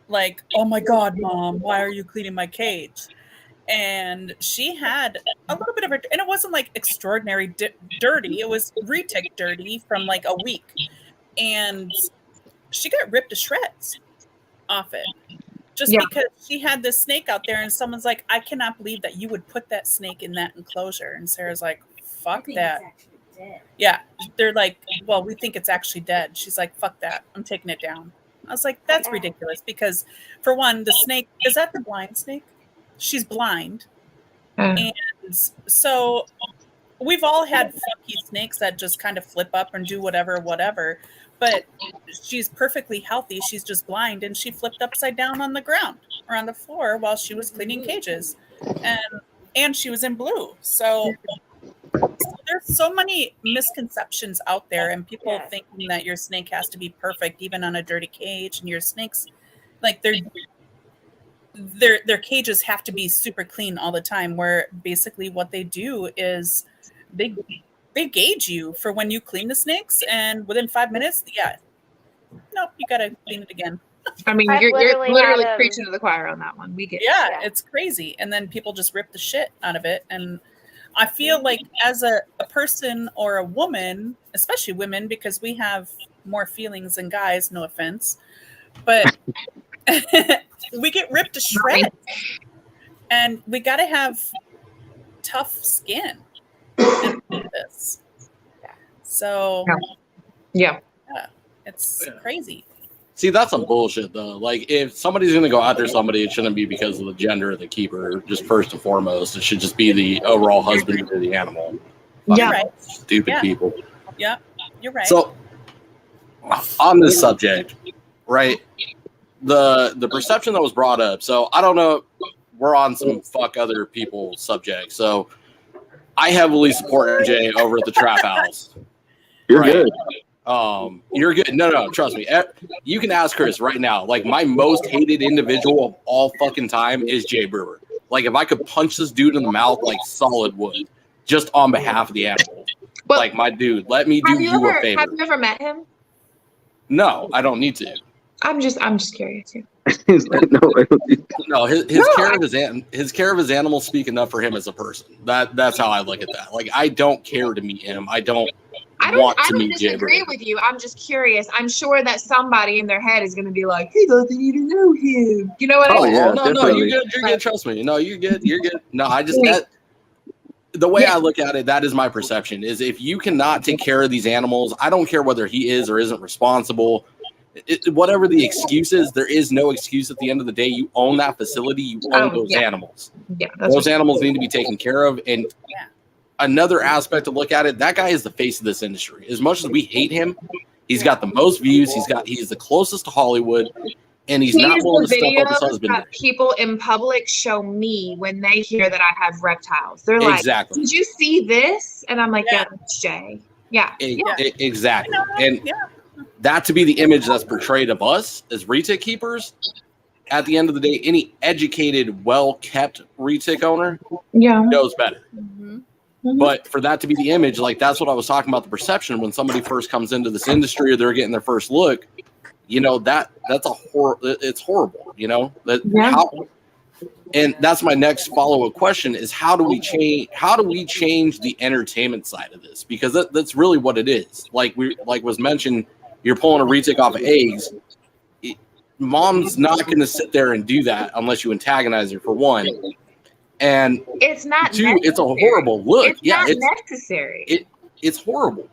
Like, oh my God, Mom, why are you cleaning my cage? And she had a little bit of and it wasn't like extraordinary dirty. It was retic dirty from like a week. And she got ripped to shreds off it. Just because she had this snake out there and someone's like, I cannot believe that you would put that snake in that enclosure. And Sarah's like, fuck that. Yeah. They're like, well, we think it's actually dead. She's like, fuck that. I'm taking it down. I was like, that's ridiculous because for one, the snake, is that the blind snake? She's blind. And so we've all had funky snakes that just kind of flip up and do whatever. But she's perfectly healthy. She's just blind. And she flipped upside down on the ground or on the floor while she was cleaning cages. And she was in blue. So there's so many misconceptions out there and people thinking that your snake has to be perfect even on a dirty cage, and your snakes like their cages have to be super clean all the time, where basically what they do is they gauge you for when you clean the snakes, and within 5 minutes you gotta clean it again. I mean, you're literally preaching to the choir on that one. We get it. It's crazy. And then people just rip the shit out of it. And I feel like as a person or a woman, especially women, because we have more feelings than guys, no offense, but we get ripped to shreds. And we got to have tough skin in this. So, it's crazy. See, that's some bullshit, though. Like, if somebody's going to go after somebody, it shouldn't be because of the gender of the keeper, just first and foremost. It should just be the overall husband of the animal. Right. Stupid people. Yeah, you're right. So, on this subject, right, the perception that was brought up, so I don't know, we're on some fuck other people subject. So, I heavily support MJ over at the Trap House. You're good. You're good. No, trust me. You can ask Chris right now. Like, my most hated individual of all fucking time is Jay Brewer. Like, if I could punch this dude in the mouth like solid wood, just on behalf of the animals. Well, like, my dude, let me do you a favor. Have you ever met him? No, I don't need to. I'm just curious. He's like, no, his care of his animals speak enough for him as a person. That's how I look at that. Like, I don't care to meet him. I don't disagree with you. I'm just curious. I'm sure that somebody in their head is going to be like, he doesn't even know him. You know what I mean? Yeah, no, you're good. Trust me. No, you're good. No, the way I look at it, that is my perception, is if you cannot take care of these animals, I don't care whether he is or isn't responsible. Whatever the excuse is, there is no excuse at the end of the day. You own that facility. You own those animals. Yeah, those animals need to be taken care of. And another aspect to look at it, that guy is the face of this industry. As much as we hate him, he's got the most views. He's the closest to Hollywood. and he's not These willing are to step up his videos husband. that people in public show me when they hear that I have reptiles. They're Exactly. like, "Did you see this?" And I'm like, "Yeah, that's Jay." Yeah. Exactly. And that to be the image that's portrayed of us as retic keepers. At the end of the day, any educated, well-kept retic owner knows better. But for that to be the image, like that's what I was talking about, the perception when somebody first comes into this industry or they're getting their first look, you know, that's it's horrible, you know, and that's my next follow-up question is how do we change the entertainment side of this? Because that's really what it is. Like was mentioned, you're pulling a retic off of eggs. Mom's not going to sit there and do that unless you antagonize her, for one. And it's not two, necessary. it's a horrible look. It's not necessary. It's horrible.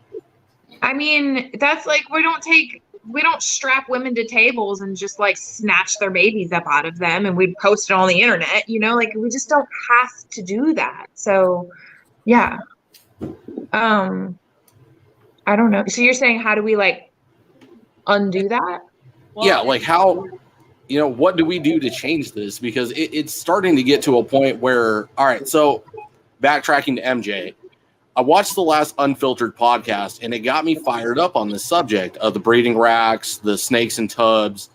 I mean, that's like we don't strap women to tables and just like snatch their babies up out of them and we post it on the internet, you know, like we just don't have to do that. So yeah. I don't know. So you're saying how do we like undo that? Yeah, like how, you know, what do we do to change this? Because it's starting to get to a point where, all right, so backtracking to MJ, I watched the last Unfiltered podcast and it got me fired up on the subject of the breeding racks, the snakes and tubs,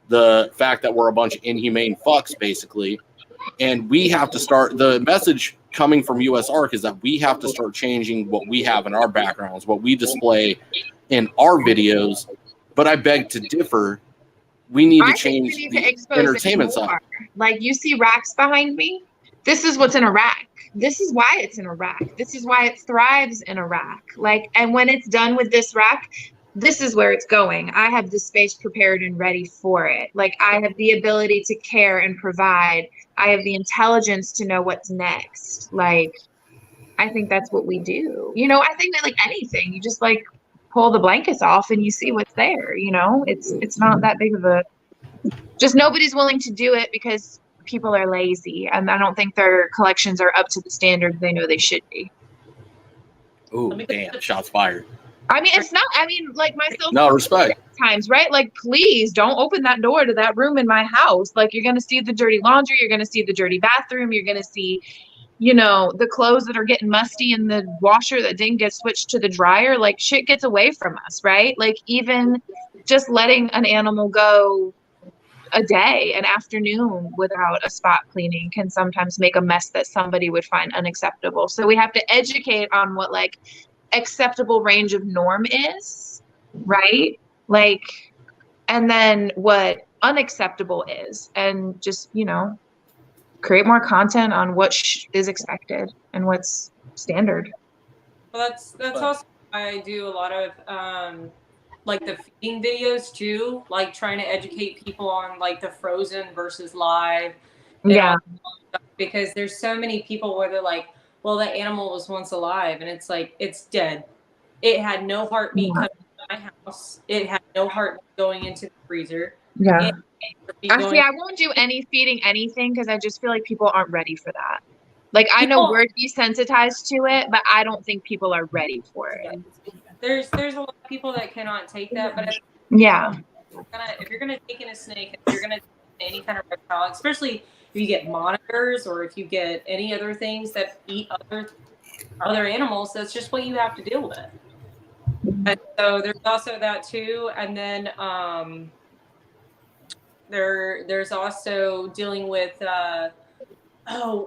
the fact that we're a bunch of inhumane fucks, basically. And we have to start, the message coming from US ARC is that we have to start changing what we have in our backgrounds, what we display in our videos. But I beg to differ. We need to change the entertainment side. Like you see racks behind me. This is what's in a rack. This is why it's in a rack. This is why it thrives in a rack. Like, and when it's done with this rack, this is where it's going. I have the space prepared and ready for it. Like I have the ability to care and provide. I have the intelligence to know what's next. Like, I think that's what we do. You know, I think that like anything, you just like pull the blankets off and you see what's there, you know, it's not that big of a, just nobody's willing to do it because people are lazy and I don't think their collections are up to the standard they know they should be. Ooh, damn, shots fired. I mean, it's not, I mean, like myself. No, respect. Times, right? Like, please don't open that door to that room in my house. Like, you're going to see the dirty laundry. You're going to see the dirty bathroom. You're going to see, you know, the clothes that are getting musty in the washer that didn't get switched to the dryer. Like, shit gets away from us, right? Like, even just letting an animal go a day, an afternoon without a spot cleaning can sometimes make a mess that somebody would find unacceptable. So we have to educate on what, like, acceptable range of norm is, right? Like, and then what unacceptable is, and just, you know, create more content on what is expected and what's standard. Well, that's also why I do a lot of like the feeding videos too, like trying to educate people on like the frozen versus live. Yeah. Because there's so many people where they're like, well, that animal was once alive, and it's like, it's dead. It had no heartbeat coming to my house. It had no heartbeat going into the freezer. Yeah. Actually, I won't do any feeding anything because I just feel like people aren't ready for that. Like, I know we're desensitized to it, but I don't think people are ready for it. There's a lot of people that cannot take that, but yeah. If you're gonna take in a snake, if you're gonna take in any kind of reptile, especially if you get monitors or if you get any other things that eat other animals, that's just what you have to deal with. And so there's also that too. And then there's also dealing with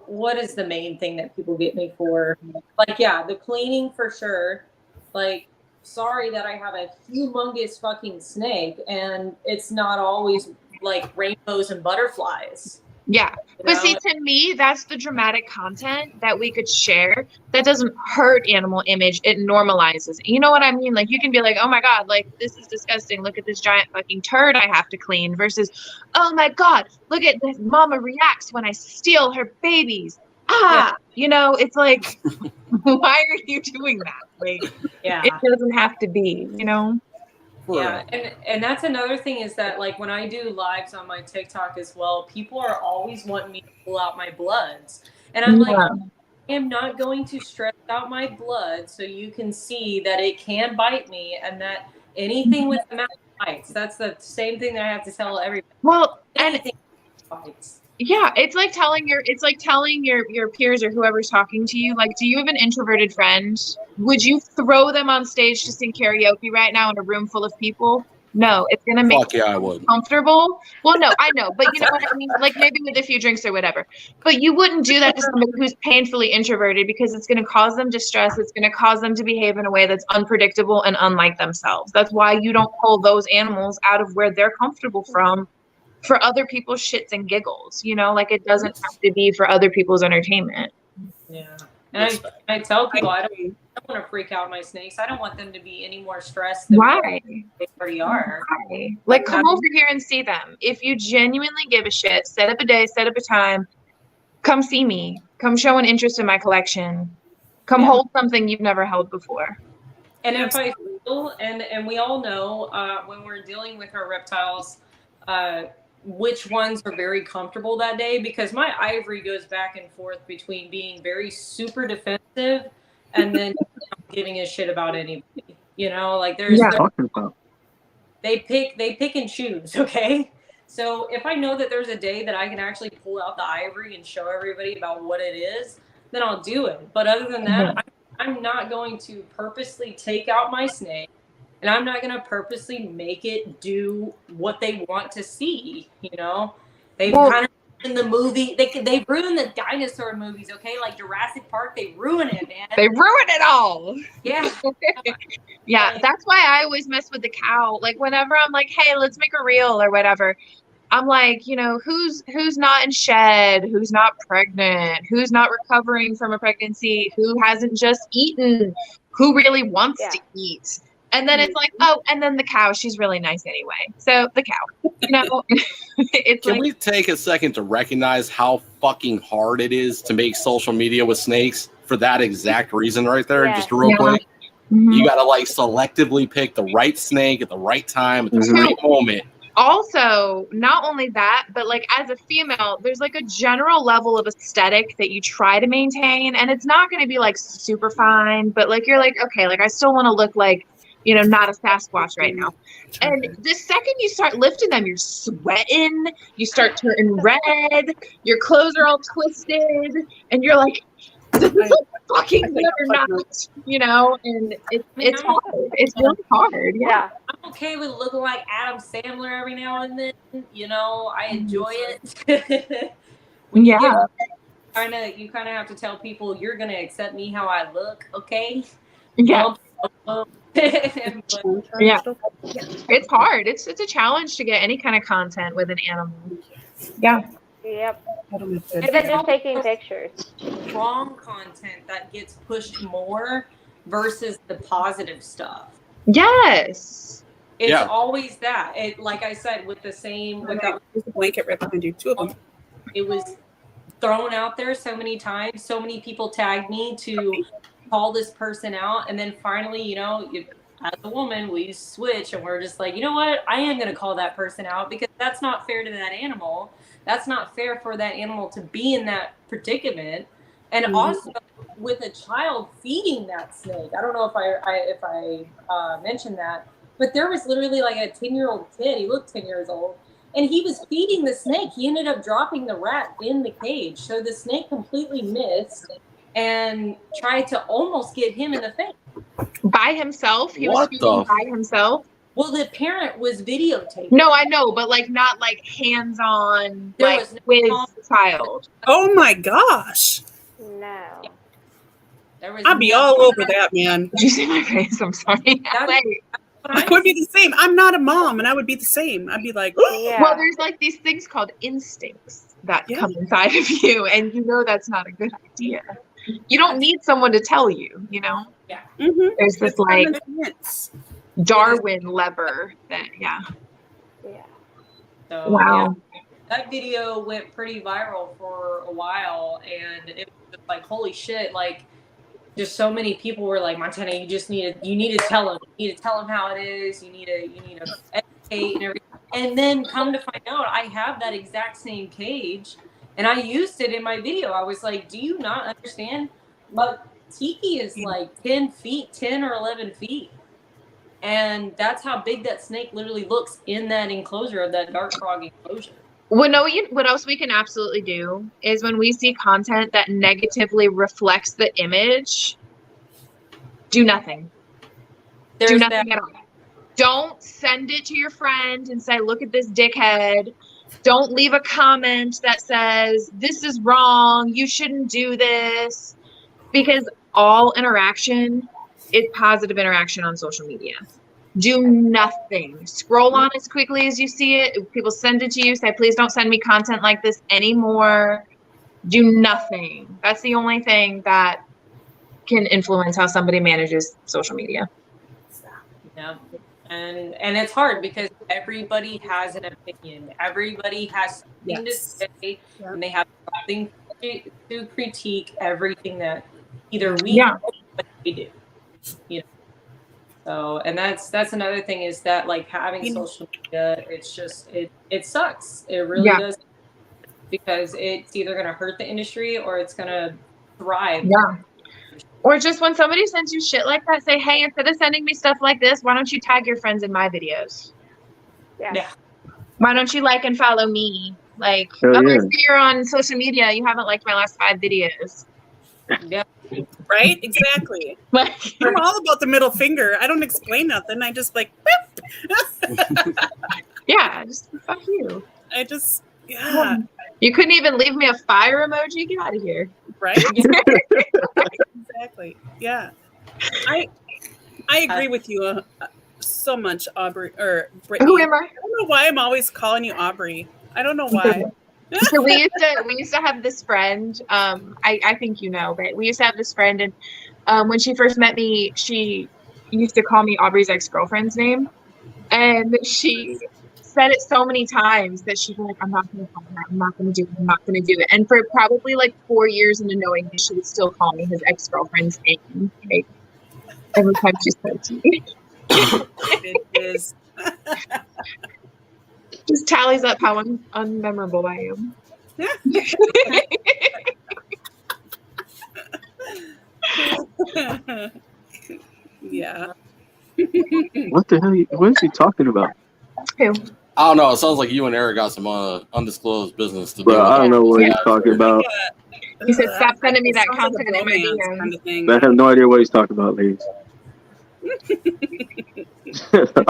what is the main thing that people get me for? Like, yeah, the cleaning for sure. Like, sorry that I have a humongous fucking snake and it's not always like rainbows and butterflies. Yeah. But see, to me, that's the dramatic content that we could share that doesn't hurt animal image. It normalizes. You know what I mean? Like, you can be like, oh my God, like, this is disgusting. Look at this giant fucking turd I have to clean versus, oh my God, look at this mama reacts when I steal her babies. Yeah. You know, it's like, why are you doing that? Like, yeah, it doesn't have to be, you know? Yeah, and that's another thing is that, like, when I do lives on my TikTok as well, people are always wanting me to pull out my bloods. And I'm like, I am not going to stress out my blood so you can see that it can bite me and that anything with the mouth fights. That's the same thing that I have to tell everybody. Well, and Anything fights. yeah, it's like telling your peers or whoever's talking to you, like, do you have an introverted friend? Would you throw them on stage to sing karaoke right now in a room full of people? No, it's gonna make Fuck yeah, I them would. comfortable. Well, no, I know, but you know what I mean? Like maybe with a few drinks or whatever. But you wouldn't do that to somebody who's painfully introverted because it's gonna cause them distress. It's gonna cause them to behave in a way that's unpredictable and unlike themselves. That's why you don't pull those animals out of where they're comfortable from for other people's shits and giggles, you know, like it doesn't have to be for other people's entertainment. Yeah. And I tell people I don't want to freak out my snakes. I don't want them to be any more stressed than Why? they already are. Why? Like, come over here and see them. If you genuinely give a shit, set up a day, set up a time, come see me. Come show an interest in my collection. Come hold something you've never held before. And if I feel, and we all know when we're dealing with our reptiles, which ones are very comfortable that day, because my ivory goes back and forth between being very super defensive and then giving a shit about anybody. You know, like they pick and choose. Okay. So if I know that there's a day that I can actually pull out the ivory and show everybody about what it is, then I'll do it. But other than that, I'm not going to purposely take out my snake. And I'm not going to purposely make it do what they want to see, you know? They've kind of in the movie, they ruin the dinosaur movies, okay? Like Jurassic Park, they ruin it, man. They ruin it all. Yeah. Yeah, that's why I always mess with the cow. Like whenever I'm like, hey, let's make a reel or whatever, I'm like, you know, who's not in shed, who's not pregnant, who's not recovering from a pregnancy, who hasn't just eaten, who really wants to eat. And then it's like, oh, and then the cow, she's really nice anyway. So the cow, you know, it's Can like, we take a second to recognize how fucking hard it is to make social media with snakes for that exact reason right there? Just real quick. You got to like selectively pick the right snake at the right time, at the right moment. Also, not only that, but like as a female, there's like a general level of aesthetic that you try to maintain. And it's not going to be like super fine, but like you're like, okay, like I still want to look like, you know, not a Sasquatch right now. And the second you start lifting them, you're sweating, you start turning red, your clothes are all twisted, and you're like, does this look fucking good or not? You know, and it's hard. It's really hard. Yeah. I'm okay with looking like Adam Sandler every now and then. You know, I enjoy it. When you you kind of have to tell people you're going to accept me how I look, okay? Yeah. Yeah, it's hard. It's a challenge to get any kind of content with an animal. Yeah. Yep. Even just taking pictures. Wrong content that gets pushed more versus the positive stuff. Yes. It's always that. It, like I said, with the same with that blanket right behind you, two of them. It was thrown out there so many times. So many people tagged me to call this person out, and then finally, you know, as a woman, we switch and we're just like, you know what, I am going to call that person out because that's not fair to that animal. That's not fair for that animal to be in that predicament. And also with a child feeding that snake, I don't know if I mentioned that, but there was literally like a 10-year-old kid. He looked 10 years old, and he was feeding the snake. He ended up dropping the rat in the cage, so the snake completely missed and tried to almost get him in the face. By himself? He was feeding by himself? Well, the parent was videotaping. No, I know, but like not like hands-on, like with the child. Oh my gosh. No. I'd be all over that, man. Did you see my face? I'm sorry. I would be the same. I'm not a mom, and I would be the same. I'd be like, well, there's like these things called instincts that come inside of you, and you know that's not a good idea. You don't need someone to tell you, you know? Yeah. There's this like Darwin lever that, So, wow. That video went pretty viral for a while, and it was just like, holy shit, like, just so many people were like, Montana, you need to tell him. You need to tell him how it is. You need to educate and everything. And then come to find out, I have that exact same cage, and I used it in my video. I was like, do you not understand? But Tiki is like 10 or 11 feet. And that's how big that snake literally looks in that enclosure of that dart frog enclosure. What else we can absolutely do is when we see content that negatively reflects the image, do nothing. Do nothing at all. Don't send it to your friend and say, look at this dickhead. Don't leave a comment that says, this is wrong, you shouldn't do this. Because all interaction is positive interaction on social media. Do nothing. Scroll on as quickly as you see it. If people send it to you, say, please don't send me content like this anymore. Do nothing. That's the only thing that can influence how somebody manages social media. Yeah. And it's hard because everybody has an opinion. Everybody has something to say, and they have something to critique everything that either we do or what they do. You know. So, and that's another thing is that like having social media, it's just it sucks. It really does, because it's either going to hurt the industry or it's going to thrive. Yeah. Or just when somebody sends you shit like that, say, hey, instead of sending me stuff like this, why don't you tag your friends in my videos? Yeah. Why don't you like and follow me? Like, unless you're on social media, you haven't liked my last 5 videos. Yeah. Right? Exactly. I'm all about the middle finger. I don't explain nothing. I just like, yeah, just fuck you. I just, yeah. You couldn't even leave me a fire emoji? Get out of here. Right? Exactly. Yeah. I agree with you so much, Aubrey, or Brittany. Who am I? I don't know why I'm always calling you Aubrey. I don't know why. So we used to have this friend. I think you know, but we used to have this friend, and when she first met me, she used to call me Aubrey's ex-girlfriend's name, and she said it so many times that she'd be like, I'm not going to call her. I'm not going to do it. I'm not going to do it. And for probably like 4 years into knowing me, she would still call me his ex-girlfriend's name. Like, every time she spoke to me. It is. Just tallies up how unmemorable I am. Yeah. What the hell? What is he talking about? Who? I don't know. It sounds like you and Eric got some undisclosed business to do. Bro, I don't know what he's talking about. He said, stop sending me that content in my DMs. I have no idea what he's talking about, ladies.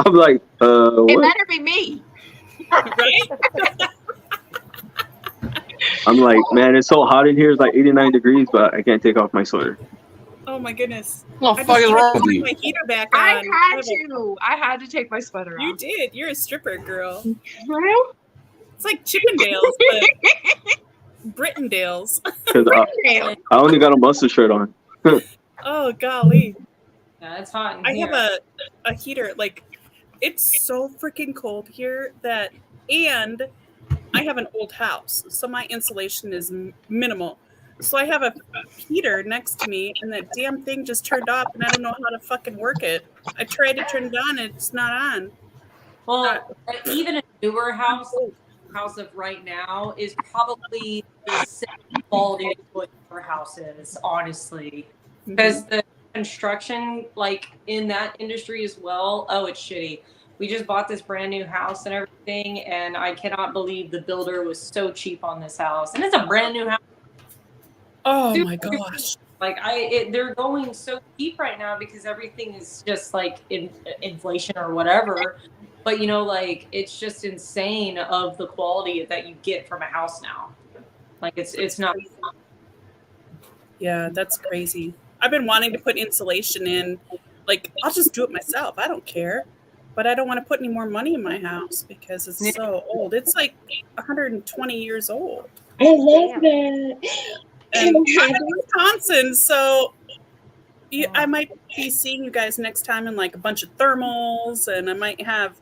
I'm like, It what? better be me. Right? I'm like, man, it's so hot in here. It's like 89 degrees, but I can't take off my sweater. Oh my goodness. What the fuck is wrong with you? My heater back on. I had to take my sweater off. You did. You're a stripper, girl. Well, It's like Chippendales, but Brittendales. Because I only got a mustard shirt on. Oh, golly. Yeah, it's hot in I here. have a heater. Like, it's so freaking cold here that, and I have an old house, so my insulation is minimal. So I have a heater next to me, and that damn thing just turned off, and I don't know how to fucking work it. I tried to turn it on, and it's not on. Well, even a newer house of right now is probably the same quality as what your house is, honestly. Because the construction, like in that industry as well, it's shitty. We just bought this brand new house and everything, and I cannot believe the builder was so cheap on this house. And it's a brand new house. Oh my gosh. Like they're going so cheap right now because everything is just like inflation or whatever. But you know, like it's just insane of the quality that you get from a house now. Like it's not. Yeah, that's crazy. I've been wanting to put insulation in. Like, I'll just do it myself. I don't care. But I don't want to put any more money in my house because it's so old. It's like 120 years old. I love that. And I'm in Wisconsin, so I might be seeing you guys next time in like a bunch of thermals, and I might have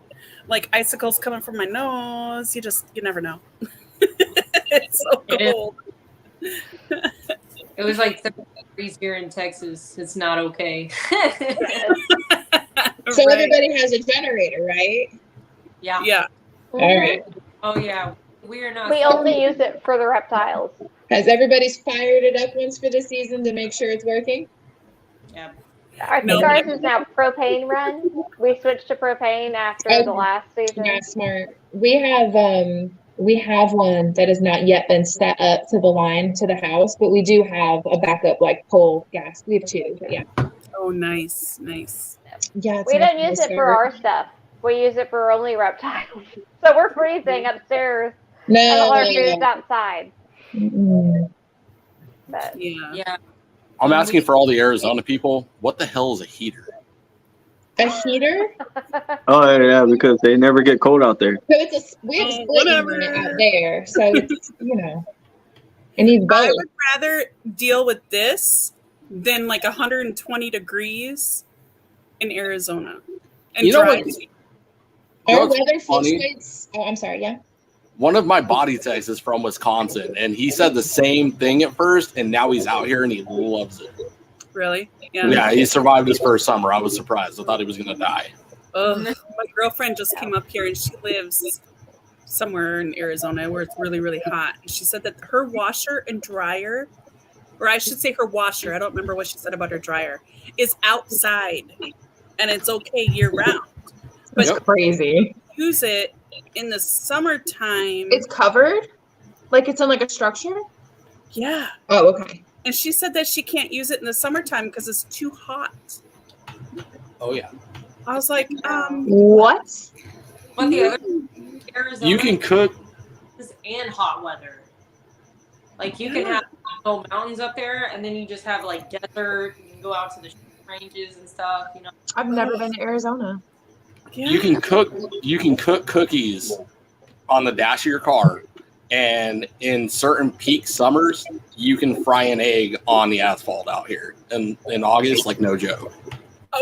like icicles coming from my nose. You never know. It's so cold. It was like 30 degrees here in Texas. It's not okay. So everybody has a generator, right? Yeah. Yeah. All right. Oh yeah. We are not. We only use it for the reptiles. Has everybody fired it up once for the season to make sure it's working? Yeah. I think ours is now propane run. We switched to propane after the last season. Yeah, smart. We have one that has not yet been set up to the line to the house, but we do have a backup like pole gas. We have two, but yeah. Oh, nice, nice. Yeah, We don't use it for our stuff. We use it for only reptiles. So we're freezing upstairs. No. And all our food's outside. But, yeah. I'm asking for all the Arizona people, what the hell is a heater? A heater? Oh yeah, because they never get cold out there. So we have a split unit out there, so it's, it needs both. I would rather deal with this than like 120 degrees in Arizona. And dry. Our weather fluctuates. Oh, I'm sorry. Yeah. One of my body techs is from Wisconsin, and he said the same thing at first, and now he's out here and he loves it. Really? Yeah. Yeah, he survived his first summer. I was surprised. I thought he was going to die. My girlfriend just came up here, and she lives somewhere in Arizona where it's really, really hot. And she said that her washer and dryer, or I should say her washer, I don't remember what she said about her dryer, is outside, and it's okay year round. But it's crazy. Use it in the summertime. It's covered? Like it's in like a structure? Yeah. Oh, okay. And she said that she can't use it in the summertime because it's too hot. Oh, yeah. I was like, what? But the other Arizona, you can cook and hot weather. Like you can have no mountains up there, and then you just have like desert. You can go out to the ranges and stuff. I've never been to Arizona. Yeah. You can cook cookies on the dash of your car, and in certain peak summers, you can fry an egg on the asphalt out here. And in August, like no joke.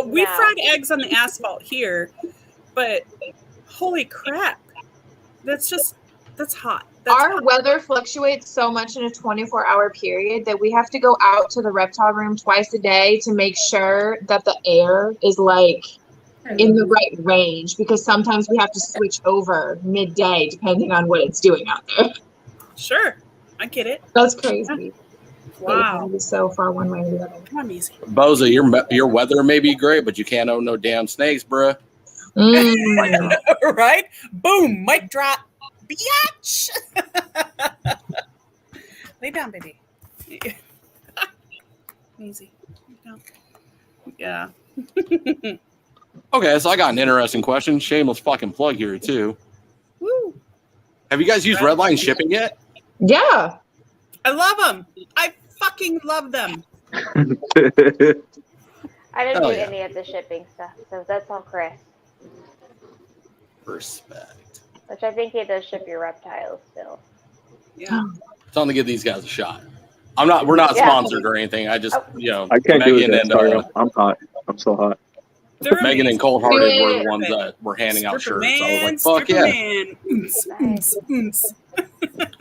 We fried eggs on the asphalt here, but holy crap, that's hot. Our weather fluctuates so much in a 24-hour period that we have to go out to the reptile room twice a day to make sure that the air is like in the right range, because sometimes we have to switch over midday depending on what it's doing out there. Sure, I get it. That's crazy. Wow. It's so far one way or the other. Come on, easy. Boza, your weather may be great, but you can't own no damn snakes, bruh. Right? Boom, mic drop. Biatch. Lay down, baby. Easy. Yeah. Okay, so I got an interesting question. Shameless fucking plug here, too. Woo. Have you guys used Redline shipping yet? Yeah. I love them. I fucking love them. I didn't do any of the shipping stuff, so that's all Chris. Respect. Which I think he does ship your reptiles still. Yeah. Time to give these guys a shot. We're not sponsored or anything. I just, I can't do it. Sorry, I'm hot. I'm so hot. Megan and Cold Hearted were the ones that were handing out shirts. I was like, fuck yeah.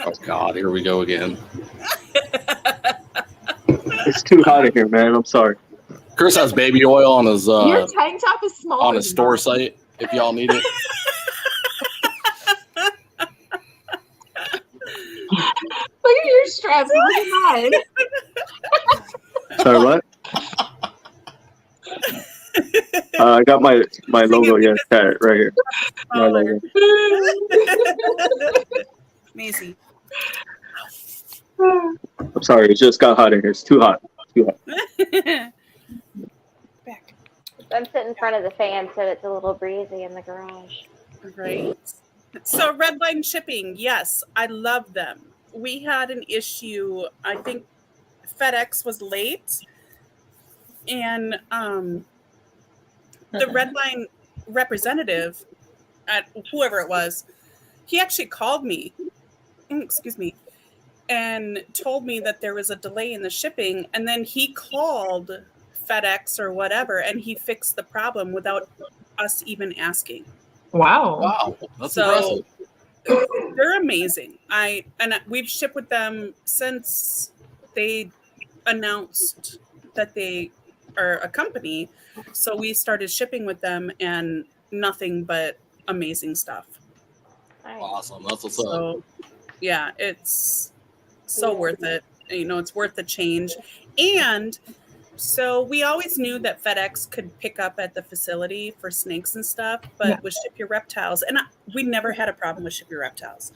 Oh, God, here we go again. It's too hot in here, man. I'm sorry. Chris has baby oil on his your tank top is small on his store site if y'all need it. Look at your straps. Look at mine. Sorry, what? I got my logo, right here. My logo. Amazing. I'm sorry, it just got hot in here. It's too hot. I'm sitting in front of the fan, so it's a little breezy in the garage. Right. So Redline shipping, yes, I love them. We had an issue. I think FedEx was late, and the Redline representative, at whoever it was, he actually called me. Excuse me. And told me that there was a delay in the shipping, and then he called FedEx or whatever, and he fixed the problem without us even asking. Wow, that's impressive. They're amazing. We've shipped with them since they announced that they are a company. So we started shipping with them, and nothing but amazing stuff. Awesome. That's what's up. Yeah, it's so worth it. It's worth the change. And So we always knew that FedEx could pick up at the facility for snakes and stuff, but with Ship Your Reptiles, and we never had a problem with Ship Your Reptiles.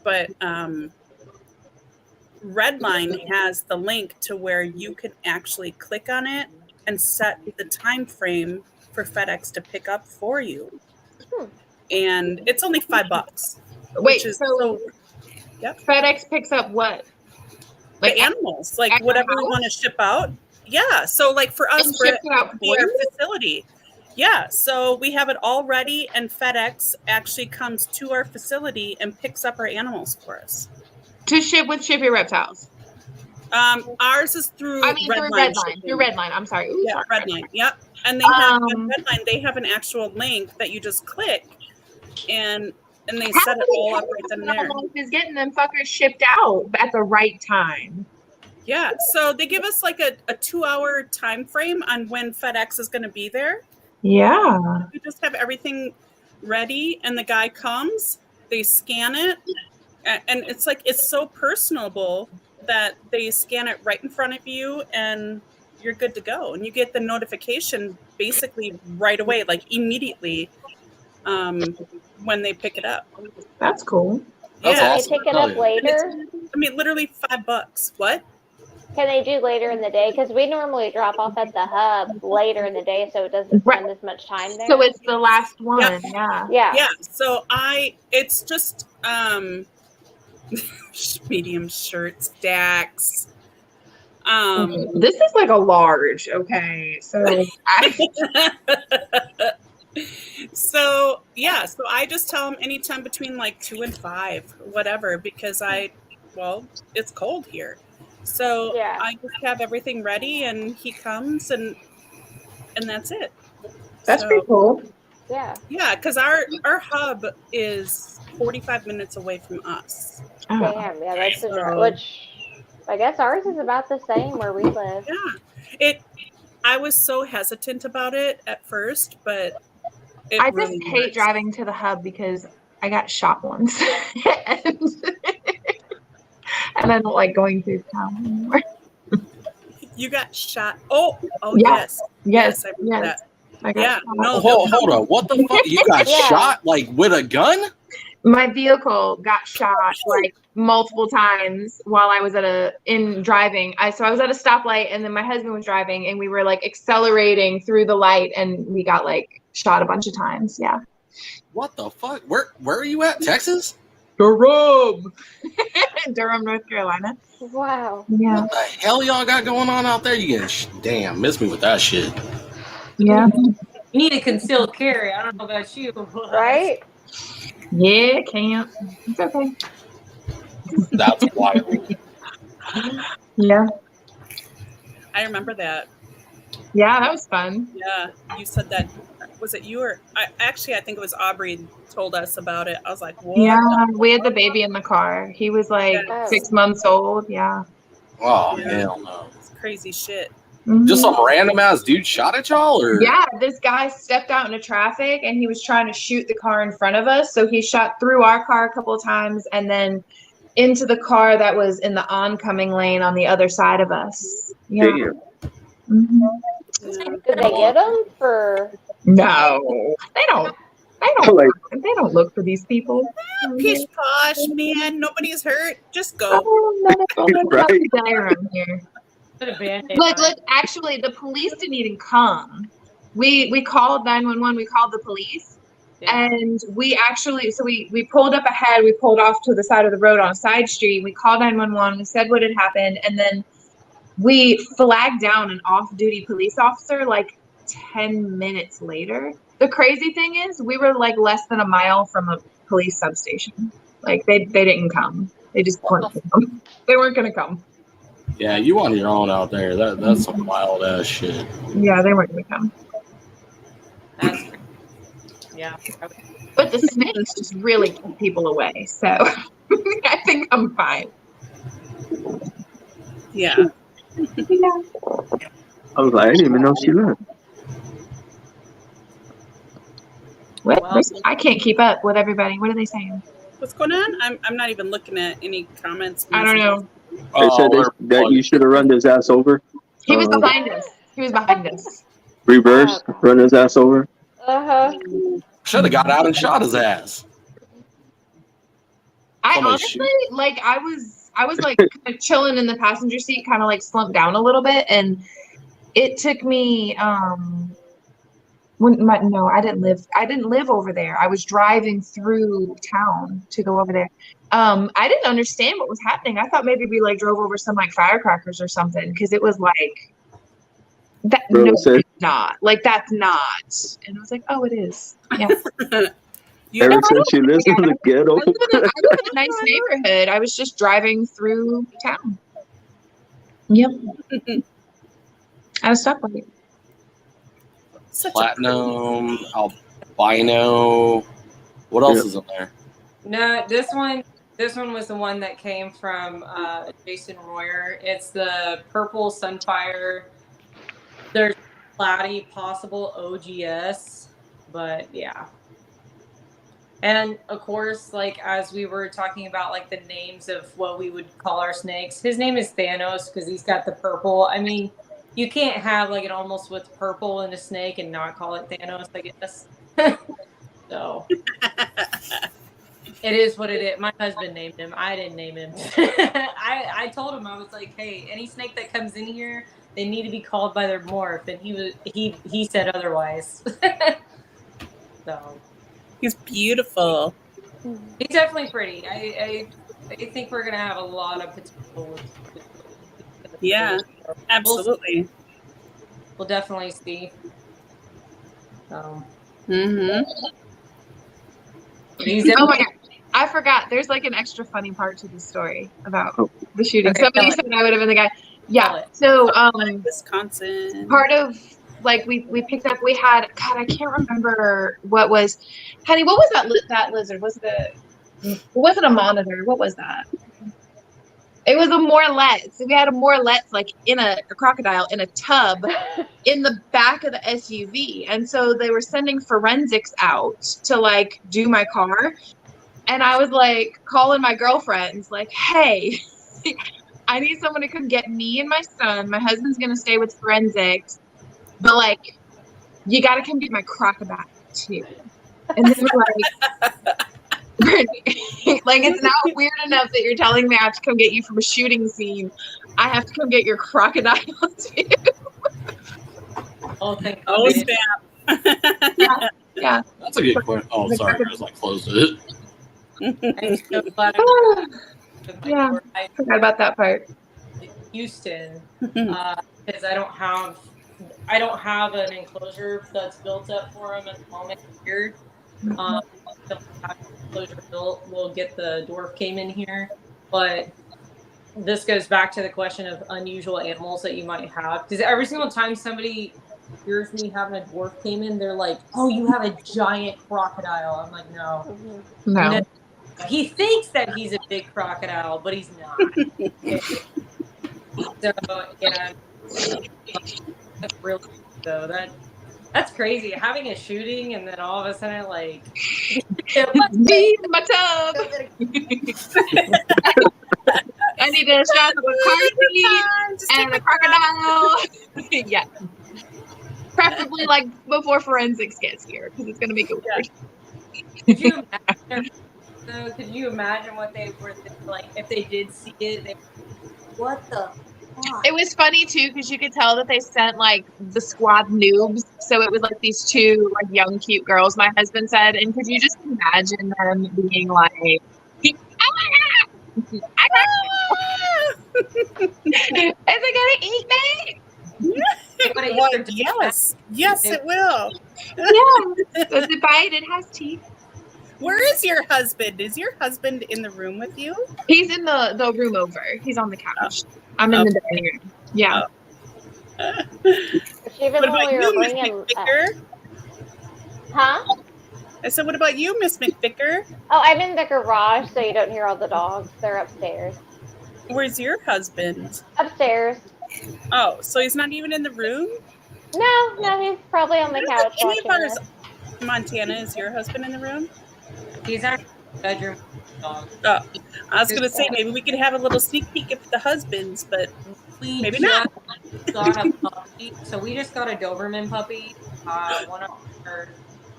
But Redline has the link to where you can actually click on it and set the time frame for FedEx to pick up for you. And it's only $5. Wait, so FedEx picks up what? Like animals, like whatever we want to ship out. Yeah. So like for us, for our facility. Yeah. So we have it all ready, and FedEx actually comes to our facility and picks up our animals for us. To ship with Ship Your Reptiles. Ours is through Redline. Through Redline. I'm sorry. Ooh, yeah, sorry. Redline. Yep. And they have on Redline, they have an actual link that you just click, and they set it all up right then and there. Is getting them fuckers shipped out at the right time. Yeah, so they give us like a 2-hour time frame on when FedEx is going to be there. Yeah. We just have everything ready, and the guy comes, they scan it, and it's like it's so personable that they scan it right in front of you, and you're good to go. And you get the notification basically right away, like immediately, when they pick it up. That's cool. That's awesome. Can they pick it up later? I mean, literally $5. What? Can they do later in the day? Because we normally drop off at the hub later in the day, so it doesn't spend as much time there. So it's the last one. Yeah. So it's just medium shirts, Dax. This is like a large. Okay, so so I just tell them anytime between like 2 and 5, whatever, because it's cold here. So I just have everything ready, and he comes, and that's it. That's pretty cool. Yeah. Yeah, because our hub is 45 minutes away from us. Damn, yeah, that's which I guess ours is about the same where we live. Yeah. I was so hesitant about it at first, but I just hate driving to the hub because I got shot once. And I don't like going through town anymore. You got shot? Oh, yes. I remember that. Yeah. No, hold on. What the fuck? You got shot like with a gun? My vehicle got shot like multiple times while I was driving. I was at a stoplight, and then my husband was driving, and we were like accelerating through the light, and we got like shot a bunch of times. Yeah. What the fuck? Where are you at? Texas? Durham, North Carolina. Wow. Yeah. What the hell y'all got going on out there? You getting damn miss me with that shit. Yeah. You need a concealed carry. I don't know about you. Right? Yeah, can't. It's okay. That's wild. Yeah. I remember that. Yeah, that was fun. Yeah, you said that. Was it you or I think it was Aubrey told us about it. I was like, what? Yeah, we had the baby in the car. He was like 6 months old. Yeah. Oh, hell no. It's crazy shit. Mm-hmm. Just some random ass dude shot at y'all, or yeah, this guy stepped out into traffic and he was trying to shoot the car in front of us. So he shot through our car a couple of times and then into the car that was in the oncoming lane on the other side of us. Yeah. Mm-hmm. Did they get him for? No, they don't. They don't look for these people. Pish posh, man. Nobody's hurt. Just go. Right. Around here. Look, actually, the police didn't even come. We called 911. We called the police. Yeah. And we actually, we pulled up ahead. We pulled off to the side of the road on a side street. We called 911. We said what had happened. And then we flagged down an off-duty police officer like 10 minutes later. The crazy thing is we were like less than a mile from a police substation. Like they didn't come. They just weren't going to come. They weren't going to come. Yeah, you on your own out there. That's some wild ass shit. Yeah, they weren't going to come. Yeah. But the snakes just really keep people away. So I think I'm fine. Yeah. I was like, I didn't even know she left. What? Well, I can't keep up with everybody. What are they saying? What's going on? I'm not even looking at any comments. I don't know. They said that you should have run this ass over. He was behind us. He was behind us. Reverse, run his ass over. Should have got out and shot his ass. I Somebody honestly, like, I was like kind of chilling in the passenger seat, kind of like slumped down a little bit, and it took me no, I didn't live over there. I was driving through town to go over there. I didn't understand what was happening. I thought maybe we like drove over some like firecrackers or something, because it was like that. Bro, No, said- it's not. Like, that's not. And I was like, oh, it is. Yeah. Ever since she lives in the ghetto. I live in a nice neighborhood. I was just driving through town. Yep. I was stuck with it. Platinum, albino. What else is in there? No, this one was the one that came from Jason Royer. It's the purple sunfire. There's cloudy possible OGS, but yeah. And of course, like, as we were talking about, like, the names of what we would call our snakes, his name is Thanos because he's got the purple. I mean, you can't have like an almost with purple in a snake and not call it Thanos, I guess. So it is what it is. My husband named him. I didn't name him. I told him, I was like, hey, any snake that comes in here, they need to be called by their morph, and he said otherwise. So he's beautiful. He's definitely pretty. I think we're gonna have a lot of potential. Yeah, absolutely. We'll definitely see. Oh my god, I forgot. There's like an extra funny part to the story about the shooting. Okay, Somebody said I would have been the guy. Yeah. So Wisconsin. Part of like we picked up. We had I can't remember what was. Honey, what was that lizard? It wasn't a monitor. What was that? It was a morlet. So we had a morlet like in a crocodile in a tub in the back of the SUV. And so they were sending forensics out to like do my car. And I was like calling my girlfriends like, hey, I need someone to come get me and my son. My husband's going to stay with forensics. But like, you got to come get my crocodile too. And they were like, like, it's not weird enough that you're telling me I have to come get you from a shooting scene. I have to come get your crocodile too. Oh, thank Oh, snap. Yeah. That's a good point. Oh, sorry, I just like closed it. I'm so glad Yeah, I forgot about that part. Houston, because I don't have an enclosure that's built up for them at the moment here. The enclosure built, we'll get the dwarf caiman here, but this goes back to the question of unusual animals that you might have, because every single time somebody hears me having a dwarf caiman, they're like, oh, you have a giant crocodile. I'm like, no. No. He thinks that he's a big crocodile, but he's not. So yeah, that's really that's crazy. Having a shooting and then all of a sudden, like, me in my tub. I need a shot of a car and a crocodile. Yeah, preferably like before forensics gets here because it's gonna make it weird. Could you imagine what they were like if they did see it? What the? It was funny too because you could tell that they sent like the squad noobs. So it was like these two like young cute girls. My husband said, and could you just imagine them being like, "Oh my god, is it gonna eat me?" Yes, it will. Yeah, does it bite? It has teeth. Where is your husband? Is your husband in the room with you? He's in the room over. He's on the couch. I'm in the dining room. Yeah. Even What when about we were you, Miss bringing, McVicker? huh? I said, what about you, Miss McVicker? Oh, I'm in the garage, so you don't hear all the dogs. They're upstairs. Where's your husband? Upstairs. Oh, so he's not even in the room? No, he's probably on the couch watching us. Montana, is your husband in the room? He's actually in the bedroom. Oh, I was going to say, maybe we could have a little sneak peek at the husbands, but maybe not. got a puppy. So we just got a Doberman puppy. One of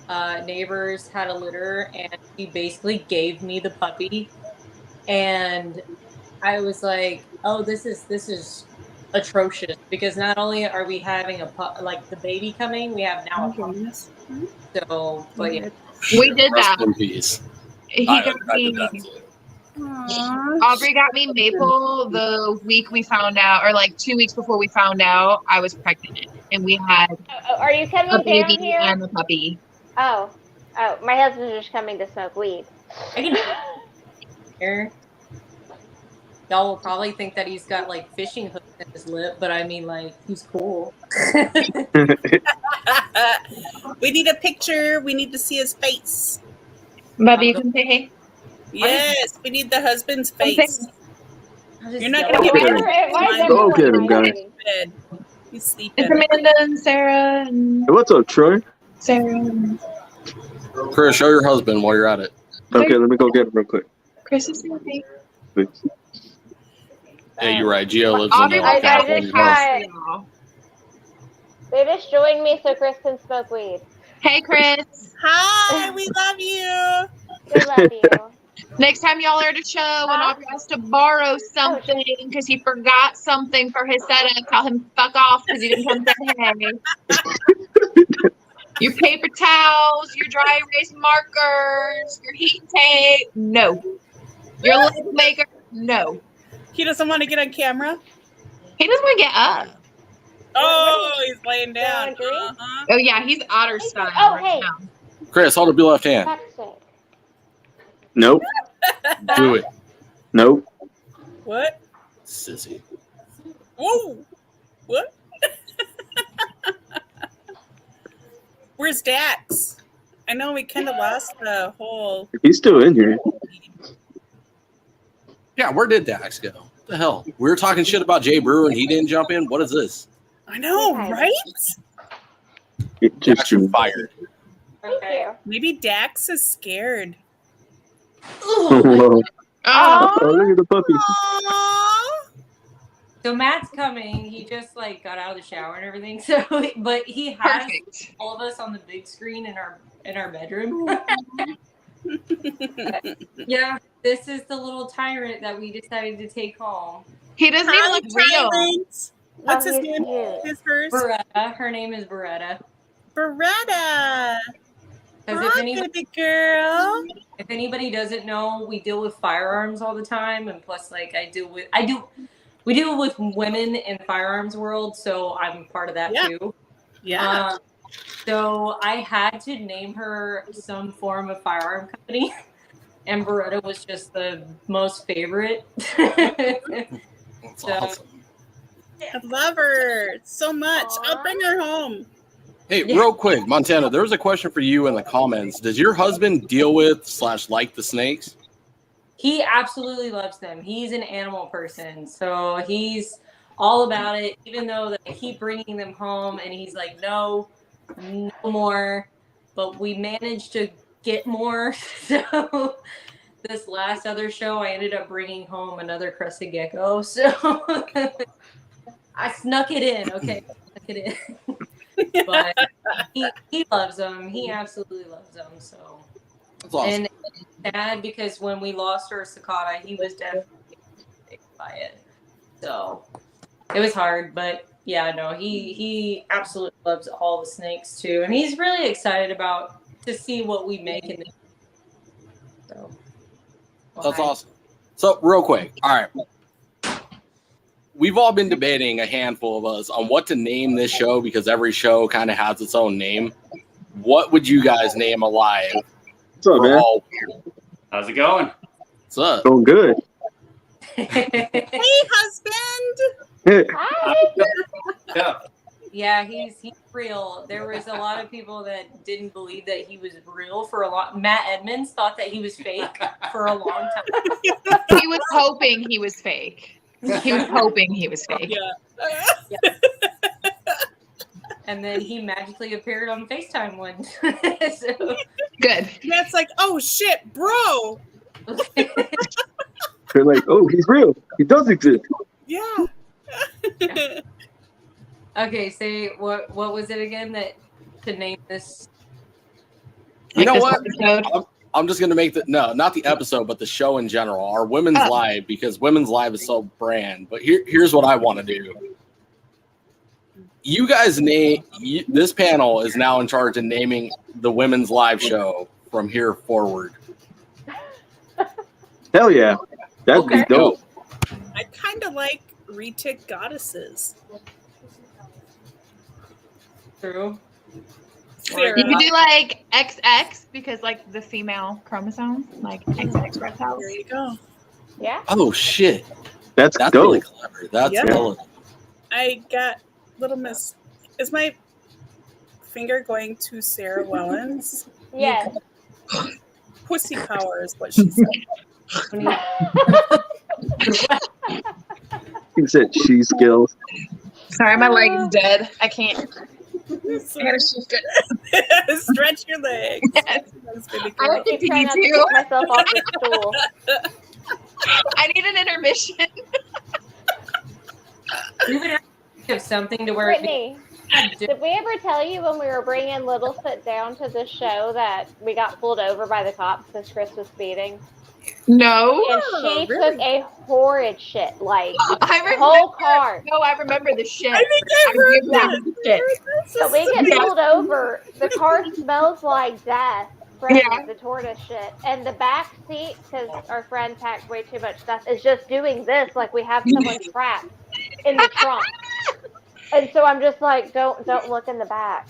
our neighbors had a litter, and he basically gave me the puppy. And I was like, "Oh, this is atrocious," because not only are we having like the baby coming, we have now a puppy. So, but yeah, We did Rest that. in peace. He I got did me. that too. Aubrey got me Maple the week we found out, or like 2 weeks before we found out I was pregnant, and we had Are you coming a baby down here? and a puppy. Oh, my husband's just coming to smoke weed. I can hear. Y'all will probably think that he's got like fishing hooks in his lip, but I mean, like, he's cool. We need a picture. We need to see his face. Bubby, you can say hey. Yes, we need the husband's face. You're not Why going to get is it. Go get him, guys. Bed. He's sleeping. It's Amanda and Sarah and Hey, what's up, Troy? Sarah and Chris, show your husband while you're at it. Okay, let me go get him real quick. Chris is sleeping. Yeah, you're right. Gio lives in Aubrey, I California. just got. They just joined me so Chris can smoke weed. Hey, Chris. Hi, we love you. We love you. Next time y'all are at a show and Aubrey has to borrow something because he forgot something for his setup, tell him fuck off because he didn't come say hey. Your paper towels, your dry erase markers, your heat tape, no. Your label maker, no. He doesn't want to get on camera? He doesn't want to get up. Oh, he's laying down. Oh yeah, he's otter style Oh, right hey. now. Chris, hold up your left hand. Nope. Do it. Nope. What? Sissy. Whoa. What? Where's Dax? I know we kind of lost the whole. He's still in here. Yeah, where did Dax go? What the hell? We were talking shit about Jay Brewer and he didn't jump in. What is this? I know, right? Dax, you're fired. Okay. Maybe Dax is scared. Whoa. Oh, look at the puppy. So Matt's coming. He just like got out of the shower and everything. So, but he has all of us on the big screen in our bedroom. Yeah, this is the little tyrant that we decided to take home. He doesn't even look real. What's his name? His hers? Beretta. Her name is Beretta. Beretta. Because baby girl. If anybody doesn't know, we deal with firearms all the time, and plus, like, we deal with women in firearms world, so I'm part of that too. Yeah. So I had to name her some form of firearm company, and Beretta was just the most favorite. That's awesome. I love her so much. I'll bring her home. Hey, real quick, Montana, there was a question for you in the comments. Does your husband deal with / like the snakes? He absolutely loves them. He's an animal person, so he's all about it, even though I keep bringing them home, and he's like, no more. But we managed to get more. So this last other show, I ended up bringing home another crested gecko. So I snuck it in. Okay, snuck it in. But he loves them. He absolutely loves them. So that's awesome. And sad because when we lost our cicada, he was definitely affected by it. So it was hard, but yeah, no, he absolutely loves all the snakes too, and he's really excited to see what we make in the. So that's awesome. So real quick, all right. We've all been debating, a handful of us, on what to name this show because every show kind of has its own name. What would you guys name Alive? What's up, man? How's it going? What's up? Going good. Hey, husband. Yeah. Yeah, he's real. There was a lot of people that didn't believe that he was real for a lot. Matt Edmonds thought that he was fake for a long time. He was hoping he was fake. He was hoping he was fake. Yeah. And then he magically appeared on FaceTime one. So. Good. That's like, oh shit, bro. They're like, oh, he's real. He does exist. Yeah. Okay, say what was it again that to name this? You know this what? episode? I'm just gonna make not the episode, but the show in general, our Women's Live, because Women's Live is so brand. But here's what I want to do. You guys this panel is now in charge of naming the Women's Live show from here forward. Hell yeah. That'd be dope. I kind of like Retic goddesses. True. Sarah. You could do like XX because like the female chromosome, like XX reptiles. There you go. Yeah. Oh shit. That's dope. Really clever. That's Yeah. really I got Little Miss. Is my finger going to Sarah Wellens? Yes. Pussy power is what she said. He said she skills. Sorry, my leg is dead. I can't. I gotta shift it. Stretch your legs. Yes. I I will keep continue trying not to to. pick myself off the stool. I need an intermission. We would have to think of something to where Brittany, did we ever tell you when we were bringing Littlefoot down to the show that we got pulled over by the cops because Chris was speeding? No. And she took a horrid shit, like I the remember. whole car. No, I remember the shit. I think I heard remember the shit. So we get pulled over. The car smells like death from Yeah. the tortoise shit. And the back seat, because our friend packed way too much stuff, is just doing this like we have someone trapped in the trunk. And so I'm just like, don't look in the back.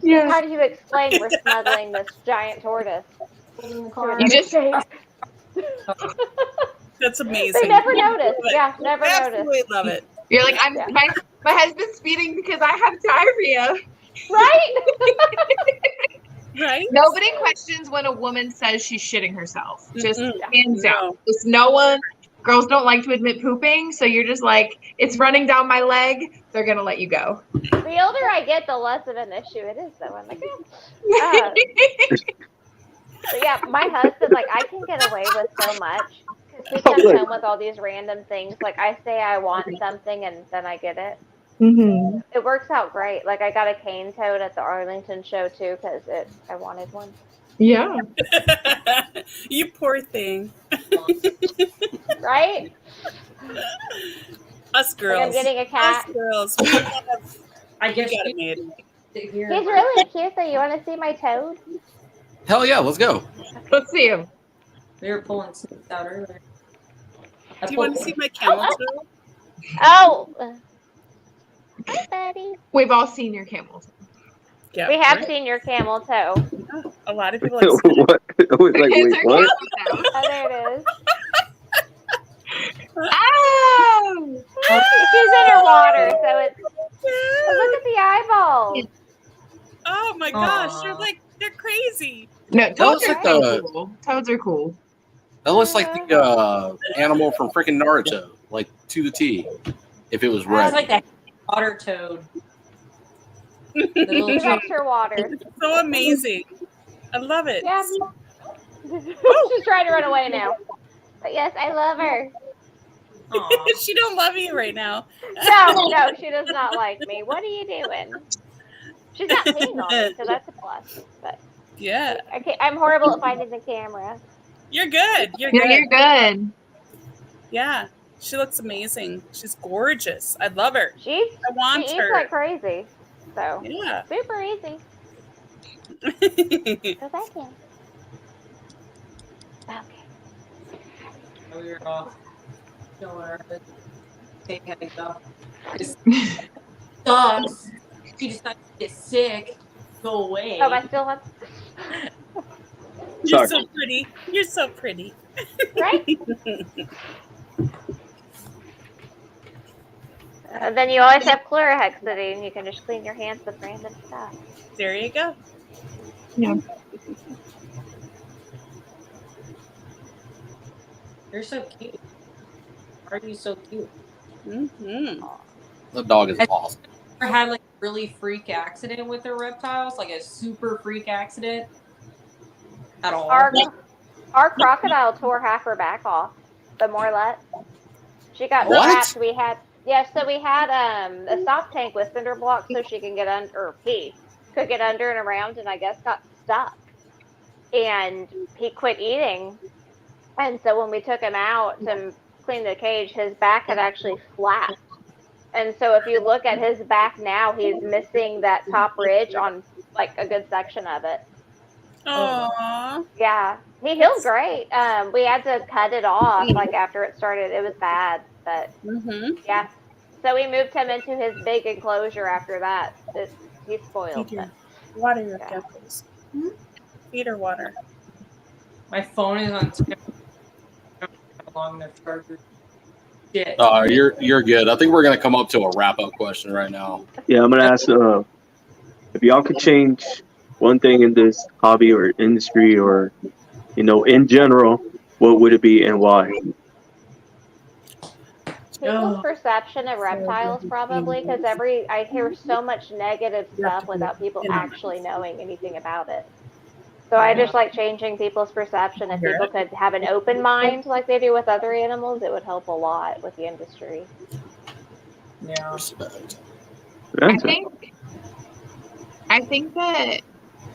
Yeah. How do you explain we're smuggling this giant tortoise? You just That's amazing. They never noticed. Yeah, never Absolutely noticed. love it. You're like, Yeah. my husband's speeding because I have diarrhea. Right? Right? Nobody questions when a woman says she's shitting herself. Just Mm-mm. hands down. No. Just no one. Girls don't like to admit pooping, so you're just like, it's running down my leg. They're gonna let you go. The older I get, the less of an issue it is, though. I'm like, but yeah, my husband, like, I can get away with so much. Because he comes home with all these random things. Like, I say I want something, and then I get it. Mm-hmm. It works out great. Like, I got a cane toad at the Arlington show, too, because I wanted one. Yeah. You poor thing. Right? Us girls. Like I'm getting a cat. Us girls. We have, I guess got it made. He's really cute, though. You want to see my toad? Hell yeah, let's go. Let's see him. we were pulling snakes out earlier. Do you want to see my camel toe? Oh! Hi, buddy. We've all seen your camels. Yeah. We have right? seen your camel toe. A lot of people have seen it. What? I was like, Here's wait, our what? camel toe. Oh, there it is. Oh! She's in her water, so it's. Oh, look at the eyeballs. Oh my gosh, Aw. they're crazy. No, looks toads are like so the- cool. Toads are cool. That looks like the animal from freaking Naruto, like to the T. If it was It's red. like that water toad. The She little likes her water. It's so amazing. I love it. Yeah. She's trying to run away now. But yes, I love her. Aw. She don't love you right now. No, she does not like me. What are you doing? She's not peeing on me, so that's a plus. But Yeah. I'm horrible at finding the camera. You're good. You're Yeah, good. you're good. Yeah. She looks amazing. She's gorgeous. I love her. She I want eats her. like crazy. So Yeah. super easy. Go back in. Okay. We were off showing her the take heading off. This sucks. She decided to get sick. Go away. Oh, I still have. You're Sorry. so pretty. You're so pretty. Right? Then you always have chlorhexidine, and you can just clean your hands with random stuff. There you go. Yeah. You're so cute. Why are you so cute? Mm-hmm. The dog is awesome. Ever had like a really freak accident with the reptiles? Like a super freak accident? At all? Our crocodile tore half her back off, the Morlet. She got What? trapped. Yeah, so we had a stock tank with cinder blocks so she can get under, or he could get under and around, and I guess got stuck. And he quit eating. And so when we took him out to clean the cage, his back had actually flapped. And so if you look at his back now, he's missing that top ridge on like a good section of it. Aww. Yeah, he healed great. We had to cut it off like after it started. It was bad, but yeah. So we moved him into his big enclosure after that. He's spoiled. But, Water your geckos. Feed her water. My phone is on how long the charger. Shit. You're good. I think we're gonna come up to a wrap up question right now. Yeah, I'm gonna ask if y'all could change one thing in this hobby or industry or in general, what would it be and why? People's perception of reptiles, probably, because I hear so much negative stuff without people actually knowing anything about it. So I just like changing people's perception. If people could have an open mind like they do with other animals, it would help a lot with the industry. Yeah. I think that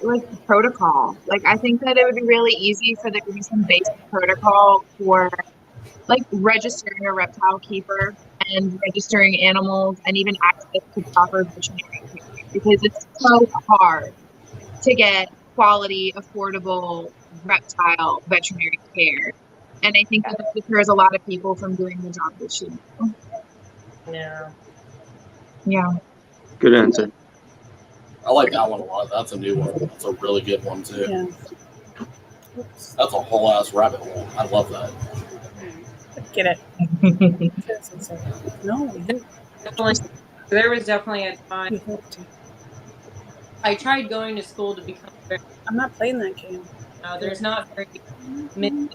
like protocol, like I think that it would be really easy for there to be some basic protocol for like registering a reptile keeper and registering animals and even access to proper veterinary care, because it's so hard to get quality, affordable reptile veterinary care. And I think that deters a lot of people from doing the job they should do. Yeah. Yeah. Good answer. I like that one a lot. That's a new one. That's a really good one too. Yeah. That's a whole ass rabbit hole. I love that. Get it. No. There was definitely a time. I tried going to school to become. I'm not playing that game. No, there's not very many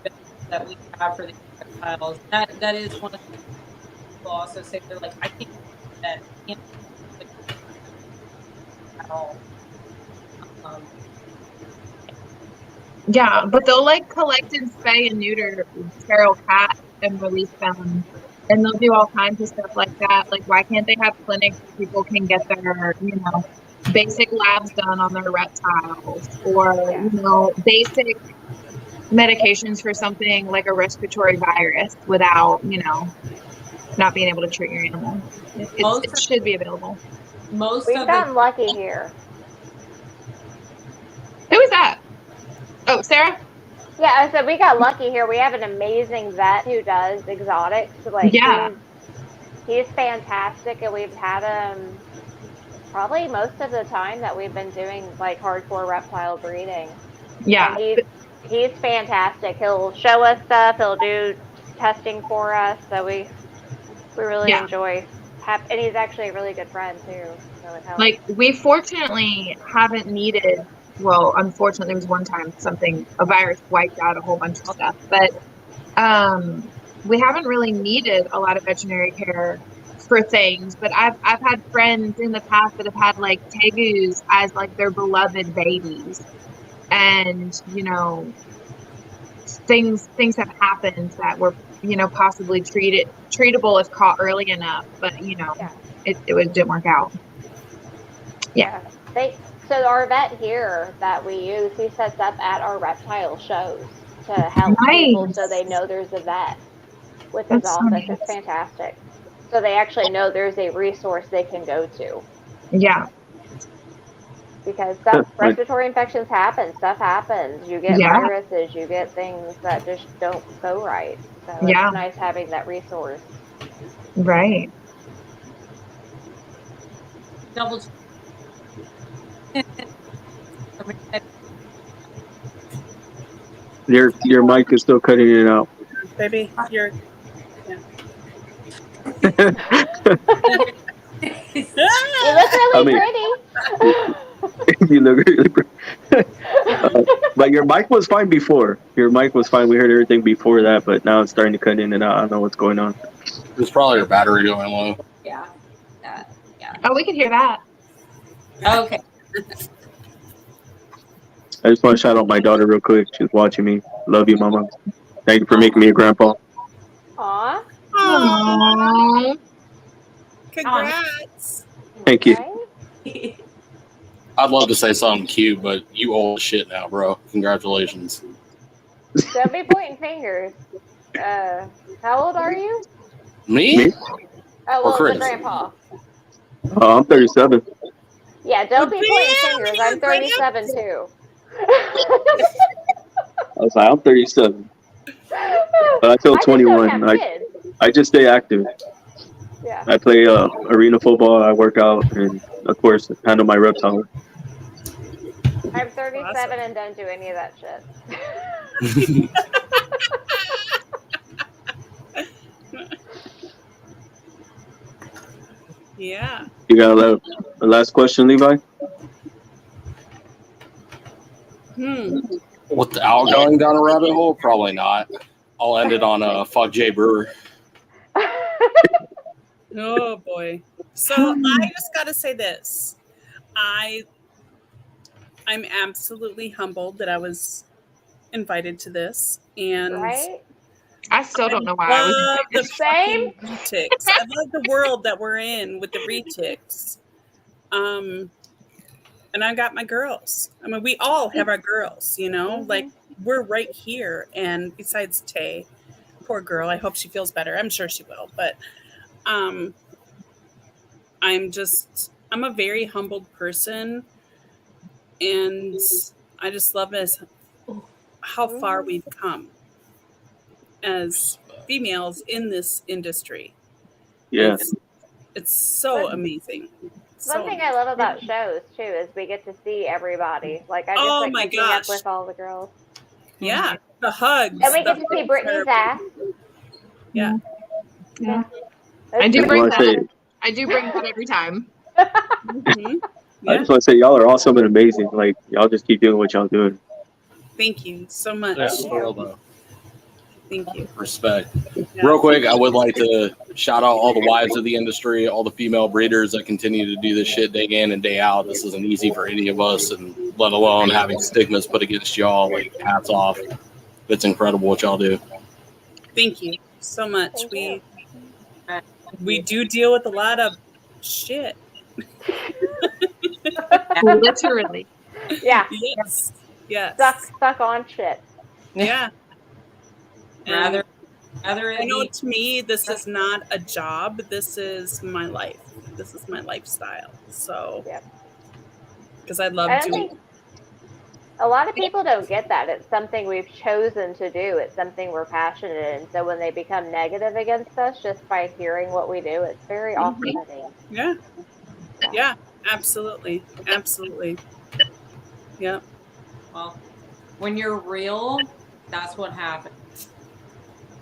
that we have for the reptiles. That is one of the things people also say. They're like, I can't do that. I can't do that at all. Yeah, but they'll like collect and spay and neuter feral cats and release them, and they'll do all kinds of stuff like that. Like, why can't they have clinics where people can get their, basic labs done on their reptiles, or basic medications for something like a respiratory virus without, not being able to treat your animal. It should be available. We've gotten lucky here. Who is that? Oh, Sarah? Yeah, I said we got lucky here. We have an amazing vet who does exotics. Like, yeah. He's fantastic, and we've had him probably most of the time that we've been doing like hardcore reptile breeding. Yeah. And he's fantastic. He'll show us stuff. He'll do testing for us. So we really enjoy. And he's actually a really good friend too. So it helps. Like, we fortunately haven't needed. Well, unfortunately, there was one time a virus wiped out a whole bunch of stuff, but we haven't really needed a lot of veterinary care for things. But I've had friends in the past that have had like tegus as like their beloved babies, and things have happened that were possibly treatable if caught early enough, but it didn't work out. Yeah. So our vet here that we use, he sets up at our reptile shows to help people so they know there's a vet with his office. It's fantastic. So they actually know there's a resource they can go to. Yeah. Because respiratory infections happen. Stuff happens. You get viruses. You get things that just don't go right. So it's nice having that resource. Right. Double. Your mic is still cutting it out. Baby, you're. You look really pretty. You look really pretty. But your mic was fine before. Your mic was fine. We heard everything before that, but now it's starting to cut in and out. I don't know what's going on. It's probably your battery going low. Yeah. Oh, we can hear that. Okay. I just want to shout out my daughter real quick. She's watching me. Love you, Mama. Thank you for making me a grandpa. Aww. Aww. Congrats. Thank you. I'd love to say something cute, but you old as shit now, bro. Congratulations. Don't be pointing fingers. How old are you? Me? Oh, Or well, the Chris? grandpa. I'm 37. Yeah, don't be pointing fingers. I'm 37 too. I was like, I'm 37. But I feel I just don't 21. have kids. I just stay active. Yeah. I play arena football. I work out, and of course, handle my reptile. I'm 37 and don't do any of that shit. Yeah. You got a last question, Levi? Without going down a rabbit hole, probably not. I'll end it on fuck Jay Brewer. Oh boy. So I just got to say this. I'm absolutely humbled that I was invited to this, and right? I still don't know why I was love the Same. fucking retics. I love the world that we're in with the retics. And I got my girls. I mean, we all have our girls, you know, like we're right here. And besides Tay, poor girl, I hope she feels better. I'm sure she will. But I'm a very humbled person. And I just love how far we've come as females in this industry. Yeah. It's so amazing. One thing I love about shows too is we get to see everybody. Like I just Oh like my keeping up gosh. with all the girls. Yeah, the hugs. And we get the to see hugs Brittany's are- ass. Yeah. Yeah. That's I do pretty bring fun. that. I do bring that every time. I just want to say y'all are awesome and amazing. Like y'all just keep doing what y'all doing. Thank you so much. Thank you. Respect. Real quick, I would like to shout out all the wives of the industry, all the female breeders that continue to do this shit day in and day out. This isn't easy for any of us, and let alone having stigmas put against y'all. Like, hats off. It's incredible what y'all do. Thank you so much. We do deal with a lot of shit. Literally. Yeah. Yes. Yes. Stuck on shit. Yeah. Rather you know, to me, this is not a job. This is my life. This is my lifestyle. So, because I love I don't doing. think a lot of people don't get that. It's something we've chosen to do. It's something we're passionate in. So when they become negative against us just by hearing what we do, it's very off-putting. Yeah. Yeah. Absolutely. Absolutely. Yeah. Well, when you're real, that's what happens.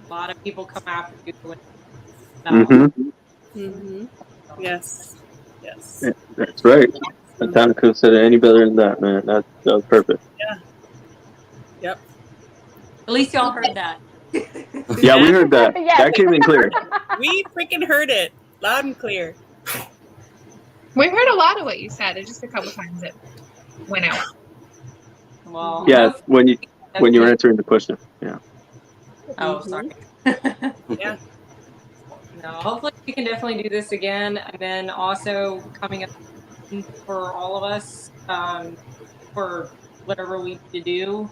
A lot of people come after you. Yes. Yes. Yeah, that's right. I kind of couldn't say it any better than that, man. That was perfect. Yeah. Yep. At least y'all heard that. Yeah, we heard that. Yes. That came in clear. We freaking heard it loud and clear. We heard a lot of what you said. It's just a couple times it went out. Well, Yeah, when you were answering the question. Yeah. Oh, sorry. Yeah. No, hopefully we can definitely do this again, and then also coming up for all of us for whatever we need to do.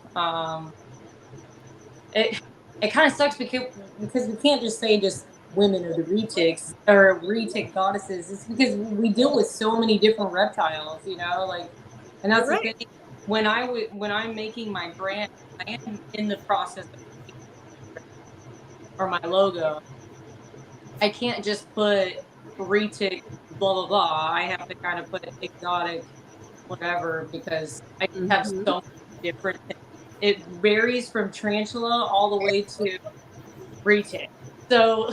It kind of sucks because we can't just say just women are the retics or retic goddesses. It's because we deal with so many different reptiles, you know, like, and that's the thing. When I'm making my brand, I am in the process of or my logo. I can't just put retic blah blah blah. I have to kind of put exotic whatever because I have so many different things. It varies from tarantula all the way to retic. So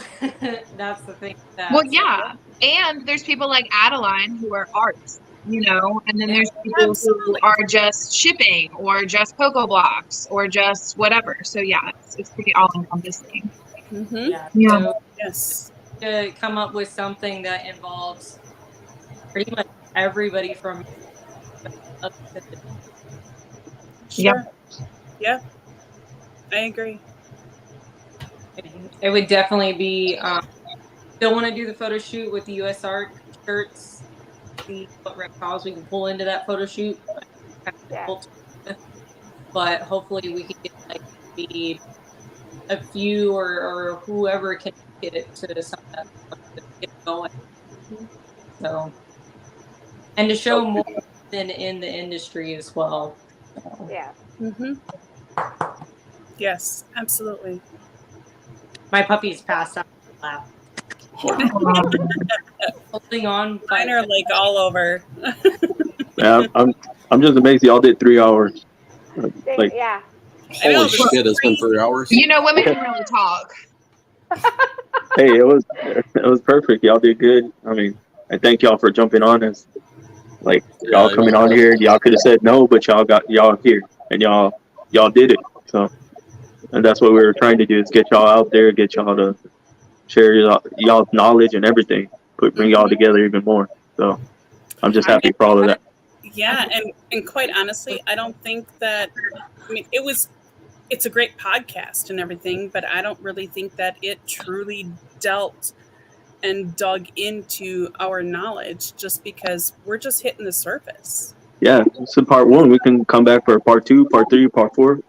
that's the thing. Well, yeah. And there's people like Adeline who are arts, you know, and then there's people who are just shipping or just Cocoa Blocks or just whatever. So yeah, it's pretty all encompassing. Yeah. Yeah. So, yes. To come up with something that involves pretty much everybody from. Sure. Yeah. I agree. It would definitely be still want to do the photo shoot with the US Art shirts. See what reptiles we can pull into that photo shoot. Yeah. But hopefully we can get like maybe a few or whoever can get it to some of that to get going. So, and to show more than in the industry as well. So. Yeah. Mm-hmm. Yes, absolutely. My puppy's passed out in the lap. Holding on. Mine are like all over. Yeah, I'm just amazed y'all did 3 hours. Like, Yeah. Holy shit, it's been 3 hours. You know, women can really talk. hey, it was perfect. Y'all did good. I mean, I thank y'all for jumping on us. Like y'all coming on here, y'all could have said no, but y'all here and y'all did it. So, and that's what we were trying to do, is get y'all out there, get y'all to share y'all's knowledge and everything, bring y'all together even more. So, I'm just happy for all of that. Yeah, and quite honestly, I don't think that. I mean, it's a great podcast and everything, but I don't really think that it truly dealt and dug into our knowledge, just because we're just hitting the surface. Yeah, it's in part 1. We can come back for part 2, part 3, part 4.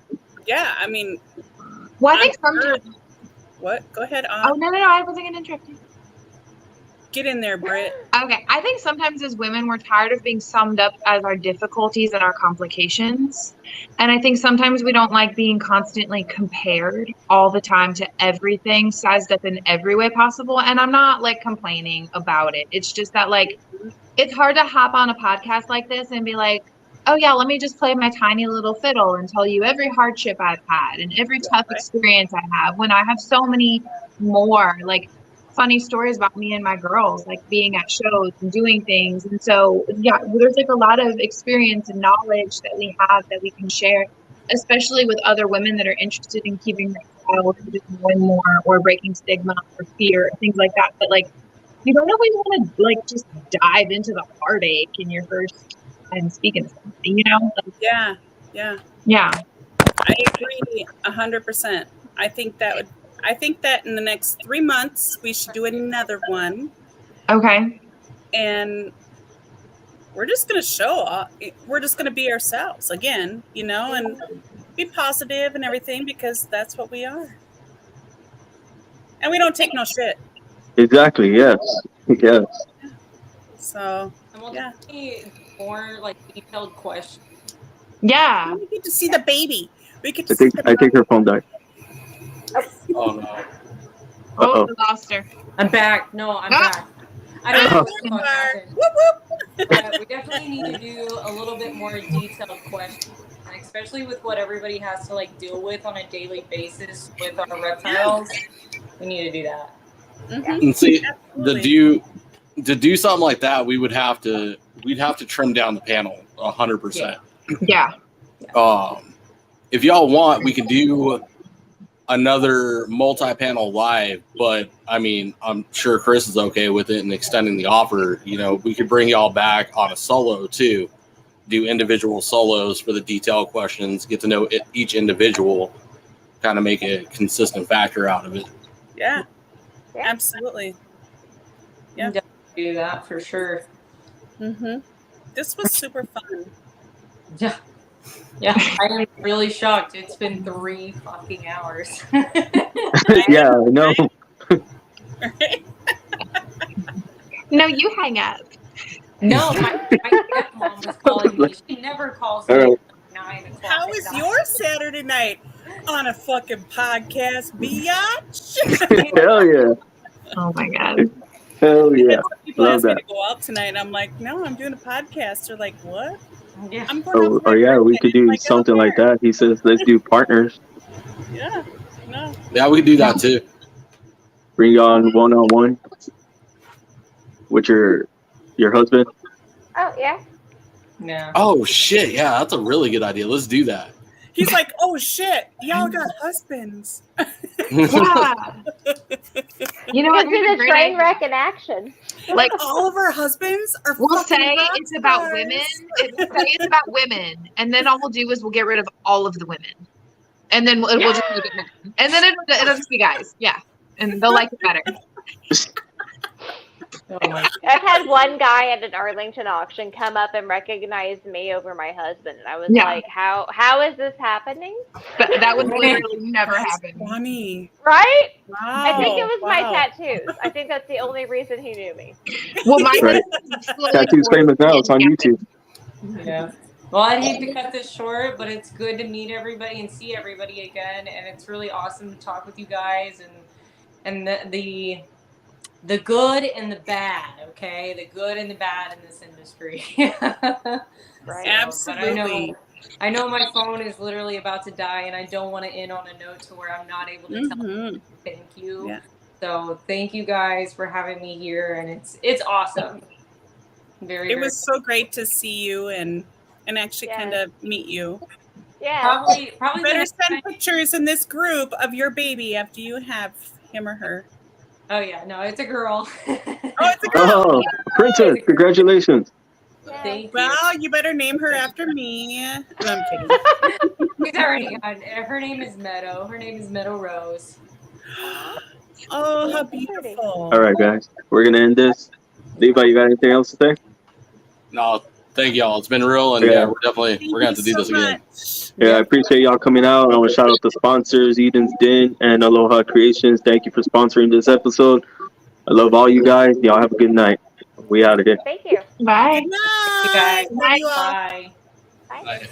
Yeah, I mean, well, I think sometimes. What? Go ahead. Oh no, I wasn't gonna interrupt you. Get in there, Britt. Okay, I think sometimes as women, we're tired of being summed up as our difficulties and our complications. And I think sometimes we don't like being constantly compared all the time to everything, sized up in every way possible. And I'm not like complaining about it. It's just that like, it's hard to hop on a podcast like this and be like, oh yeah, let me just play my tiny little fiddle and tell you every hardship I've had and every tough experience I have, when I have so many more like funny stories about me and my girls, like being at shows and doing things. And so, yeah, there's like a lot of experience and knowledge that we have that we can share, especially with other women that are interested in keeping their style or just knowing more or breaking stigma or fear, things like that. But like, you don't always want to like just dive into the heartache in your first time speaking something, you know? Like, yeah. I agree 100%. I think that in the next 3 months we should do another one. Okay. And we're just gonna we're just gonna be ourselves again, you know, and be positive and everything, because that's what we are. And we don't take no shit. Exactly. Yes. Yes. So yeah. More like detailed questions. Yeah. We get to see the baby. We get to I think her phone died. Oh no. Oh, we lost her. I'm back. No, I'm back. I don't know what the fuck happened. But we definitely need to do a little bit more detailed questions, especially with what everybody has to like deal with on a daily basis with our reptiles. We need to do that. Mm-hmm. And see, to do something like that, we'd have to trim down the panel 100%. Yeah. If y'all want, we could do another multi-panel live, but I mean, I'm sure Chris is okay with it and extending the offer. You know, we could bring y'all back on a solo too, do individual solos for the detailed questions, get to know each individual, kind of make a consistent factor out of it. Yeah. Absolutely. Yeah, do that for sure. Mm-hmm. This was super fun. Yeah. Yeah, I am really shocked. It's been 3 fucking hours. Yeah, I know. No, you hang up. No, my stepmom was calling me. She never calls me at 9 o'clock. How was your Saturday night on a fucking podcast, biatch? Hell yeah. Oh my god. Hell yeah. People Love ask me that. to go out tonight, and I'm like, no, I'm doing a podcast. They're like, what? Yeah. I'm going Oh yeah, we could do something like that. He says, let's do partners. Yeah. No. Yeah, we could do that too. Bring you on one with your husband. Oh yeah. Yeah. Oh shit, yeah, that's a really good idea. Let's do that. He's like, oh shit, y'all got husbands. Yeah. You know what? It's been a train wreck in action. Like all of our husbands are. We'll say fucking it's about rock women. stars. We'll say it's about women, and then all we'll do is we'll get rid of all of the women, and then we'll just make it men. And then it'll just be guys. Yeah, and they'll like it better. Oh my I've had one guy at an Arlington auction come up and recognize me over my husband, and I was Yeah. like, "How is this happening?" That would literally never happen. Funny. Right? Wow. I think it was my Wow. tattoos. I think that's the only reason he knew me. Well, my Right. Tattoo's famous now. It's on YouTube. Yeah. Well, I'd hate to cut this short, but it's good to meet everybody and see everybody again, and it's really awesome to talk with you guys and the good and the bad. Okay, the good and the bad in this industry. Right. Absolutely. But I know my phone is literally about to die, and I don't want to end on a note to where I'm not able to tell you thank you. Yeah. So thank you guys for having me here, and it's awesome. It was so great to see you and actually kind of meet you. Yeah. Probably Better send pictures in this group of your baby after you have him or her. Oh yeah, no, it's a girl. Oh, it's a girl. Oh, princess! Congratulations. Well, you better name her after me. No, I'm kidding. She's already on. Her name is Meadow. Her name is Meadow Rose. Oh, how beautiful! All right, guys, we're gonna end this. Levi, you got anything else to say? No, thank y'all. It's been real, and we're gonna have to do this again. Yeah, I appreciate y'all coming out. I want to shout out the sponsors, Eden's Den and Aloha Creations. Thank you for sponsoring this episode. I love all you guys. Y'all have a good night. We out of here. Thank you. Bye. Good night. Bye. Bye. Bye. Bye.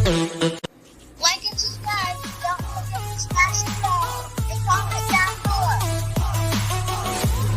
Thank you.